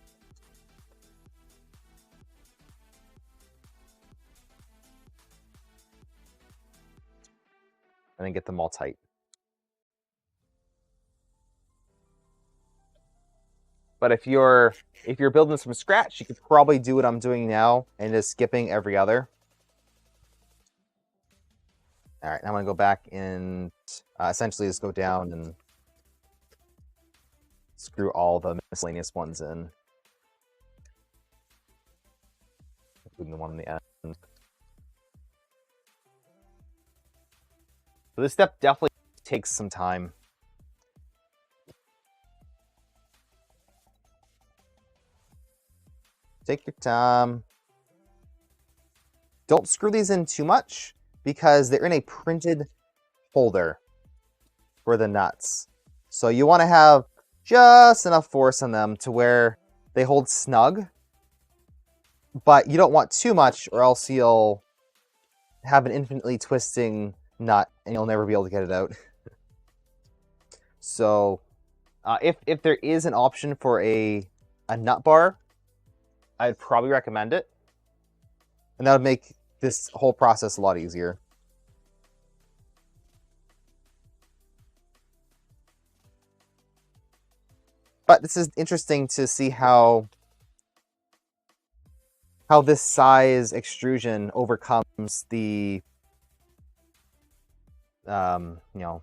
And then get them all tight. But if you're building this from scratch, you could probably do what I'm doing now and just skipping every other. All right, now I'm going to go back and essentially just go down and screw all the miscellaneous ones in. Including the one on the end. So this step definitely takes some time. Take your time. Don't screw these in too much because they're in a printed holder for the nuts. So you want to have just enough force on them to where they hold snug, but you don't want too much or else you'll have an infinitely twisting nut and you'll never be able to get it out. So if there is an option for a nut bar, I'd probably recommend it. And that would make this whole process a lot easier. But this is interesting to see how this size extrusion overcomes the, you know,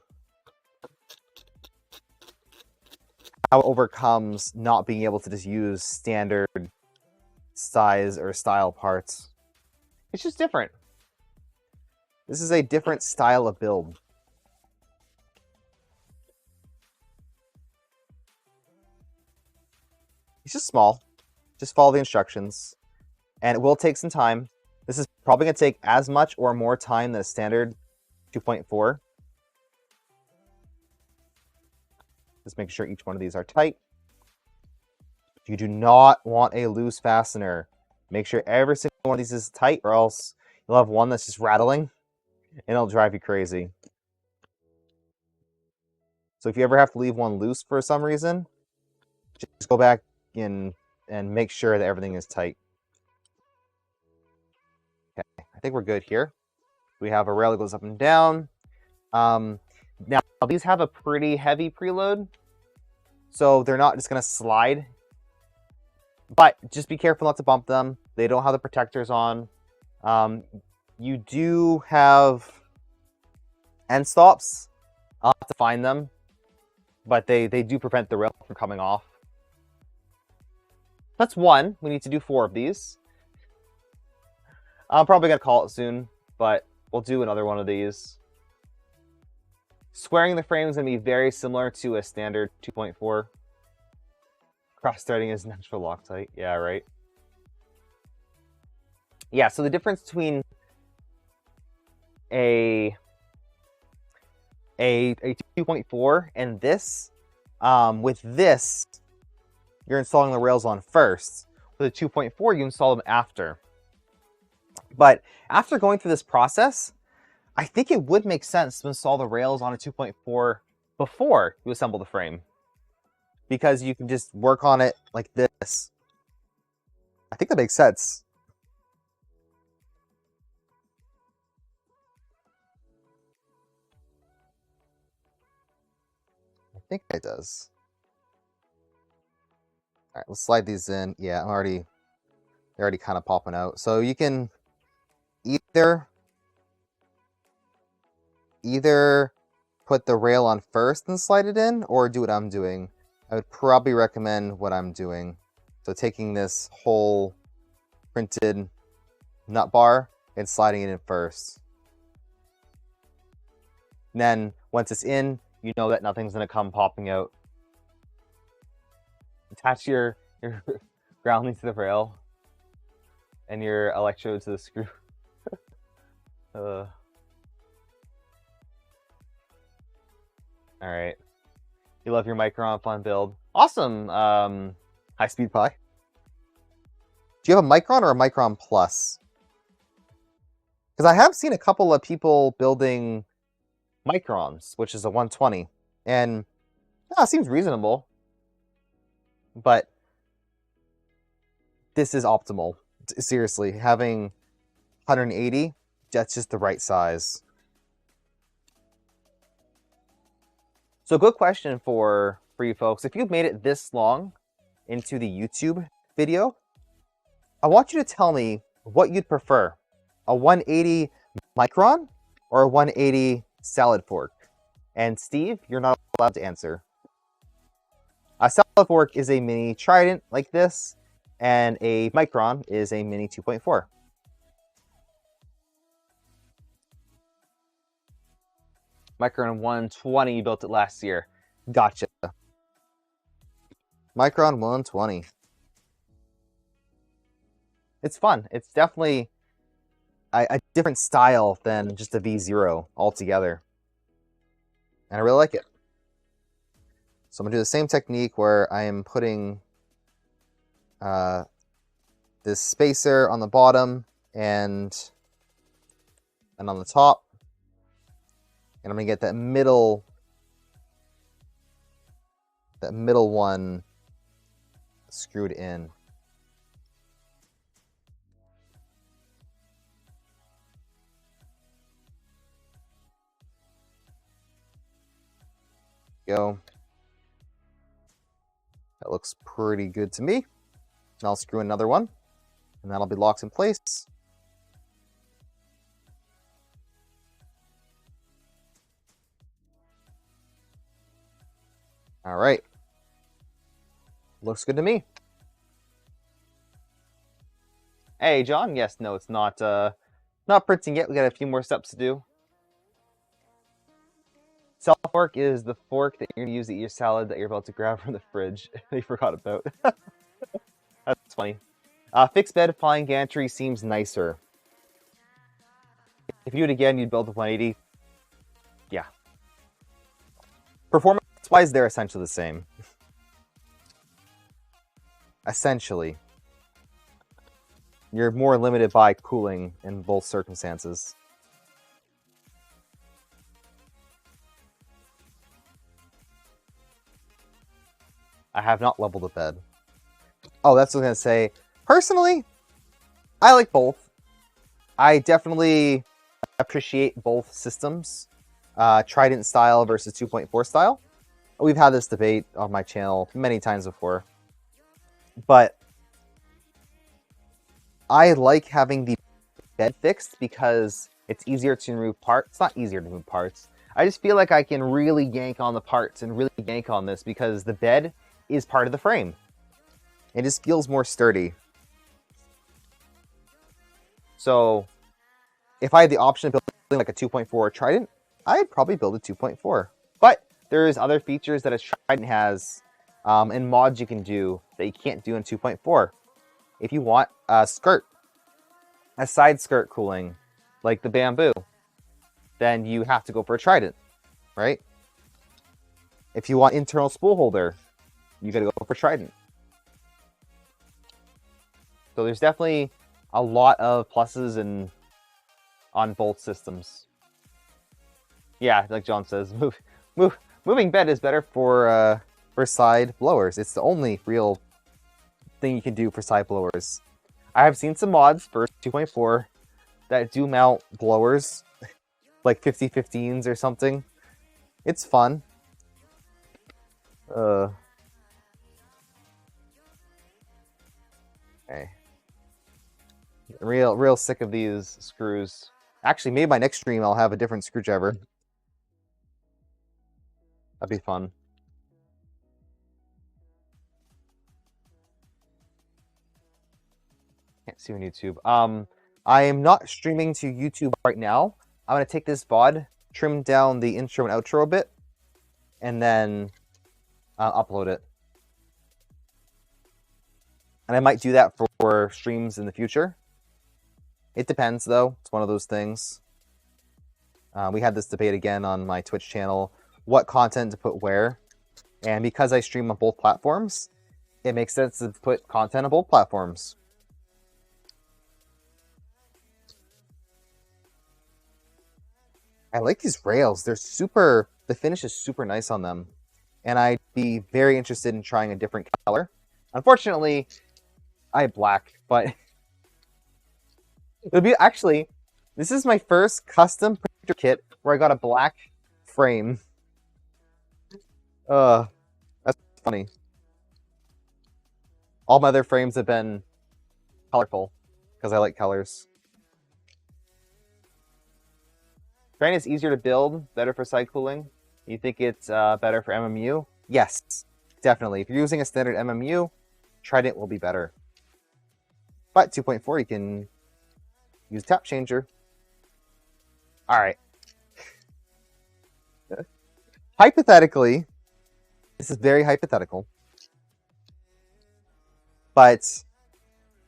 how it overcomes not being able to just use standard size or style parts. It's just different. This is a different style of build. It's just small. Just follow the instructions. And it will take some time. This is probably going to take as much or more time than a standard 2.4. Just make sure each one of these are tight. You do not want a loose fastener. Make sure every single one of these is tight, or else you'll have one that's just rattling, and it'll drive you crazy. So if you ever have to leave one loose for some reason, just go back in and make sure that everything is tight. Okay, I think we're good here. We have a rail that goes up and down. Now, these have a pretty heavy preload, so they're not just going to slide. But just be careful not to bump them. They don't have the protectors on. You do have end stops. I'll have to find them. But they do prevent the rail from coming off. That's one. We need to do 4 of these. I'm probably going to call it soon, but we'll do another one of these. Squaring the frame is going to be very similar to a standard 2.4. Cross-threading is natural Loctite. Yeah, right. Yeah, so the difference between a 2.4 and this, with this, you're installing the rails on first. With a 2.4, you install them after. But after going through this process, I think it would make sense to install the rails on a 2.4 before you assemble the frame. Because you can just work on it like this. I think that makes sense. I think it does. All right, let's slide these in. Yeah, they're already kind of popping out. So you can either put the rail on first and slide it in, or do what I'm doing. I would probably recommend what I'm doing. So taking this whole printed nut bar and sliding it in first. And then once it's in, you know that nothing's going to come popping out Attach your grounding to the rail and your electrode to the screw. All right. You love your Micron fun build. Awesome. High speed pi. Do you have a Micron or a Micron Plus? Because I have seen a couple of people building Microns, which is a 120, and it seems reasonable. But this is optimal. Seriously, having 180, that's just the right size. So good question for you folks. If you've made it this long into the YouTube video, I want you to tell me what you'd prefer. A 180 Micron or a 180 salad fork? And Steve, you're not allowed to answer. A salad fork is a mini Trident like this, and a Micron is a mini 2.4. Micron 120, you built it last year. Gotcha. Micron 120. It's fun. It's definitely a different style than just a V0 altogether. And I really like it. So I'm going to do the same technique where I am putting this spacer on the bottom and on the top. And I'm going to get that middle one screwed in. Go. That looks pretty good to me. And I'll screw another one, and that'll be locked in place. All right. Looks good to me. Hey, John. Yes, no, it's not printing yet. We got a few more steps to do. Salad fork is the fork that you're going to use to eat your salad that you're about to grab from the fridge. They forgot about. That's funny. Fixed bed flying gantry seems nicer. If you do it again, you'd build a 180. Yeah. Performance-wise, they're essentially the same. Essentially. You're more limited by cooling in both circumstances. I have not leveled the bed. Oh, that's what I was going to say. Personally, I like both. I definitely appreciate both systems. Trident style versus 2.4 style. We've had this debate on my channel many times before. But I like having the bed fixed because it's easier to remove parts. It's not easier to remove parts. I just feel like I can really yank on the parts and really yank on this because the bed is part of the frame. It just feels more sturdy. So if I had the option of building like a 2.4 Trident, I'd probably build a 2.4. But there's other features that a Trident has and mods you can do that you can't do in 2.4. If you want a skirt, a side skirt cooling, like the bamboo, then you have to go for a Trident, right? If you want internal spool holder, you gotta go for Trident. So there's definitely a lot of pluses on both systems. Yeah, like John says, moving bed is better for side blowers. It's the only real thing you can do for side blowers. I have seen some mods for 2.4 that do mount blowers, like 5015s or something. It's fun. Okay. Real sick of these screws. Actually, maybe my next stream I'll have a different screwdriver. That'd be fun. Can't see on YouTube. I am not streaming to YouTube right now. I'm gonna take this VOD, trim down the intro and outro a bit, and then upload it. And I might do that for streams in the future. It depends, though. It's one of those things. We had this debate again on my Twitch channel, what content to put where. And because I stream on both platforms, it makes sense to put content on both platforms. I like these rails. They're super, the finish is super nice on them. And I'd be very interested in trying a different color. Unfortunately, I have black, but it'll be actually, this is my first custom printer kit where I got a black frame. That's funny. All my other frames have been colorful because I like colors. Trident is easier to build, better for side cooling. You think it's better for MMU? Yes, definitely. If you're using a standard MMU, Trident will be better. But 2.4, you can use tap changer. All right. Hypothetically, this is very hypothetical, but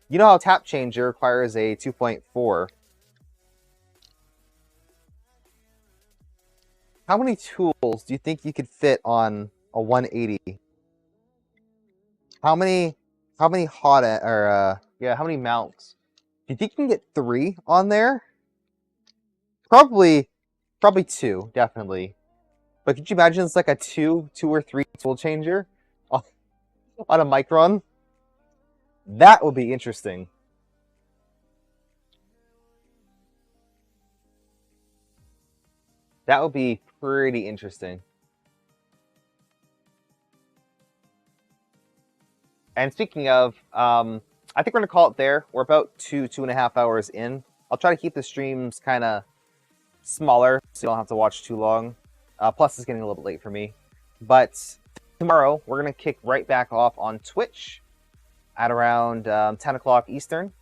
you know how tap changer requires a 2.4. How many tools do you think you could fit on a 180? How many how many mounts? Do you think you can get 3 on there? Probably 2, definitely. But could you imagine it's like a 2 or 3 tool changer on a Micron? That would be interesting. That would be pretty interesting. And speaking of, I think we're going to call it there. We're about 2.5 hours in. I'll try to keep the streams kind of smaller so you don't have to watch too long. Plus, it's getting a little bit late for me. But tomorrow, we're going to kick right back off on Twitch at around 10 o'clock Eastern.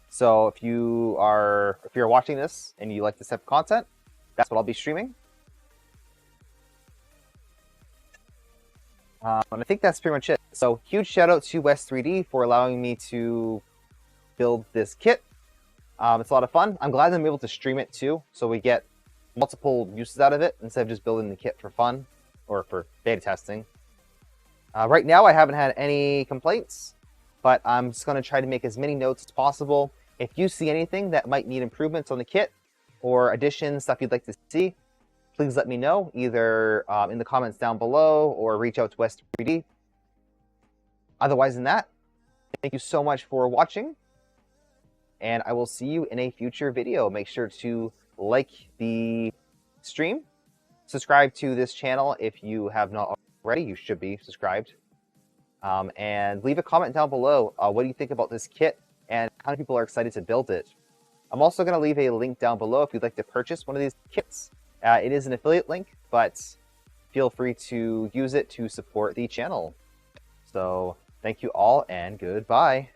So if you're watching this and you like this type of content, that's what I'll be streaming. And I think that's pretty much it. So huge shout out to West3D for allowing me to build this kit. It's a lot of fun. I'm glad I'm able to stream it too, so we get multiple uses out of it instead of just building the kit for fun or for beta testing. Right now I haven't had any complaints, but I'm just going to try to make as many notes as possible. If you see anything that might need improvements on the kit or additions, stuff you'd like to see, please let me know, either in the comments down below or reach out to West3D. Otherwise than that, thank you so much for watching, and I will see you in a future video. Make sure to like the stream, subscribe to this channel if you have not already. You should be subscribed. And leave a comment down below. What do you think about this kit, and how many people are excited to build it? I'm also going to leave a link down below if you'd like to purchase one of these kits. It is an affiliate link, but feel free to use it to support the channel. So thank you all, and goodbye.